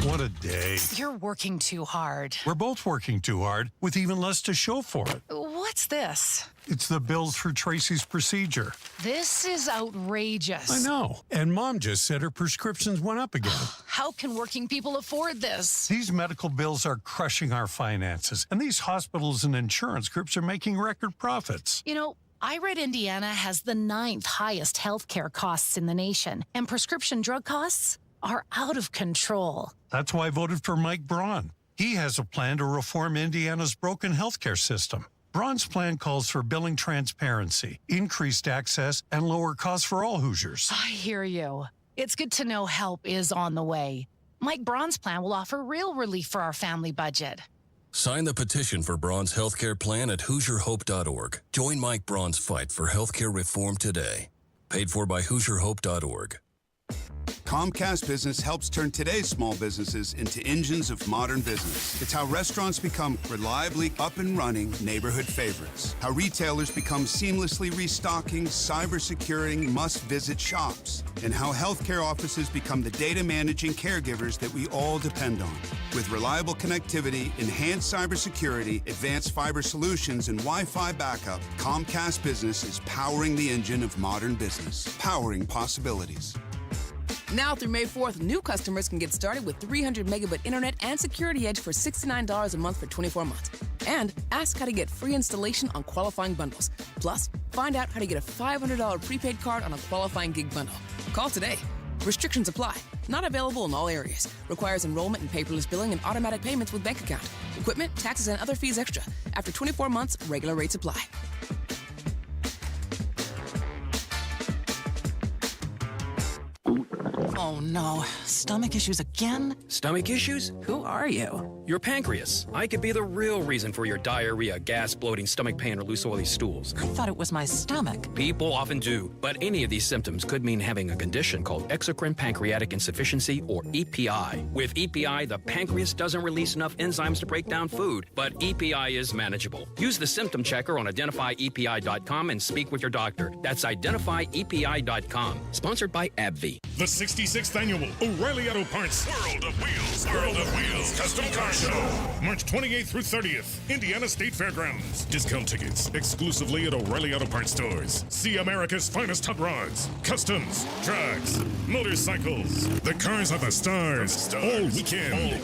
What a day. You're working too hard. We're both working too hard with even less to show for it. What's this? It's the bills for Tracy's procedure. This is outrageous. I know. And Mom just said her prescriptions went up again. How can working people afford this? These medical bills are crushing our finances, and these hospitals and insurance groups are making record profits. You know, I read Indiana has the 9th highest healthcare costs in the nation, and prescription drug costs are out of control. That's why I voted for Mike Braun. He has a plan to reform Indiana's broken healthcare system. Braun's plan calls for billing transparency, increased access, and lower costs for all Hoosiers. I hear you. It's good to know help is on the way. Mike Braun's plan will offer real relief for our family budget. Sign the petition for Braun's healthcare plan at HoosierHope.org. Join Mike Braun's fight for healthcare reform today. Paid for by HoosierHope.org. Comcast Business helps turn today's small businesses into engines of modern business. It's how restaurants become reliably up and running neighborhood favorites. How retailers become seamlessly restocking, cyber-securing, must-visit shops. And how healthcare offices become the data managing caregivers that we all depend on. With reliable connectivity, enhanced cybersecurity, advanced fiber solutions, and Wi-Fi backup, Comcast Business is powering the engine of modern business. Powering possibilities. Now through May 4th, new customers can get started with 300 megabit internet and Security Edge for $69 a month for 24 months. And ask how to get free installation on qualifying bundles. Plus, find out how to get a $500 prepaid card on a qualifying gig bundle. Call today. Restrictions apply. Not available in all areas. Requires enrollment in paperless billing and automatic payments with bank account. Equipment, taxes, and other fees extra. After 24 months, regular rates apply. Oh no, stomach issues again? Stomach issues? Who are you? Your pancreas. I could be the real reason for your diarrhea, gas, bloating, stomach pain, or loose oily stools. I thought it was my stomach. People often do, but any of these symptoms could mean having a condition called exocrine pancreatic insufficiency, or EPI. With EPI, the pancreas doesn't release enough enzymes to break down food, but EPI is manageable. Use the symptom checker on identifyepi.com and speak with your doctor. That's identifyepi.com. Sponsored by AbbVie. The 66th Annual O'Reilly Auto Parts World of Wheels Custom Car Show. March 28th through 30th, Indiana State Fairgrounds. Discount tickets exclusively at O'Reilly Auto Parts stores. See America's finest hot rods, customs, trucks, motorcycles. The cars are the stars. All weekend.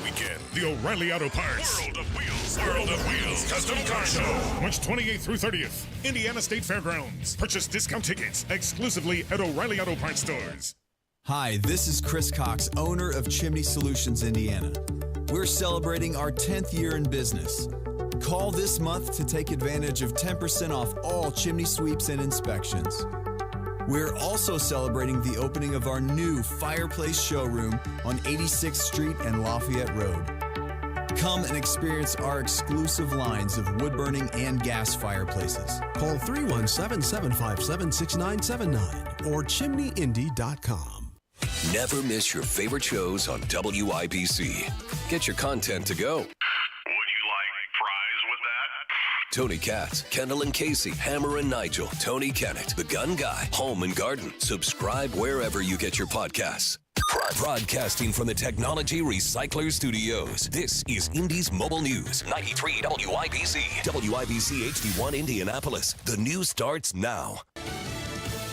The O'Reilly Auto Parts World of Wheels Custom Car Show. March 28th through 30th, Indiana State Fairgrounds. Purchase discount tickets exclusively at O'Reilly Auto Parts stores. Hi, this is Chris Cox, owner of Chimney Solutions, Indiana. We're celebrating our 10th year in business. Call this month to take advantage of 10% off all chimney sweeps and inspections. We're also celebrating the opening of our new fireplace showroom on 86th Street and Lafayette Road. Come and experience our exclusive lines of wood-burning and gas fireplaces. Call 317-757-6979 or chimneyindy.com. Never miss your favorite shows on WIBC. Get your content to go. Would you like fries with that? Tony Katz, Kendall and Casey, Hammer and Nigel, Tony Kennett, The Gun Guy, Home and Garden. Subscribe wherever you get your podcasts. Broadcasting from the Technology Recycler Studios, this is Indy's Mobile News. 93 WIBC. WIBC HD1 Indianapolis. The news starts now.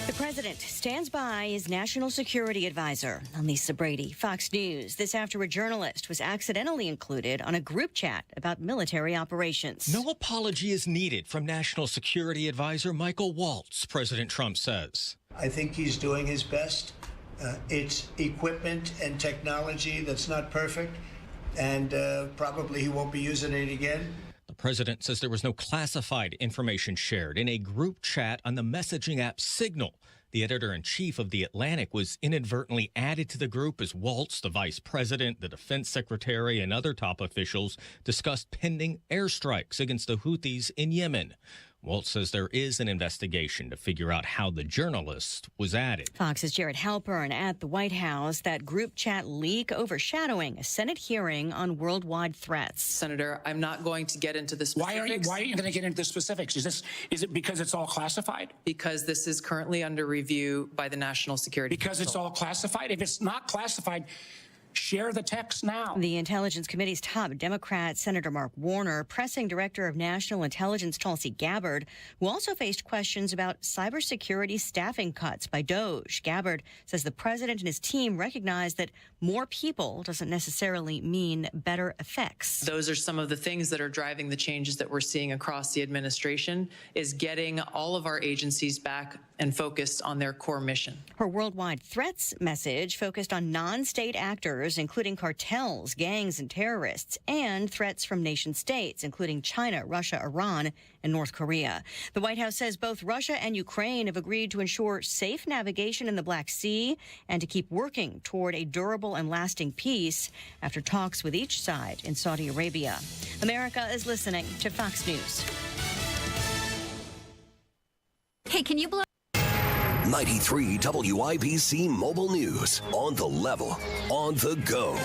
The president stands by his national security advisor. I'm Lisa Brady, Fox News. This after a journalist was accidentally included on a group chat about military operations. No apology is needed from National Security Advisor Michael Waltz, President Trump says. I think he's doing his best. It's equipment and technology that's not perfect, and probably he won't be using it again. The president says there was no classified information shared in a group chat on the messaging app Signal. The editor-in-chief of The Atlantic was inadvertently added to the group as Waltz, the vice president, the defense secretary, and other top officials discussed pending airstrikes against the Houthis in Yemen. Waltz says there is an investigation to figure out how the journalist was added. Fox's Jared Halpern at the White House, that group chat leak overshadowing a Senate hearing on worldwide threats. Senator, I'm not going to get into the specifics. Why are you going to get into the specifics? Is it because it's all classified? Because this is currently under review by the National Security Because Council. It's all classified? If it's not classified, share the text now. The Intelligence Committee's top Democrat, Senator Mark Warner, pressing Director of National Intelligence Tulsi Gabbard, who also faced questions about cybersecurity staffing cuts by DOJ. Gabbard says the president and his team recognize that more people doesn't necessarily mean better effects. Those are some of the things that are driving the changes that we're seeing across the administration, is getting all of our agencies back and focused on their core mission. Her worldwide threats message focused on non-state actors, including cartels, gangs, and terrorists, and threats from nation states, including China, Russia, Iran, and North Korea. The White House says both Russia and Ukraine have agreed to ensure safe navigation in the Black Sea and to keep working toward a durable and lasting peace after talks with each side in Saudi Arabia. America is listening to Fox News. Hey, can you blow? 93 WIBC Mobile News. On the level, on the go.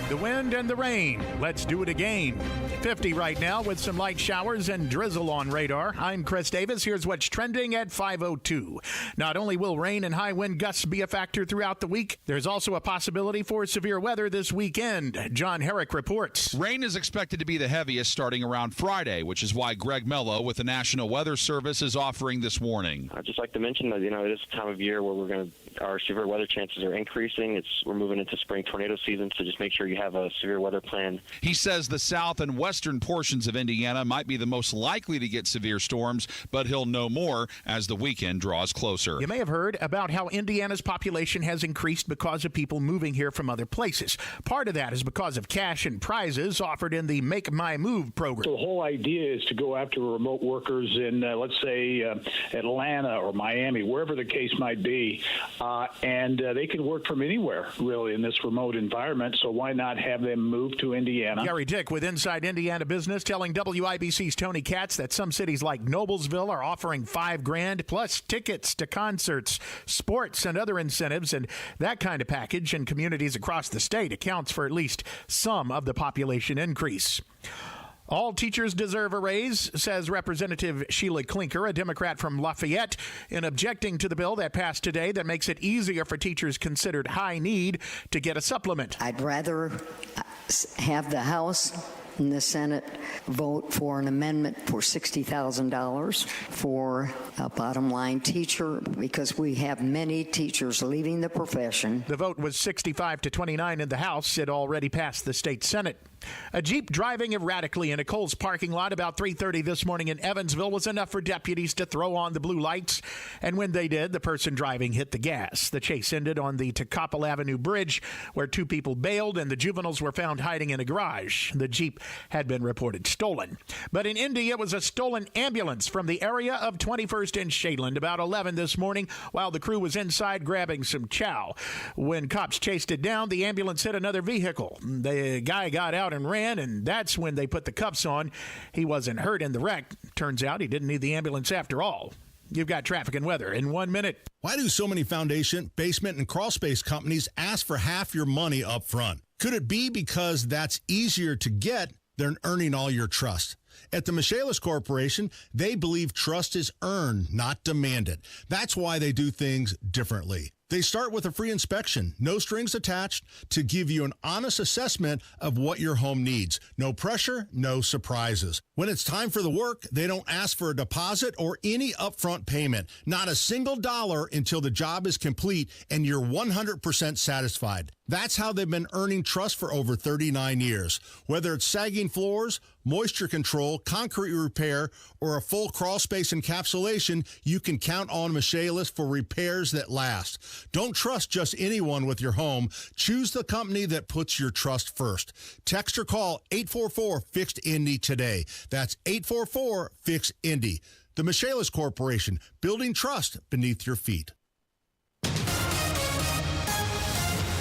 The wind and the rain. Let's do it again. 50 right now with some light showers and drizzle on radar. I'm Chris Davis. Here's what's trending at 5:02. Not only will rain and high wind gusts be a factor throughout the week, there's also a possibility for severe weather this weekend. John Herrick reports. Rain is expected to be the heaviest starting around Friday, which is why Greg Mello with the National Weather Service is offering this warning. I'd just like to mention that, it is a time of year where our severe weather chances are increasing. We're moving into spring tornado season, so just make sure you have a severe weather plan. He says the south and western portions of Indiana might be the most likely to get severe storms, but he'll know more as the weekend draws closer. You may have heard about how Indiana's population has increased because of people moving here from other places. Part of that is because of cash and prizes offered in the Make My Move program. So the whole idea is to go after remote workers in, let's say, Atlanta or Miami, wherever the case might be, and they can work from anywhere, really, in this remote environment. So why not have them move to Indiana? Gary Dick with Inside Indiana Business telling WIBC's Tony Katz that some cities like Noblesville are offering $5,000 plus tickets to concerts, sports, and other incentives, and that kind of package in communities across the state accounts for at least some of the population increase. All teachers deserve a raise, says Representative Sheila Klinker, a Democrat from Lafayette, in objecting to the bill that passed today that makes it easier for teachers considered high need to get a supplement. I'd rather have the House and the Senate vote for an amendment for $60,000 for a bottom line teacher, because we have many teachers leaving the profession. The vote was 65-29 in the House. It already passed the state Senate. A Jeep driving erratically in a Kohl's parking lot about 3:30 this morning in Evansville was enough for deputies to throw on the blue lights. And when they did, the person driving hit the gas. The chase ended on the Tocopple Avenue Bridge, where 2 people bailed and the juveniles were found hiding in a garage. The Jeep had been reported stolen. But in Indy, it was a stolen ambulance from the area of 21st and Shadeland about 11 this morning while the crew was inside grabbing some chow. When cops chased it down, the ambulance hit another vehicle. The guy got out and ran, and that's when they put the cuffs on. He wasn't hurt in the wreck. Turns out he didn't need the ambulance after all. You've got traffic and weather in 1 minute. Why do so many foundation, basement, and crawl space companies ask for half your money up front? Could it be because that's easier to get than earning all your trust? At the Michaelis Corporation, they believe trust is earned, not demanded. That's why they do things differently. They start with a free inspection, no strings attached, to give you an honest assessment of what your home needs. No pressure, no surprises. When it's time for the work, they don't ask for a deposit or any upfront payment. Not a single dollar until the job is complete and you're 100% satisfied. That's how they've been earning trust for over 39 years. Whether it's sagging floors, moisture control, concrete repair, or a full crawl space encapsulation, you can count on Michaelis for repairs that last. Don't trust just anyone with your home. Choose the company that puts your trust first. Text or call 844-FIXED-INDY today. That's 844-FIXED-INDY. The Michaelis Corporation, building trust beneath your feet.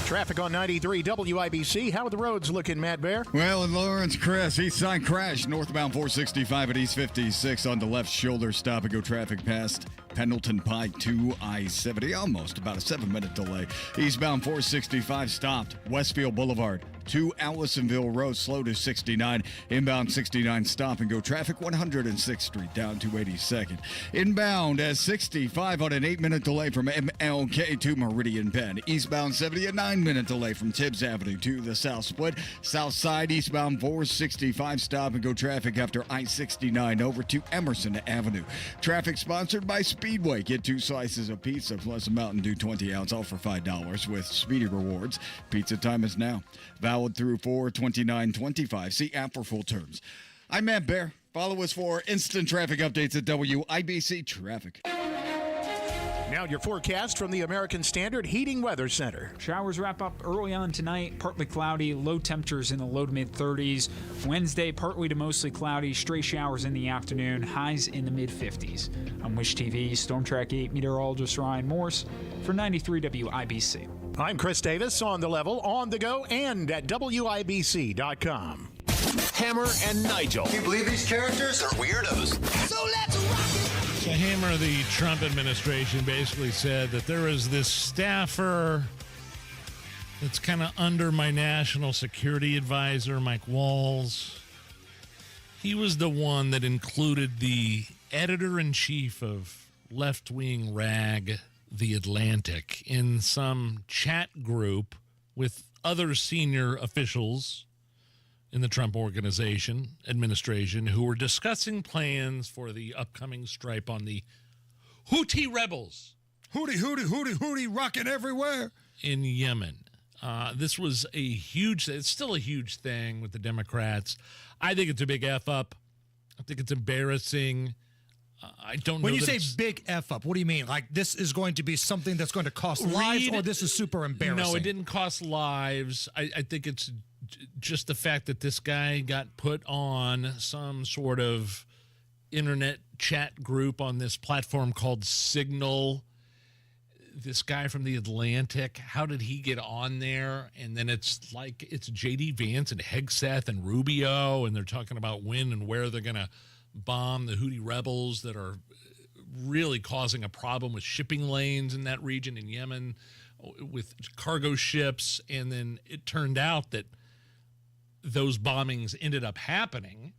Traffic on 93 WIBC. How are the roads looking, Matt Bear? Well, in Lawrence, Chris, east side crash, northbound 465 at East 56 on the left shoulder. Stop and go traffic past Pendleton Pike to I-70. Almost about a 7-minute delay. Eastbound 465 stopped. Westfield Boulevard to Allisonville Road, slow to 69. Inbound 69 stop and go traffic 106th Street down to 82nd. Inbound at 65 on an 8-minute delay from MLK to Meridian Penn. Eastbound 70, a 9-minute delay from Tibbs Avenue to the South Split. South side eastbound 465 stop and go traffic after I-69 over to Emerson Avenue. Traffic sponsored by Speedway. Get 2 slices of pizza plus a Mountain Dew 20-ounce, all for $5 with Speedy Rewards. Pizza time is now. Valid through 4/29/25. See app for full terms. I'm Matt Bear. Follow us for instant traffic updates at WIBC Traffic. Now your forecast from the American Standard Heating Weather Center. Showers wrap up early on tonight. Partly cloudy, low temperatures in the low to mid 30s. Wednesday, partly to mostly cloudy, stray showers in the afternoon, highs in the mid 50s. I'm Wish TV Storm Track 8 meteorologist Ryan Morse for 93 WIBC. I'm Chris Davis, on the level, on the go, and at WIBC.com. Hammer and Nigel. Can you believe these characters are weirdos? So let's rock it! The Hammer, the Trump administration basically said that there is this staffer that's kind of under my national security advisor, Mike Walls. He was the one that included the editor-in-chief of left-wing rag, The Atlantic, in some chat group with other senior officials in the Trump administration, who were discussing plans for the upcoming strike on the Houthi rebels. Houthi, rocking everywhere. In Yemen. This was it's still a huge thing with the Democrats. I think it's a big F-up. I think it's embarrassing. I don't know. When you say big F-up, what do you mean? Like this is going to be something that's going to cost lives, or this is super embarrassing? No, it didn't cost lives. I think it's just the fact that this guy got put on some sort of internet chat group on this platform called Signal. This guy from The Atlantic, how did he get on there? And then it's like it's J.D. Vance and Hegseth and Rubio, and they're talking about when and where they're going to bomb the Houthi rebels that are really causing a problem with shipping lanes in that region in Yemen with cargo ships. And then it turned out that those bombings ended up happening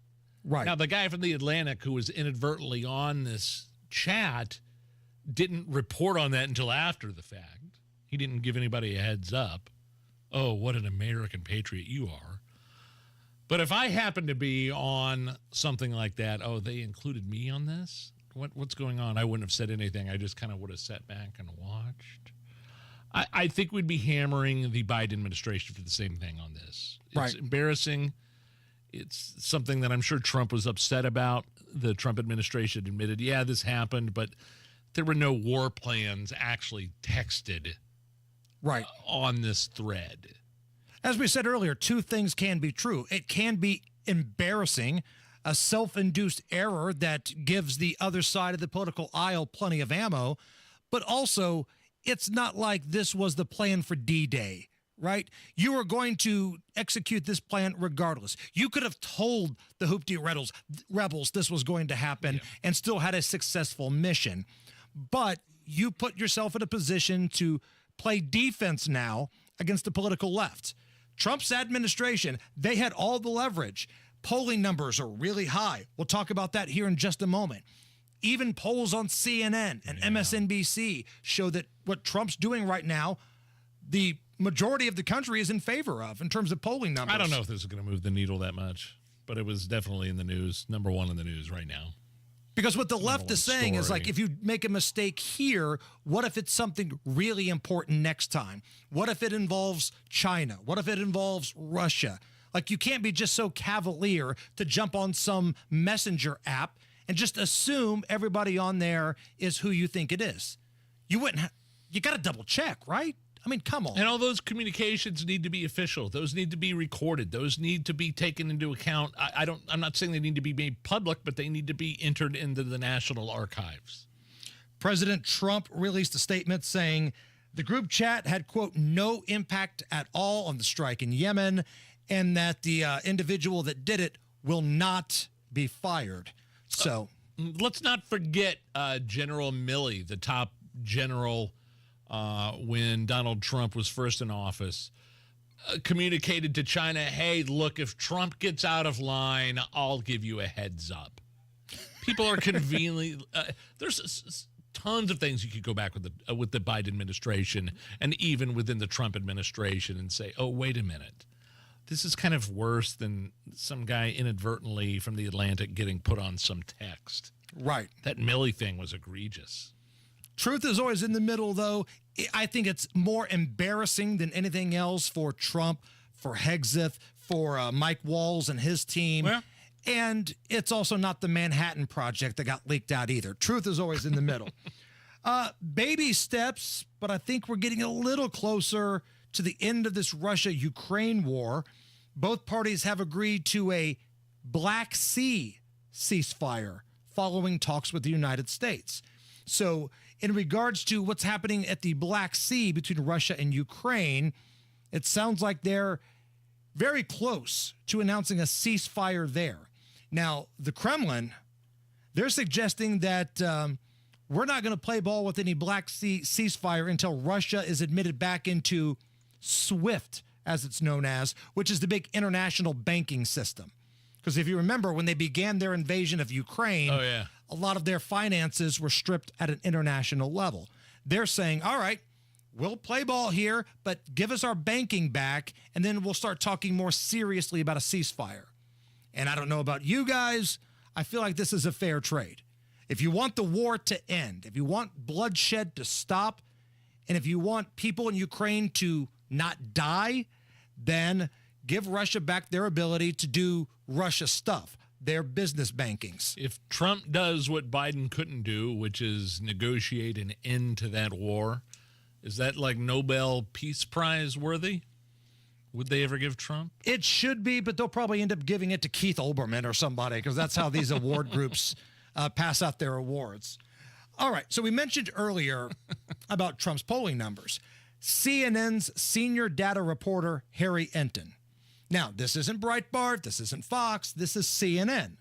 Right. Now, the guy from The Atlantic who was inadvertently on this chat didn't report on that until after the fact. He didn't give anybody a heads up. Oh, what an American patriot you are. But if I happen to be on something like that, oh, they included me on this? What's going on? I wouldn't have said anything. I just kind of would have sat back and watched. I think we'd be hammering the Biden administration for the same thing on this. It's embarrassing. It's something that I'm sure Trump was upset about. The Trump administration admitted, yeah, this happened, but there were no war plans actually texted on this thread. As we said earlier, two things can be true. It can be embarrassing, a self-induced error that gives the other side of the political aisle plenty of ammo, but also it's not like this was the plan for D-Day, right? You were going to execute this plan regardless. You could have told the Hoopty rebels this was going to happen and still had a successful mission, but you put yourself in a position to play defense now against the political left. Trump's administration, they had all the leverage. Polling numbers are really high. We'll talk about that here in just a moment. Even polls on CNN and MSNBC show that what Trump's doing right now, the majority of the country is in favor of in terms of polling numbers. I don't know if this is going to move the needle that much, but it was definitely in the news, number one in the news right now. Because what the left is saying is like, if you make a mistake here, what if it's something really important next time? What if it involves China? What if it involves Russia? Like, you can't be just so cavalier to jump on some messenger app and just assume everybody on there is who you think it is. You wouldn't. You got to double check, right? I mean, come on. And all those communications need to be official. Those need to be recorded. Those need to be taken into account. I'm not saying they need to be made public, but they need to be entered into the National Archives. President Trump released a statement saying the group chat had, quote, no impact at all on the strike in Yemen, and that the individual that did it will not be fired. So let's not forget General Milley, the top general when Donald Trump was first in office, communicated to China, hey, look, if Trump gets out of line, I'll give you a heads up. People are conveniently there's tons of things you could go back with the Biden administration and even within the Trump administration and say, oh, wait a minute. This is kind of worse than some guy inadvertently from the Atlantic getting put on some text. Right. That Milley thing was egregious. Truth is always in the middle, though. I think it's more embarrassing than anything else for Trump, for Hegseth, for Mike Walls and his team. Well, and it's also not the Manhattan Project that got leaked out either. Truth is always in the middle. Baby steps, but I think we're getting a little closer to the end of this Russia-Ukraine war. Both parties have agreed to a Black Sea ceasefire following talks with the United States. So in regards to what's happening at the Black Sea between Russia and Ukraine, it sounds like they're very close to announcing a ceasefire there. Now, the Kremlin, they're suggesting that we're not going to play ball with any Black Sea ceasefire until Russia is admitted back into SWIFT, as it's known as, which is the big international banking system. Because if you remember, when they began their invasion of Ukraine, a lot of their finances were stripped at an international level. They're saying, all right, we'll play ball here, but give us our banking back, and then we'll start talking more seriously about a ceasefire. And I don't know about you guys, I feel like this is a fair trade. If you want the war to end, if you want bloodshed to stop, and if you want people in Ukraine to not die, then give Russia back their ability to do Russia stuff, their business bankings. If Trump does what Biden couldn't do, which is negotiate an end to that war, is that like Nobel Peace Prize worthy? Would they ever give Trump? It should be, but they'll probably end up giving it to Keith Olbermann or somebody, because that's how these award groups pass out their awards. All right, so we mentioned earlier about Trump's polling numbers. CNN's senior data reporter, Harry Enton. Now, this isn't Breitbart, this isn't Fox, this is CNN.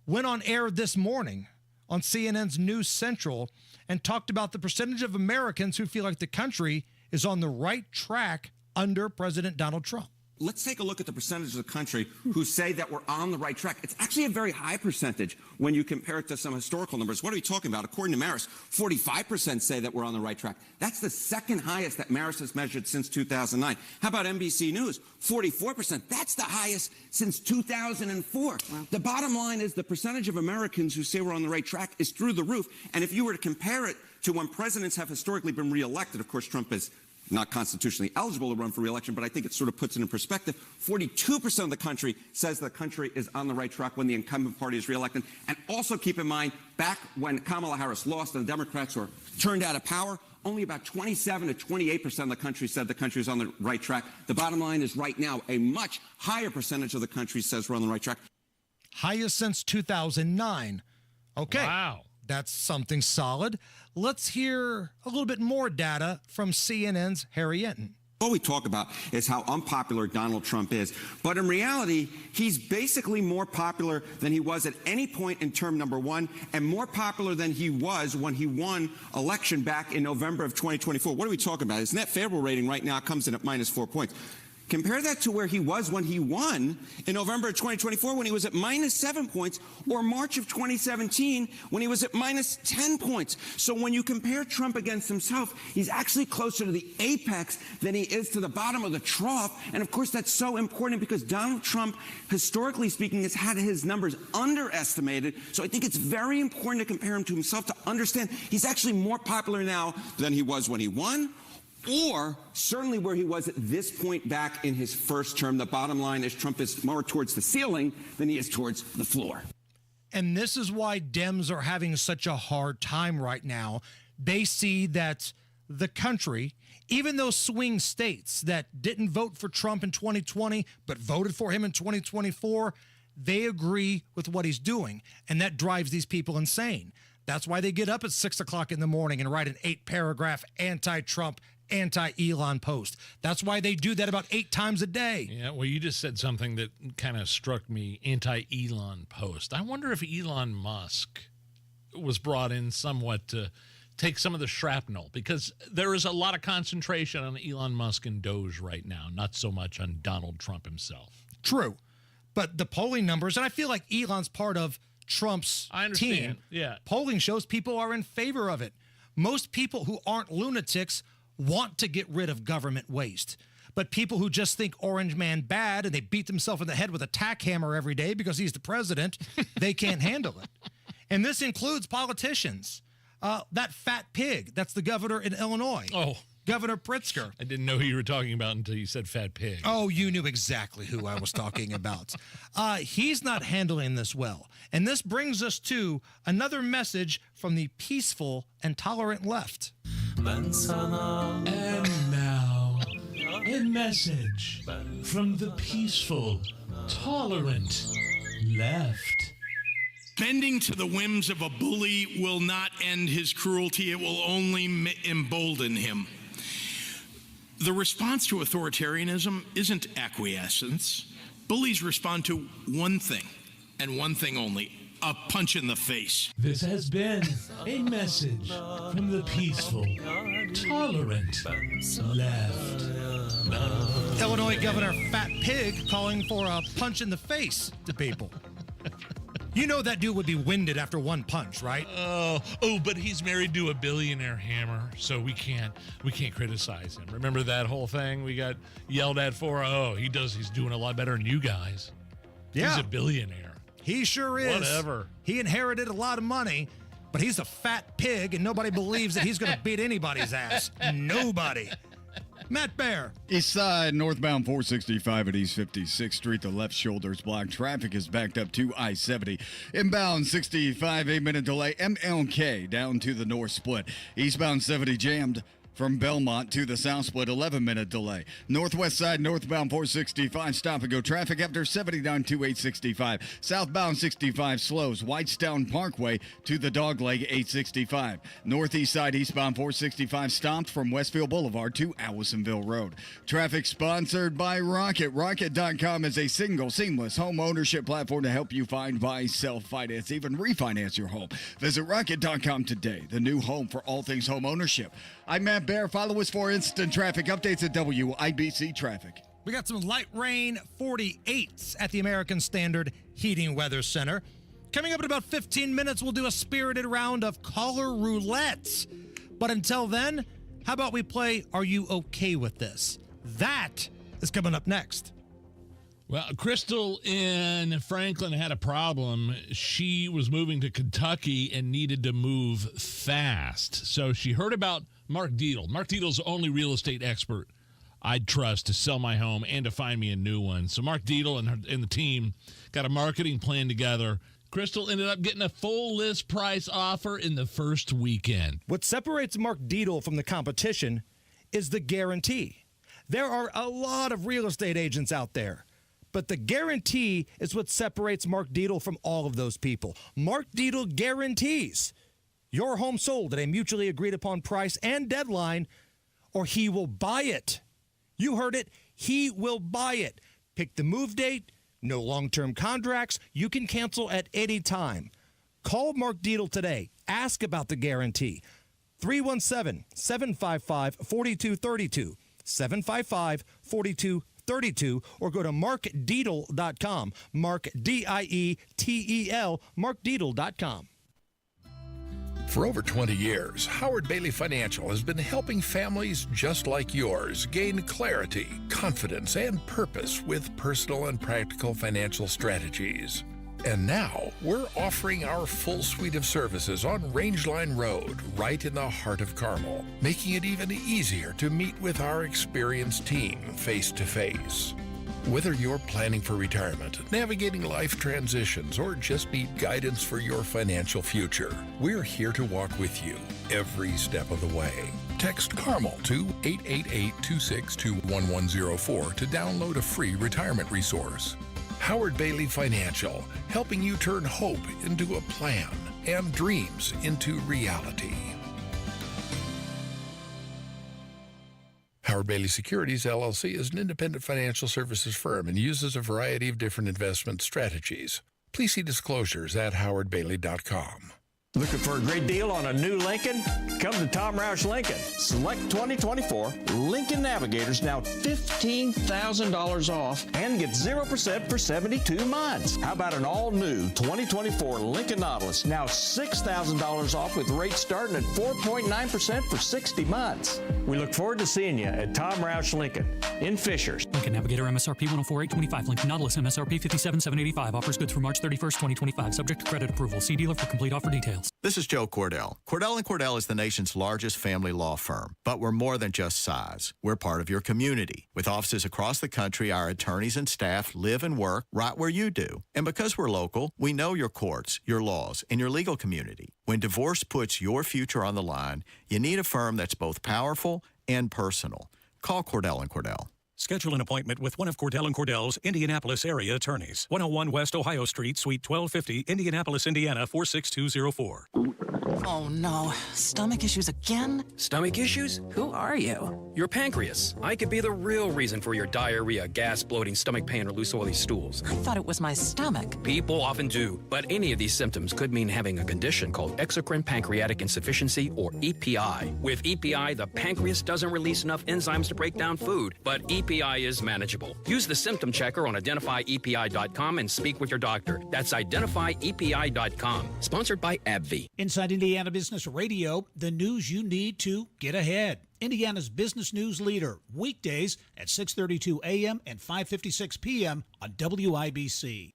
Went on air this morning on CNN's News Central and talked about the percentage of Americans who feel like the country is on the right track under President Donald Trump. let's take a look at the percentage of the country who say that we're on the right track. It's actually a very high percentage when you compare it to some historical numbers. What are we talking about? According to Marist, 45% say that we're on the right track. That's the second highest that Marist has measured since 2009. How about NBC News? 44%. That's the highest since 2004. Wow. The bottom line is the percentage of Americans who say we're on the right track is through the roof. And if you were to compare it to when presidents have historically been reelected, of course, Trump is not constitutionally eligible to run for re-election, but I think it sort of puts it in perspective. 42% of the country says the country is on the right track when the incumbent party is re-elected. And also keep in mind, back when Kamala Harris lost and the Democrats were turned out of power, only about 27 to 28% of the country said the country is on the right track. The bottom line is right now, a much higher percentage of the country says we're on the right track. Highest since 2009. Okay. Wow. That's something solid. Let's hear a little bit more data from CNN's Harry Enton. All we talk about is how unpopular Donald Trump is. But in reality, he's basically more popular than he was at any point in term number one, and more popular than he was when he won election back in November of 2024. What are we talking about? His net favorable rating right now comes in at -4 points. Compare that to where he was when he won in November of 2024 when he was at -7 points, or March of 2017 when he was at -10 points. So when you compare Trump against himself, he's actually closer to the apex than he is to the bottom of the trough. And of course, that's so important because Donald Trump, historically speaking, has had his numbers underestimated. So I think it's very important to compare him to himself to understand he's actually more popular now than he was when he won, or certainly where he was at this point back in his first term. The bottom line is Trump is more towards the ceiling than he is towards the floor. And this is why Dems are having such a hard time right now. They see that the country, even those swing states that didn't vote for Trump in 2020 but voted for him in 2024, they agree with what he's doing. And that drives these people insane. That's why they get up at 6 o'clock in the morning and write an 8-paragraph anti-Trump, anti-Elon post. That's why they do that about 8 times a day. Yeah, well, you just said something that kind of struck me, anti-Elon post. I wonder if Elon Musk was brought in somewhat to take some of the shrapnel, because there is a lot of concentration on Elon Musk and Doge right now, not so much on Donald Trump himself. True. But the polling numbers, and I feel like Elon's part of Trump's team. Yeah. Polling shows people are in favor of it. Most people who aren't lunatics want to get rid of government waste. But people who just think Orange Man bad and they beat themselves in the head with a tack hammer every day because he's the president, they can't handle it. And this includes politicians. That fat pig, that's the governor in Illinois. Oh. Governor Pritzker. I didn't know who you were talking about until you said fat pig. Oh, you knew exactly who I was talking about. He's not handling this well. And this brings us to another message from the peaceful and tolerant left. And now, a message from the peaceful, tolerant left. Bending to the whims of a bully will not end his cruelty. It will only embolden him. The response to authoritarianism isn't acquiescence. Bullies respond to one thing, and one thing only: a punch in the face. This has been a message from the peaceful, tolerant left. Illinois Governor Fat Pig calling for a punch in the face to people. You know that dude would be winded after one punch, right? Oh, but he's married to a billionaire, Hammer, so we can't criticize him. Remember that whole thing we got yelled at for? Oh, he's doing a lot better than you guys. Yeah. He's a billionaire. He sure is. Whatever. He inherited a lot of money, but he's a fat pig, and nobody believes that he's going to beat anybody's ass. Nobody. Matt Bear. East side, northbound 465 at East 56th Street. The left shoulder is blocked. Traffic is backed up to I-70. Inbound 65, 8-minute delay. MLK down to the north split. Eastbound 70 jammed from Belmont to the south split, 11-minute delay. Northwest side, northbound 465, stop-and-go traffic after 79 to 865. Southbound 65 slows, Whitestown Parkway to the Dogleg 865. Northeast side, eastbound 465 stopped from Westfield Boulevard to Allisonville Road. Traffic sponsored by Rocket. Rocket.com is a single, seamless home ownership platform to help you find, buy, sell, finance, even refinance your home. Visit Rocket.com today, the new home for all things home ownership. I'm Matt Bear. Follow us for instant traffic updates at WIBC Traffic. We got some light rain, 48s at the American Standard Heating Weather Center. Coming up in about 15 minutes, we'll do a spirited round of caller roulette. But until then, how about we play Are You Okay With This? That is coming up next. Well, Crystal in Franklin had a problem. She was moving to Kentucky and needed to move fast. So she heard about Mark Dietel. Mark Dietel's the only real estate expert I'd trust to sell my home and to find me a new one. So Mark Dietel and the team got a marketing plan together. Crystal ended up getting a full list price offer in the first weekend. What separates Mark Dietel from the competition is the guarantee. There are a lot of real estate agents out there, but the guarantee is what separates Mark Dietel from all of those people. Mark Dietel guarantees your home sold at a mutually agreed upon price and deadline, or he will buy it. You heard it. He will buy it. Pick the move date. No long-term contracts. You can cancel at any time. Call Mark Dietel today. Ask about the guarantee. 317-755-4232. 755-4232. Or go to markdietel.com. Mark, D-I-E-T-E-L, markdietel.com. For over 20 years, Howard Bailey Financial has been helping families just like yours gain clarity, confidence, and purpose with personal and practical financial strategies. And now, we're offering our full suite of services on Rangeline Road, right in the heart of Carmel, making it even easier to meet with our experienced team face-to-face. Whether you're planning for retirement, navigating life transitions, or just need guidance for your financial future, we're here to walk with you every step of the way. Text CARMEL to 888-262-1104 to download a free retirement resource. Howard Bailey Financial, helping you turn hope into a plan and dreams into reality. Howard Bailey Securities, LLC is an independent financial services firm and uses a variety of different investment strategies. Please see disclosures at howardbailey.com. Looking for a great deal on a new Lincoln? Come to Tom Roush Lincoln. Select 2024 Lincoln Navigators, now $15,000 off, and get 0% for 72 months. How about an all-new 2024 Lincoln Nautilus, now $6,000 off with rates starting at 4.9% for 60 months. We look forward to seeing you at Tom Roush Lincoln in Fishers. Lincoln Navigator MSRP 104,825. Lincoln Nautilus MSRP 57,785. Offers good through March 31st, 2025. Subject to credit approval. See dealer for complete offer details. This is Joe Cordell. Cordell & Cordell is the nation's largest family law firm, but we're more than just size. We're part of your community. With offices across the country, our attorneys and staff live and work right where you do. And because we're local, we know your courts, your laws, and your legal community. When divorce puts your future on the line, you need a firm that's both powerful and personal. Call Cordell & Cordell. Schedule an appointment with one of Cordell & Cordell's Indianapolis area attorneys. 101 West Ohio Street, Suite 1250, Indianapolis, Indiana 46204. Oh no, stomach issues again? Stomach issues? Who are you? Your pancreas. I could be the real reason for your diarrhea, gas, bloating, stomach pain, or loose oily stools. I thought it was my stomach. People often do, but any of these symptoms could mean having a condition called exocrine pancreatic insufficiency, or EPI. With EPI, the pancreas doesn't release enough enzymes to break down food, but EPI is manageable. Use the symptom checker on identifyepi.com and speak with your doctor. That's identifyepi.com. Sponsored by AbbVie. Inside Indiana Business Radio, the news you need to get ahead. Indiana's business news leader, weekdays at 6:32 a.m. and 5:56 p.m. on WIBC.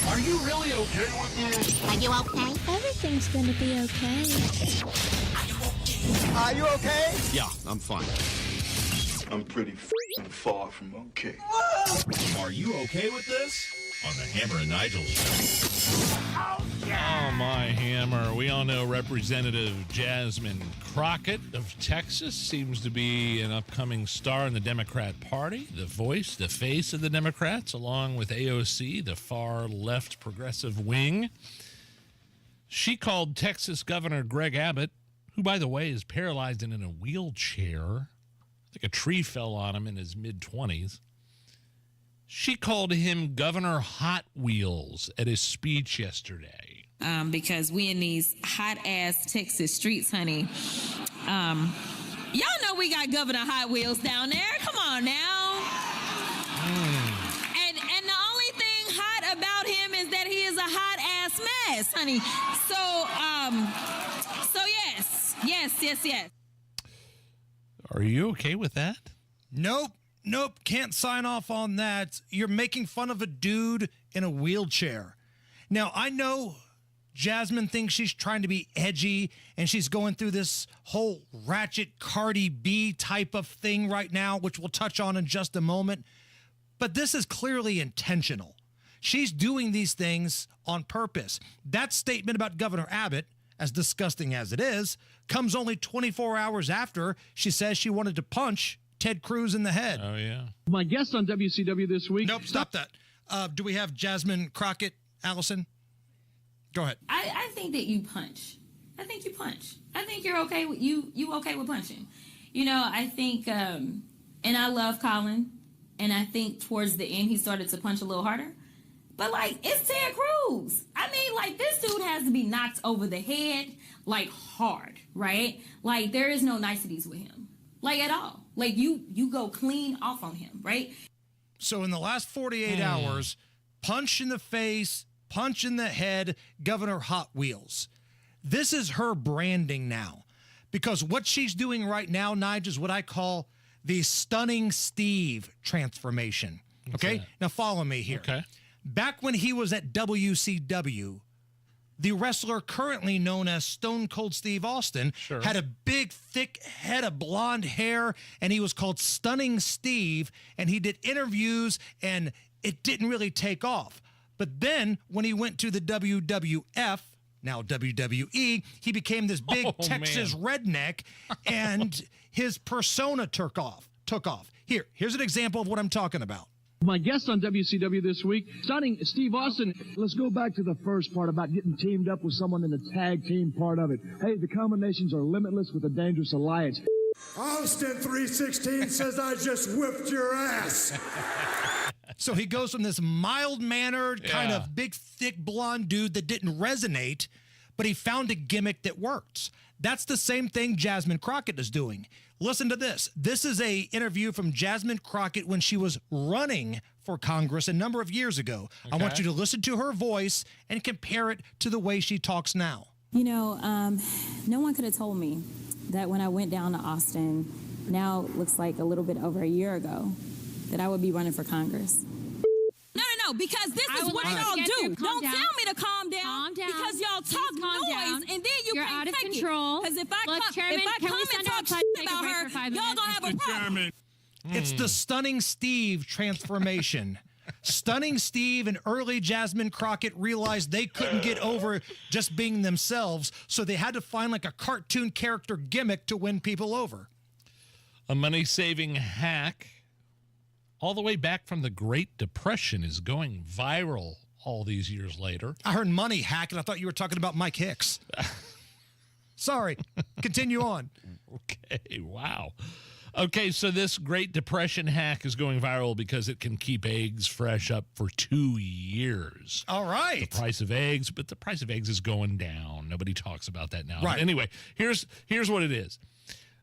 Are you really okay with this? Are you okay? Everything's gonna be okay. Are you okay? Yeah, I'm fine. I'm pretty far from okay. Are you okay with this? On the Hammer and Nigel show. Oh, my Hammer. We all know Representative Jasmine Crockett of Texas seems to be an upcoming star in the Democrat Party, the voice, the face of the Democrats, along with AOC, the far left progressive wing. She called Texas Governor Greg Abbott, who, by the way, is paralyzed and in a wheelchair. I think a tree fell on him in his mid-20s. She called him Governor Hot Wheels at his speech yesterday. Because we in these hot-ass Texas streets, honey, Y'all know we got Governor Hot Wheels down there. Come on now. And the only thing hot about him is that he is a hot ass mess, honey. So yes. Are you okay with that? Nope. Can't sign off on that. You're making fun of a dude in a wheelchair. Now, I know Jasmine thinks she's trying to be edgy and she's going through this whole ratchet Cardi B type of thing right now, which we'll touch on in just a moment. But this is clearly intentional. She's doing these things on purpose. That statement about Governor Abbott, as disgusting as it is, comes only 24 hours after she says she wanted to punch Ted Cruz in the head. Oh, yeah. My guest on WCW this week. Nope, stop that. Do we have Jasmine Crockett, Allison? Go ahead. I think that you punch. I think you punch. I think you're okay with you okay with punching. You know, I think and I love Colin, and I think towards the end he started to punch a little harder. But like, it's Ted Cruz. I mean, like, this dude has to be knocked over the head like hard, right? Like, there is no niceties with him. Like, at all. Like, you go clean off on him, right? So in the last 48 hours, punch in the face, punch in the head, Governor Hot Wheels. This is her branding now. Because what she's doing right now, Nigel, is what I call the Stunning Steve transformation. Okay? Now follow me here. Okay. Back when he was at WCW, the wrestler currently known as Stone Cold Steve Austin had a big, thick head of blonde hair, and he was called Stunning Steve, and he did interviews, and it didn't really take off. But then when he went to the WWF, now WWE, he became this big Texas redneck, and his persona took off. Here's an example of what I'm talking about. My guest on WCW this week, Stunning Steve Austin. Let's go back to the first part about getting teamed up with someone in the tag team part of it. Hey, the combinations are limitless with a dangerous alliance. Austin 316 says I just whipped your ass. So he goes from this mild-mannered, kind of big, thick, blonde dude that didn't resonate, but he found a gimmick that works. That's the same thing Jasmine Crockett is doing. Listen to this. This is an interview from Jasmine Crockett when she was running for Congress a number of years ago. I want you to listen to her voice and compare it to the way she talks now. You know, no one could have told me that when I went down to Austin, now it looks like a little bit over a year ago, that I would be running for Congress. No, because this is what y'all do. Don't tell me to calm down. Because y'all talk noise, and then you're out of control. Because if I come and talk shit about her, y'all gonna have a problem. It's the Stunning Steve transformation. Stunning Steve and early Jasmine Crockett realized they couldn't get over just being themselves, so they had to find like a cartoon character gimmick to win people over. A money-saving hack all the way back from the Great Depression is going viral all these years later. I heard money hack, and I thought you were talking about Mike Hicks. Sorry. Continue on. Okay, wow. Okay, so this Great Depression hack is going viral because it can keep eggs fresh up for 2 years. All right. The price of eggs, but the price of eggs is going down. Nobody talks about that now. Right. But anyway, here's what it is.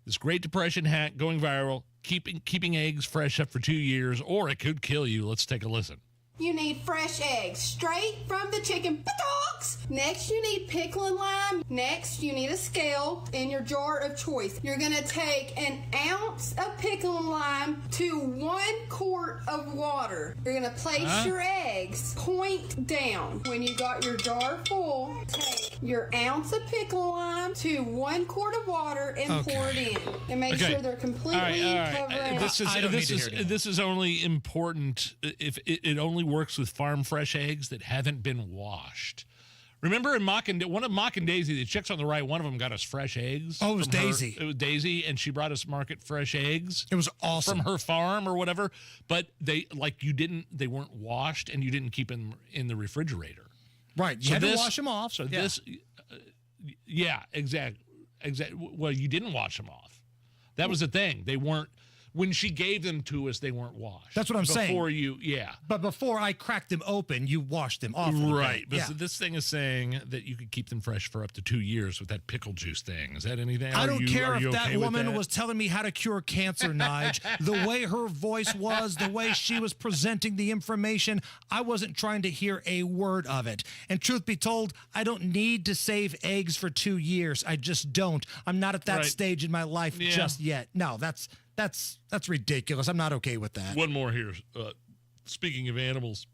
This Great Depression hack going viral, keeping eggs fresh up for 2 years, or it could kill you. Let's take a listen. You need fresh eggs, straight from the chicken buttocks. Next, you need pickle and lime. Next, you need a scale in your jar of choice. You're gonna take an ounce of pickle and lime to 1 quart of water. You're gonna place your eggs point down. When you got your jar full, take your ounce of pickle and lime to 1 quart of water and pour it in. And make sure they're completely covered. This is only important if it only works with farm fresh eggs that haven't been washed. Remember in one of Mock and Daisy, the chicks on the right, one of them got us fresh eggs. Oh, it was Daisy. It was Daisy, and she brought us market fresh eggs. It was awesome. From her farm or whatever, but they weren't washed, and you didn't keep them in the refrigerator. Right, you had to wash them off. So exactly. Well, you didn't wash them off. That was the thing. They weren't. when she gave them to us, they weren't washed. That's what I'm saying. Before you, yeah. But before I cracked them open, you washed them off. Right. But so this thing is saying that you could keep them fresh for up to 2 years with that pickle juice thing. Is that anything? I don't care if that woman was telling me how to cure cancer, Nige. The way her voice was, the way she was presenting the information, I wasn't trying to hear a word of it. And truth be told, I don't need to save eggs for 2 years. I just don't. I'm not at that stage in my life just yet. No, that's ridiculous. I'm not okay with that. One more here. Speaking of animals,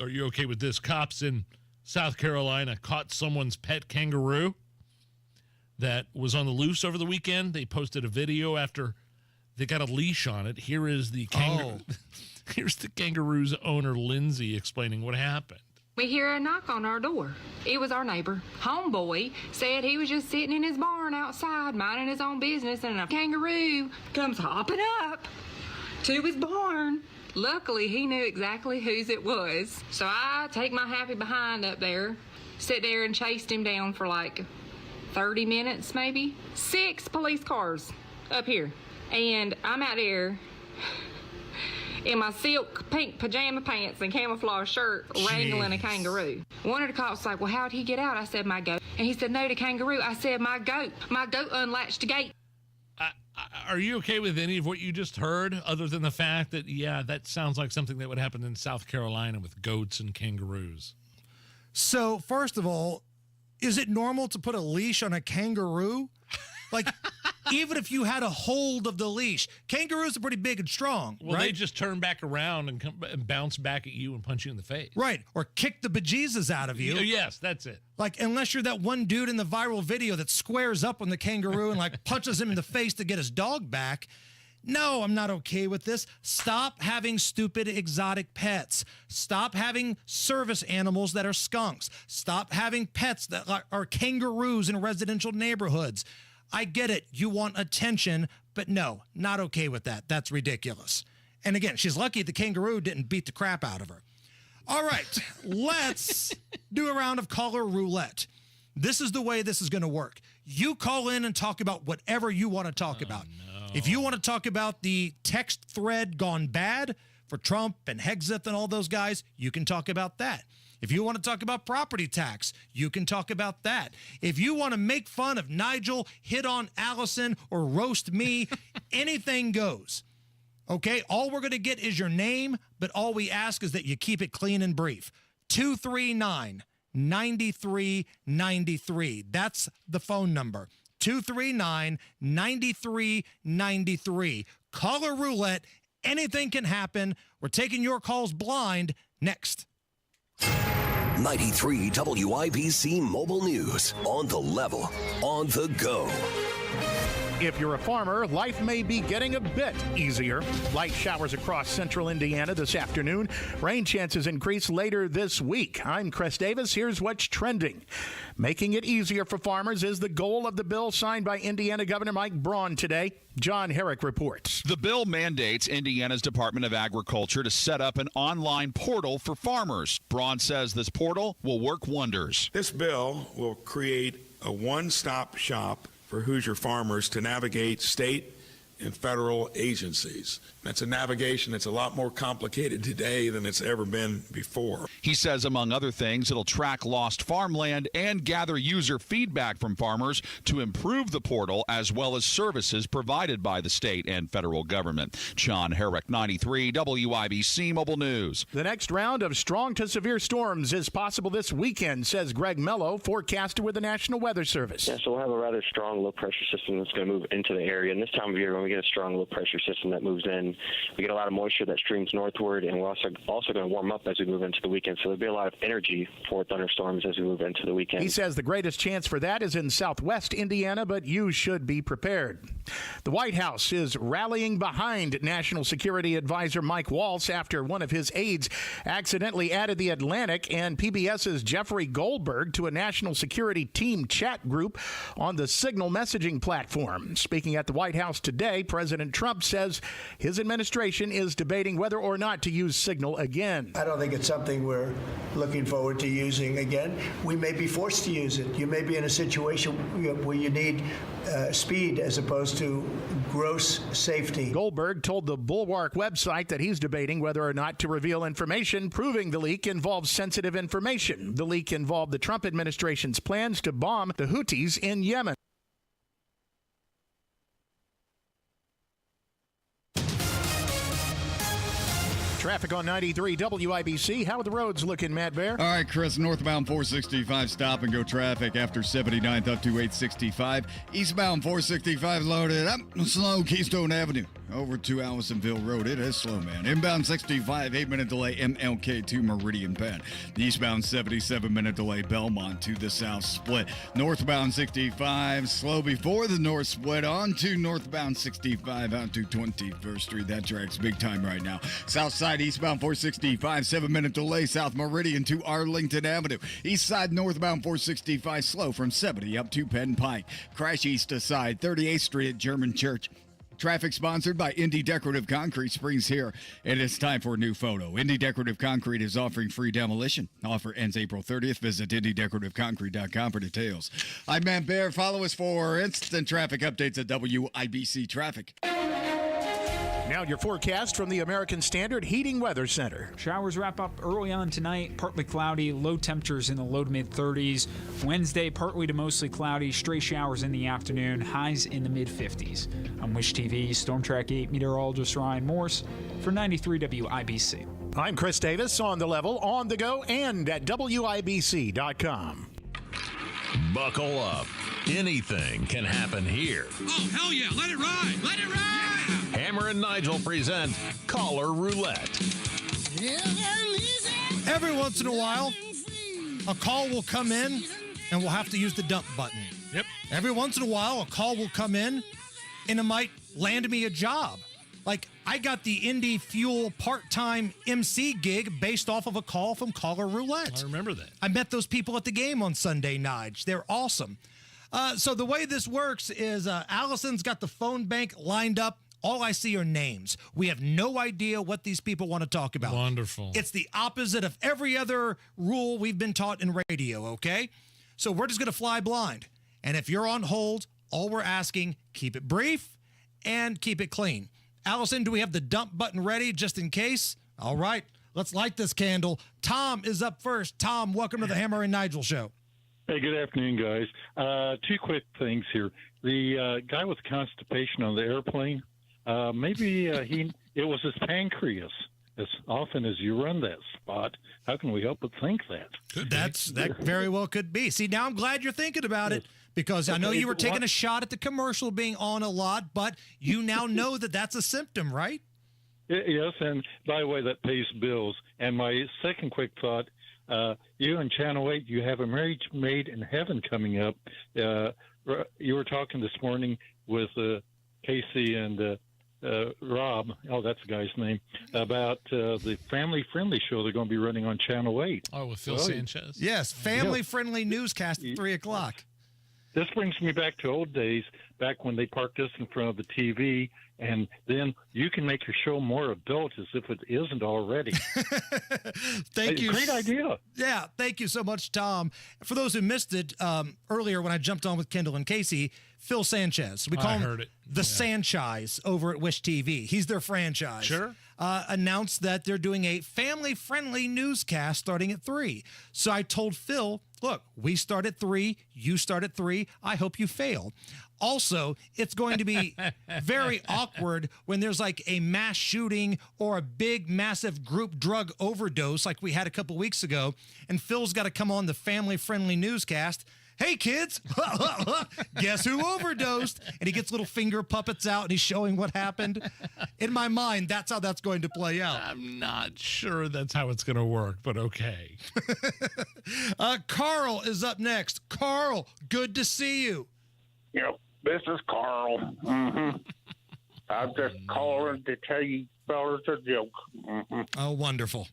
are you okay with this? Cops in South Carolina caught someone's pet kangaroo that was on the loose over the weekend. They posted a video after they got a leash on it. Here is the kangaroo. Here's the kangaroo's owner, Lindsay, explaining what happened. We hear a knock on our door. It was our neighbor. Homeboy said he was just sitting in his barn outside minding his own business, and a kangaroo comes hopping up to his barn. Luckily, he knew exactly whose it was. So I take my happy behind up there, sit there and chased him down for like 30 minutes maybe. 6 police cars up here. And I'm out there in my silk pink pajama pants and camouflage shirt wrangling a kangaroo. One of the cops was like, well, how'd he get out? I said, my goat. And he said, no, the kangaroo. I said, my goat. My goat unlatched the gate. Are you okay with any of what you just heard, other than the fact that, yeah, that sounds like something that would happen in South Carolina with goats and kangaroos? So, first of all, is it normal to put a leash on a kangaroo? Like, even if you had a hold of the leash, kangaroos are pretty big and strong, well, right? They just turn back around and come and bounce back at you and punch you in the face. Right, or kick the bejesus out of you. Yes, that's it. Like, unless you're that one dude in the viral video that squares up on the kangaroo and, like, punches him in the face to get his dog back. No, I'm not okay with this. Stop having stupid exotic pets. Stop having service animals that are skunks. Stop having pets that are kangaroos in residential neighborhoods. I get it. You want attention, but no, not okay with that. That's ridiculous. And again, she's lucky the kangaroo didn't beat the crap out of her. All right, let's do a round of caller roulette. This is the way this is going to work. You call in and talk about whatever you want to talk about. No. If you want to talk about the text thread gone bad for Trump and Hegseth and all those guys, you can talk about that. If you want to talk about property tax, you can talk about that. If you want to make fun of Nigel, hit on Allison, or roast me, anything goes. Okay? All we're going to get is your name, but all we ask is that you keep it clean and brief. 239-9393. That's the phone number. 239-9393. Caller roulette. Anything can happen. We're taking your calls blind next. 93 WIBC Mobile News. On the level, on the go. If you're a farmer, life may be getting a bit easier. Light showers across central Indiana this afternoon. Rain chances increase later this week. I'm Chris Davis. Here's what's trending. Making it easier for farmers is the goal of the bill signed by Indiana Governor Mike Braun today. John Herrick reports. The bill mandates Indiana's Department of Agriculture to set up an online portal for farmers. Braun says this portal will work wonders. This bill will create a one-stop shop for Hoosier farmers to navigate state and federal agencies. That's a navigation that's a lot more complicated today than it's ever been before. He says, among other things, it'll track lost farmland and gather user feedback from farmers to improve the portal, as well as services provided by the state and federal government. John Herrick, 93 WIBC Mobile News. The next round of strong to severe storms is possible this weekend, says Greg Mello, forecaster with the National Weather Service. Yeah, so we'll have a rather strong low-pressure system that's going to move into the area. And this time of year, when we get a strong low-pressure system that moves in, we get a lot of moisture that streams northward, and we're also going to warm up as we move into the weekend. So there'll be a lot of energy for thunderstorms as we move into the weekend. He says the greatest chance for that is in southwest Indiana, but you should be prepared. The White House is rallying behind National Security Advisor Mike Waltz after one of his aides accidentally added The Atlantic and PBS's Jeffrey Goldberg to a national security team chat group on the Signal messaging platform. Speaking at the White House today, Tuesday, President Trump says his administration is debating whether or not to use Signal again. I don't think it's something we're looking forward to using again. We may be forced to use it. You may be in a situation where you need speed as opposed to gross safety. Goldberg told the Bulwark website that he's debating whether or not to reveal information proving the leak involves sensitive information. The leak involved the Trump administration's plans to bomb the Houthis in Yemen. Traffic on 93 WIBC. How are the roads looking, Matt Bear? All right, Chris, northbound 465 stop and go traffic after 79th up to 865. Eastbound 465 loaded up slow Keystone Avenue over to Allisonville Road. It is slow, man. Inbound 65, 8-minute delay MLK to Meridian Penn. The eastbound 77-minute delay Belmont to the south split. Northbound 65 slow before the north split on to northbound 65 out to 21st Street. That tracks big time right now. South side eastbound 465, 7-minute delay South Meridian to Arlington Avenue. East side northbound 465 slow from 70 up to Penn Pike. Crash east to side 38th Street at German Church. Traffic sponsored by Indy Decorative Concrete Springs here, and it's time for a new photo. Indy Decorative Concrete is offering free demolition. Offer ends April 30th. Visit IndyDecorativeConcrete.com for details. I'm Matt Bear. Follow us for instant traffic updates at WIBC Traffic. Now your forecast from the American Standard Heating Weather Center. Showers wrap up early on tonight, partly cloudy, low temperatures in the low to mid 30s. Wednesday, partly to mostly cloudy, stray showers in the afternoon, highs in the mid 50s. I'm Wish TV Storm Track 8 meteorologist Ryan Morse for 93 WIBC. I'm Chris Davis, on the level, on the go, and at WIBC.com. Buckle up. Anything can happen here. Oh, hell yeah. Let it ride. Let it ride. Hammer and Nigel present Caller Roulette. Every once in a while, a call will come in and we'll have to use the dump button. Yep. Every once in a while, a call will come in and it might land me a job. Like, I got the Indy Fuel part-time MC gig based off of a call from Caller Roulette. I remember that. I met those people at the game on Sunday, Nige. They're awesome. So the way this works is Allison's got the phone bank lined up. All I see are names. We have no idea what these people want to talk about. Wonderful. It's the opposite of every other rule we've been taught in radio, okay? So we're just going to fly blind. And if you're on hold, all we're asking, keep it brief and keep it clean. Allison, do we have the dump button ready just in case? All right, let's light this candle. Tom is up first. Tom, welcome to the Hammer and Nigel show. Hey, good afternoon, guys. Two quick things here. The guy with constipation on the airplane, maybe it was his pancreas. As often as you run that spot, how can we help but think that? That very well could be. See, now I'm glad you're thinking about it, because I know you were taking a shot at the commercial being on a lot, but you now know that that's a symptom, right? Yes, and by the way, that pays bills. And my second quick thought, you and Channel 8, you have a Marriage Made in Heaven coming up. You were talking this morning with Casey and Rob, that's the guy's name, about the family-friendly show they're going to be running on Channel 8. Oh, with Phil Sanchez? Yes, family-friendly newscast at 3 o'clock. This brings me back to old days, back when they parked us in front of the TV, and then you can make your show more adult as if it isn't already. Thank you. Great idea. Yeah, thank you so much, Tom. For those who missed it, earlier when I jumped on with Kendall and Casey, Phil Sanchez. We call him the Sanchez over at Wish TV. He's their franchise. Sure. Announced that they're doing a family-friendly newscast starting at 3. So I told Phil, look, we start at 3, you start at 3, I hope you fail. Also, it's going to be very awkward when there's like a mass shooting or a big, massive group drug overdose like we had a couple weeks ago, and Phil's got to come on the family-friendly newscast. Hey, kids, guess who overdosed? And he gets little finger puppets out, and he's showing what happened. In my mind, that's how that's going to play out. I'm not sure that's how it's going to work, but okay. Carl is up next. Carl, good to see you. Yep, this is Carl. Mm-hmm. I'm just calling to tell you fellas a joke. Mm-hmm. Oh, wonderful.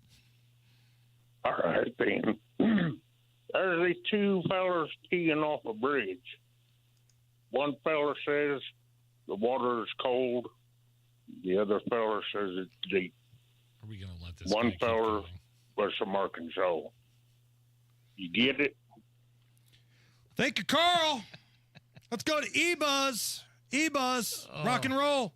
All right, then. There's these two fellas teeing off a bridge. One fella says, the water is cold. The other feller says it's deep. Are we going to let this One guy keep feller going? was from Arkansas. You get it? Thank you, Carl. Let's go to E-Buzz. E-Buzz, rock and roll.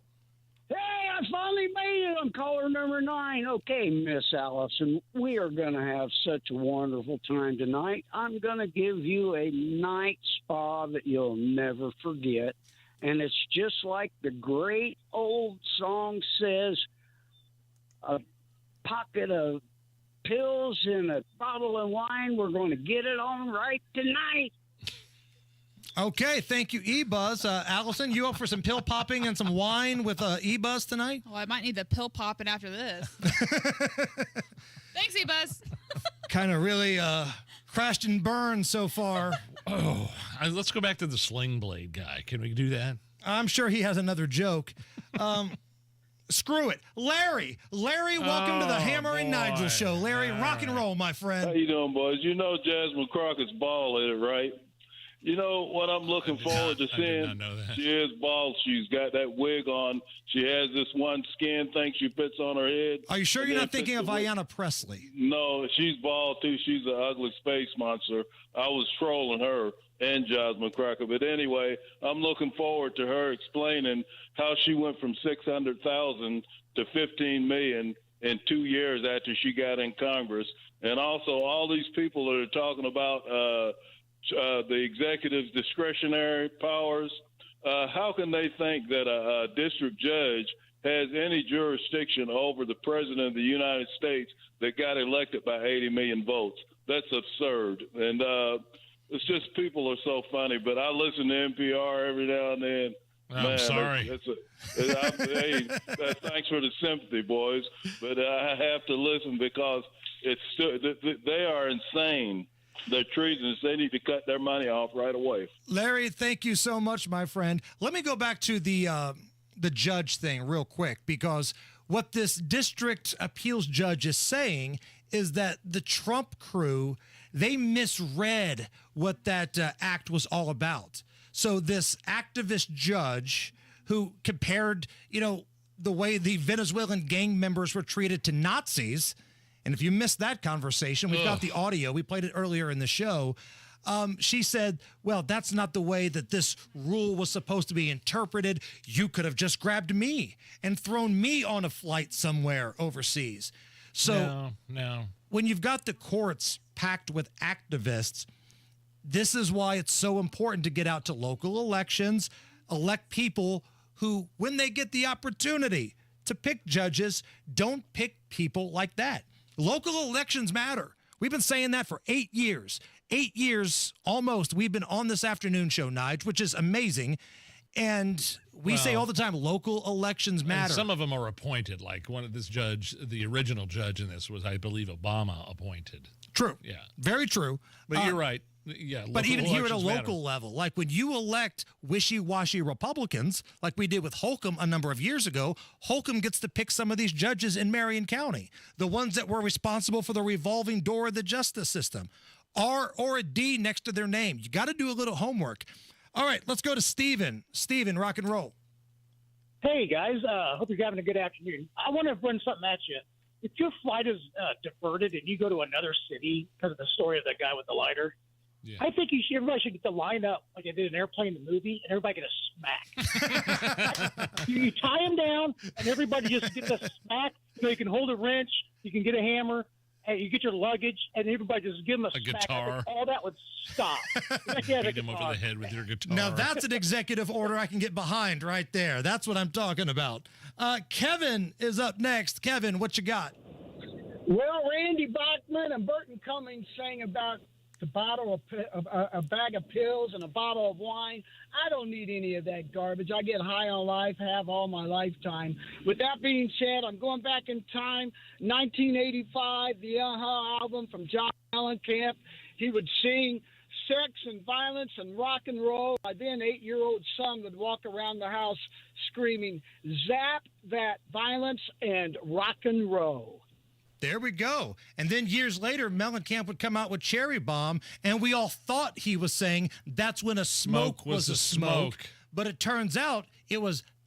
Hey, I finally made it. I'm caller number 9. Okay, Miss Allison, we are going to have such a wonderful time tonight. I'm going to give you a night spa that you'll never forget. And it's just like the great old song says, a pocket of pills and a bottle of wine. We're going to get it on right tonight. Okay, thank you, E-Buzz. Allison, you up for some pill popping and some wine with E-Buzz tonight? Well, I might need the pill popping after this. Thanks, E-Buzz. Kind of really crashed and burned so far. Let's go back to the sling blade guy. Can we do that? I'm sure he has another joke. Screw it. Larry, welcome to the Hammer and Nigel show. Larry, rock and roll, my friend. How you doing, boys? You know Jasmine Crockett's bald-headed, right? You know what I'm looking forward to seeing? I did not know that. She is bald. She's got that wig on. She has this one skin thing she puts on her head. Are you sure you're not thinking of Ayanna Presley? No, she's bald, too. She's an ugly space monster. I was trolling her and Jasmine Crockett. But anyway, I'm looking forward to her explaining how she went from 600,000 to 15 million in 2 years after she got in Congress. And also all these people that are talking about the executive's discretionary powers, how can they think that a district judge has any jurisdiction over the president of the United States that got elected by 80 million votes? That's absurd. And it's just people are so funny. But I listen to NPR every now and then. I'm sorry. Hey, thanks for the sympathy, boys. But I have to listen because they are insane. They're treasonous. They need to cut their money off right away. Larry, thank you so much, my friend. Let me go back to the judge thing real quick, because what this district appeals judge is saying is that the Trump crew, they misread what that act was all about. So this activist judge who compared, the way the Venezuelan gang members were treated to Nazis. And if you missed that conversation, we've got the audio. We played it earlier in the show. She said, well, that's not the way that this rule was supposed to be interpreted. You could have just grabbed me and thrown me on a flight somewhere overseas. So no. When you've got the courts packed with activists, this is why it's so important to get out to local elections, elect people who, when they get the opportunity to pick judges, don't pick people like that. Local elections matter. We've been saying that for 8 years. 8 years almost. We've been on this afternoon show, Nige, which is amazing. And we say all the time, local elections matter. And some of them are appointed. Like one of this judge, the original judge in this was, I believe, Obama appointed. True. Yeah. Very true. But you're right. Yeah. But even here at a matter. local level, like when you elect wishy-washy Republicans, like we did with Holcomb a number of years ago, Holcomb gets to pick some of these judges in Marion County, the ones that were responsible for the revolving door of the justice system. R or a D next to their name. You got to do a little homework. All right, let's go to Steven. Steven, rock and roll. Hey, guys. Hope you're having a good afternoon. I want to run something at you. If your flight is diverted and you go to another city because of the story of that guy with the lighter, I think everybody should get to line up like they did an Airplane, the movie, and everybody get a smack. you tie them down, and everybody just gets a smack. You can hold a wrench, you can get a hammer, and you get your luggage, and everybody just give them a smack. Guitar. All that would stop. Beat him over the head with your guitar. Now that's an executive order I can get behind right there. That's what I'm talking about. Kevin is up next. Kevin, what you got? Well, Randy Bachman and Burton Cummings sang about a bag of pills and a bottle of wine. I don't need any of that garbage. I get high on life, have all my lifetime. With that being said, I'm going back in time, 1985, the album from John Mellencamp. He would sing sex and violence and rock and roll. My then 8-year-old son would walk around the house screaming, zap that violence and rock and roll. There we go. And then years later, Mellencamp would come out with Cherry Bomb, and we all thought he was saying that's when a smoke was a smoke. but it turns out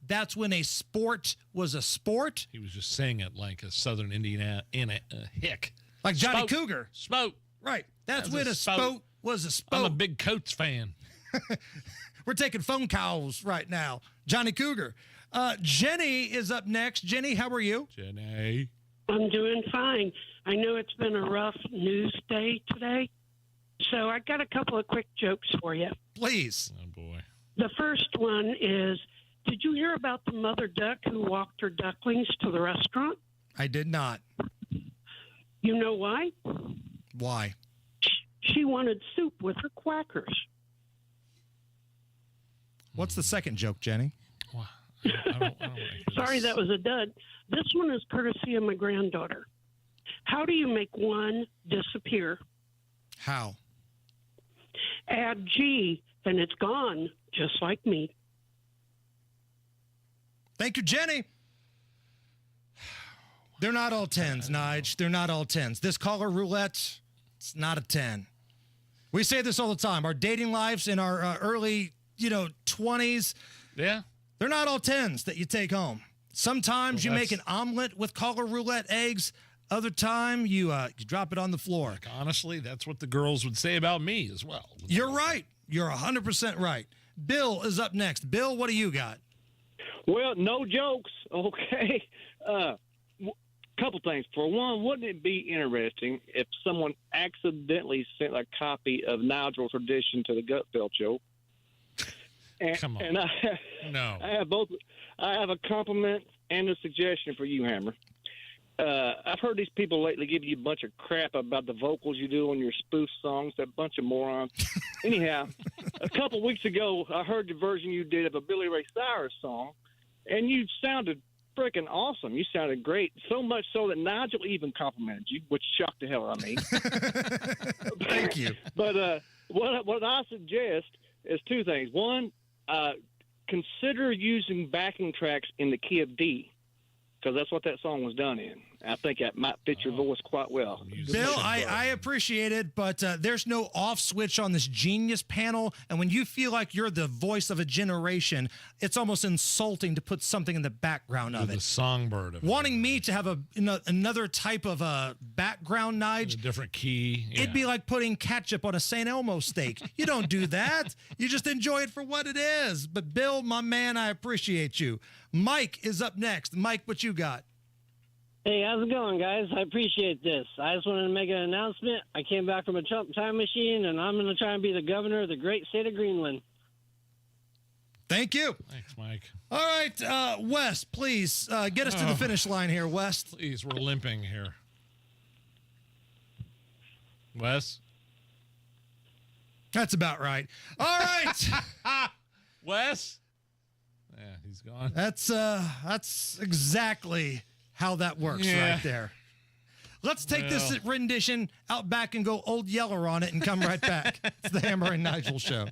that's when a sport was a sport. He was just saying it like a Southern Indiana hick. Like Johnny Spoke. Cougar. Spoke. Right. That's when a spoke was a spoke. I'm a big Coates fan. We're taking phone calls right now. Johnny Cougar. Jenny is up next. Jenny, how are you? Jenny. I'm doing fine. I know it's been a rough news day today, so I got a couple of quick jokes for you. Please. Oh, boy. The first one is, did you hear about the mother duck who walked her ducklings to the restaurant? I did not. You know why? Why? She wanted soup with her quackers. What's the second joke, Jenny? I don't Sorry, that was a dud. This one is courtesy of my granddaughter. How do you make one disappear? How? Add G, and it's gone, just like me. Thank you, Jenny. They're not all 10s, Nige. They're not all 10s. This caller roulette, it's not a 10. We say this all the time. Our dating lives in our early, 20s. Yeah. They're not all 10s that you take home. Sometimes you make an omelet with caller roulette eggs. Other time, you drop it on the floor. Like, honestly, that's what the girls would say about me as well. You're right. You're 100% right. Bill is up next. Bill, what do you got? Well, no jokes, okay? Couple things. For one, wouldn't it be interesting if someone accidentally sent a copy of Nigel's audition to the Gutfeld show? And, Come on. And No. I have both. I have a compliment and a suggestion for you, Hammer. I've heard these people lately give you a bunch of crap about the vocals you do on your spoof songs. That bunch of morons. Anyhow, a couple weeks ago, I heard the version you did of a Billy Ray Cyrus song, and you sounded freaking awesome. You sounded great, so much so that Nigel even complimented you, which shocked the hell out of me. Thank you. But what I suggest is two things. One, consider using backing tracks in the key of D, because that's what that song was done in. I think that might fit your voice quite well. Bill, I appreciate it, but there's no off switch on this Genius panel. And when you feel like you're the voice of a generation, it's almost insulting to put something in the background of The it. songbird of it. Wanting me to have another type of background, Nige, A different key. Yeah. it'd be like putting ketchup on a St. Elmo steak. You don't do that. You just enjoy it for what it is. But Bill, my man, I appreciate you. Mike is up next. Mike, what you got? Hey, how's it going, guys? I appreciate this. I just wanted to make an announcement. I came back from a Trump time machine, and I'm going to try and be the governor of the great state of Greenland. Thank you. Thanks, Mike. All right, Wes, please get us to the finish line here, Wes. Please, we're limping here. Wes? That's about right. All right. Wes? Yeah, he's gone. That's exactly how that works right there. Let's take this rendition out back and go Old Yeller on it and come right back. It's the Hammer and Nigel Show.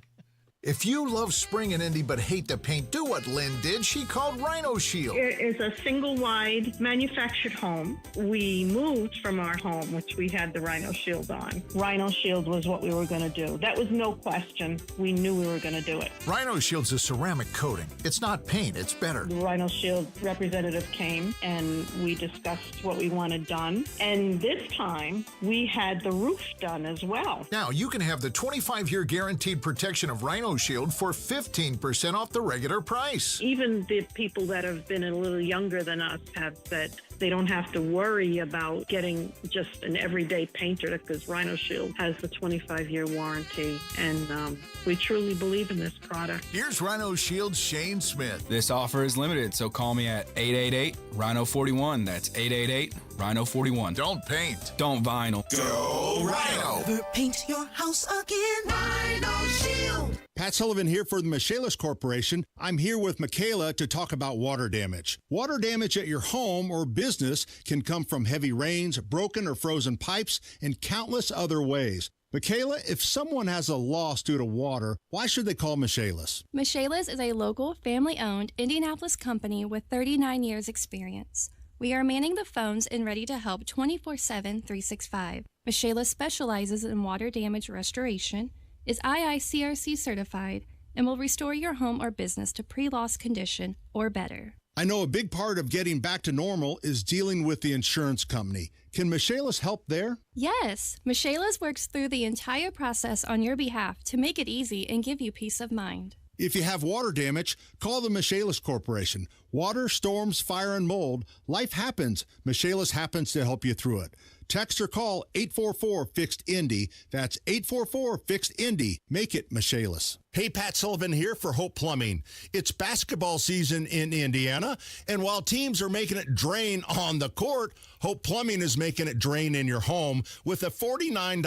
If you love spring and Indy but hate the paint, do what Lynn did. She called Rhino Shield. It is a single-wide manufactured home. We moved from our home, which we had the Rhino Shield on. Rhino Shield was what we were going to do. That was no question. We knew we were going to do it. Rhino Shield's a ceramic coating. It's not paint, it's better. The Rhino Shield representative came, and we discussed what we wanted done. And this time, we had the roof done as well. Now, you can have the 25-year guaranteed protection of Rhino Shield for 15% off the regular price. Even the people that have been a little younger than us have said they don't have to worry about getting just an everyday painter because Rhino Shield has the 25-year warranty, and we truly believe in this product. Here's Rhino Shield's Shane Smith. This offer is limited, so call me at 888-RHINO-41. That's 888-RHINO-41. Don't paint. Don't vinyl. Go Rhino. Never paint your house again. Rhino Shield. Pat Sullivan here for the Michaelis Corporation. I'm here with Michaela to talk about water damage. Water damage at your home or business can come from heavy rains, broken or frozen pipes, and countless other ways. Michaela, if someone has a loss due to water, why should they call Michaelis? Michaelis is a local, family-owned Indianapolis company with 39 years experience. We are manning the phones and ready to help 24/7, 365. Michaelis specializes in water damage restoration, is IICRC certified, and will restore your home or business to pre-loss condition or better. I know a big part of getting back to normal is dealing with the insurance company. Can Michaelis help there? Yes, Michaelis works through the entire process on your behalf to make it easy and give you peace of mind. If you have water damage, call the Michaelis Corporation. Water, storms, fire, and mold, life happens. Michaelis happens to help you through it. Text or call 844-FIXED-INDY. That's 844-FIXED-INDY. Make it Michaelis. Hey, Pat Sullivan here for Hope Plumbing. It's basketball season in Indiana, and while teams are making it drain on the court, Hope Plumbing is making it drain in your home with a $49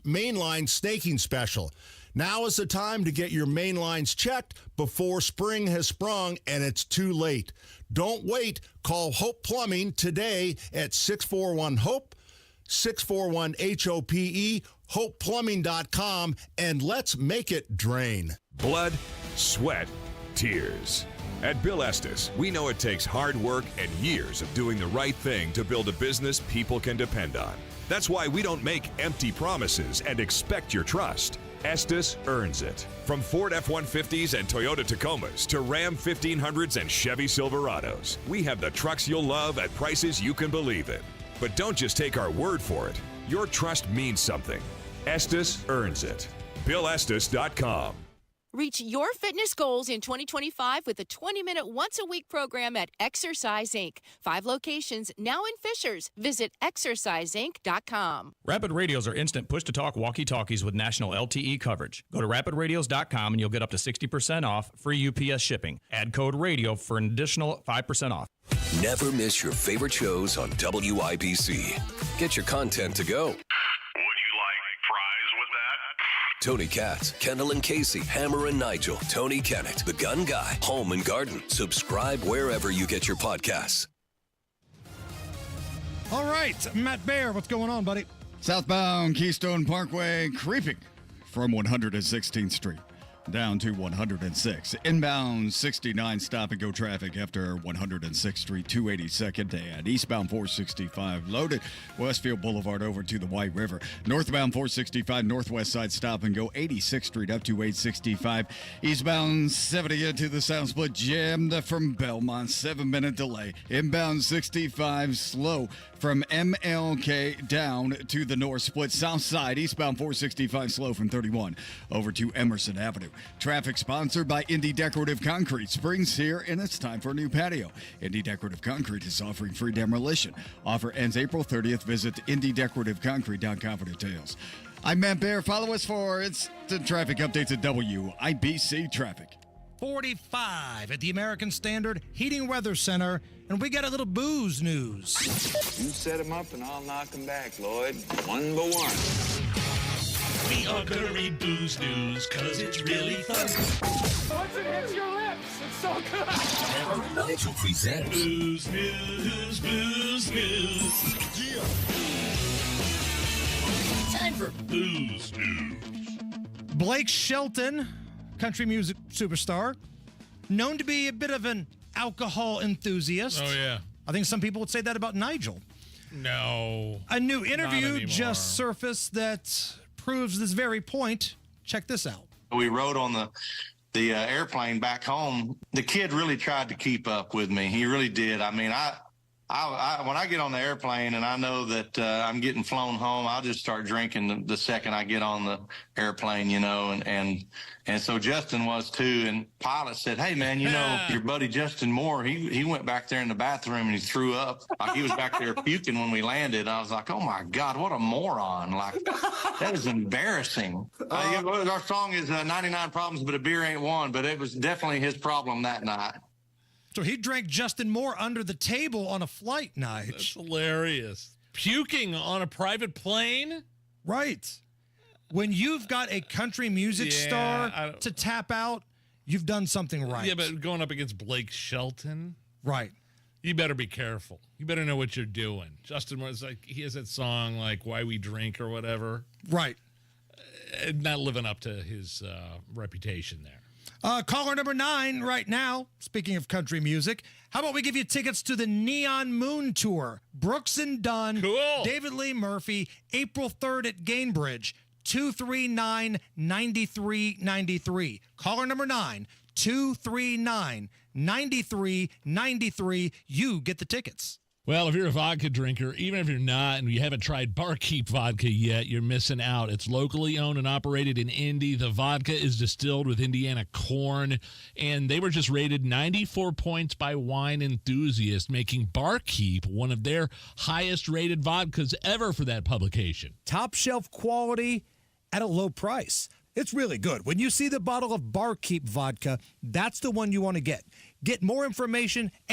mainline snaking special. Now is the time to get your main lines checked before spring has sprung and it's too late. Don't wait. Call Hope Plumbing today at 641-HOPE, 641-HOPE, hopeplumbing.com, and let's make it drain. Blood, sweat, tears. At Bill Estes, we know it takes hard work and years of doing the right thing to build a business people can depend on. That's why we don't make empty promises and expect your trust. Estes earns it. From Ford F-150s and Toyota Tacomas to Ram 1500s and Chevy Silverados, we have the trucks you'll love at prices you can believe in. But don't just take our word for it. Your trust means something. Estes earns it. BillEstes.com. Reach your fitness goals in 2025 with a 20-minute once-a-week program at Exercise Inc. 5 locations now in Fishers. Visit exerciseinc.com. Rapid Radios are instant push-to-talk walkie-talkies with national LTE coverage. Go to rapidradios.com and you'll get up to 60% off free UPS shipping. Add code RADIO for an additional 5% off. Never miss your favorite shows on WIBC. Get your content to go. Tony Katz, Kendall and Casey, Hammer and Nigel, Tony Kennett, The Gun Guy, Home and Garden. Subscribe wherever you get your podcasts. All right, Matt Baer, what's going on, buddy? Southbound Keystone Parkway creeping from 116th Street down to 106. Inbound 69 stop-and-go traffic after 106th Street, 282nd, and eastbound 465 loaded. Westfield Boulevard over to the White River. Northbound 465 northwest side stop-and-go 86th Street up to 865. Eastbound 70 into the South Split jammed from Belmont, 7-minute delay. Inbound 65 slow from MLK down to the North Split South Side. Eastbound 465 slow from 31 over to Emerson Avenue. Traffic sponsored by Indy Decorative Concrete. Spring's here and it's time for a new patio. Indy Decorative Concrete is offering free demolition. Offer ends April 30th. Visit IndyDecorativeConcrete.com for details. I'm Matt Baer. Follow us for instant traffic updates at WIBC Traffic. 45 at the American Standard Heating Weather Center, and we got a little booze news. You set them up and I'll knock them back, Lloyd. One by one. We are gonna read booze news, cause it's really fun. Once it hits your lips, it's so good. Hammer and Nigel present Booze News, Booze News. Yeah. Time for Booze News. Blake Shelton, country music superstar, known to be a bit of an alcohol enthusiast. Oh, yeah. I think some people would say that about Nigel. No. A new interview just surfaced that proves this very point. Check this out. We rode on the airplane back home. The kid really tried to keep up with me. He really did. I mean, I when I get on the airplane and I know that I'm getting flown home, I'll just start drinking the second I get on the airplane, you know, and so Justin was too. And pilot said, "Hey man, you know, your buddy Justin Moore, he went back there in the bathroom and he threw up. Like he was back there puking when we landed." I was like, "Oh my God, what a moron. Like that is embarrassing." Our song is 99 Problems, but a beer ain't one, but it was definitely his problem that night. So he drank Justin Moore under the table on a flight, Nige. That's hilarious. Puking on a private plane? Right. When you've got a country music star to tap out, you've done something right. Yeah, but going up against Blake Shelton? Right. You better be careful. You better know what you're doing. Justin Moore's like, he has that song like Why We Drink or whatever. Right. Not living up to his reputation there. Caller number 9 right now, speaking of country music, how about we give you tickets to the Neon Moon Tour? Brooks and Dunn, cool. David Lee Murphy, April 3rd at Gainbridge. 239-9393. Caller number 9, 239-9393. You get the tickets. Well, if you're a vodka drinker, even if you're not and you haven't tried Barkeep vodka yet, you're missing out. It's locally owned and operated in Indy. The vodka is distilled with Indiana corn, and they were just rated 94 points by Wine Enthusiast, making Barkeep one of their highest-rated vodkas ever for that publication. Top shelf quality at a low price. It's really good. When you see the bottle of Barkeep vodka, that's the one you want to get. Get more information and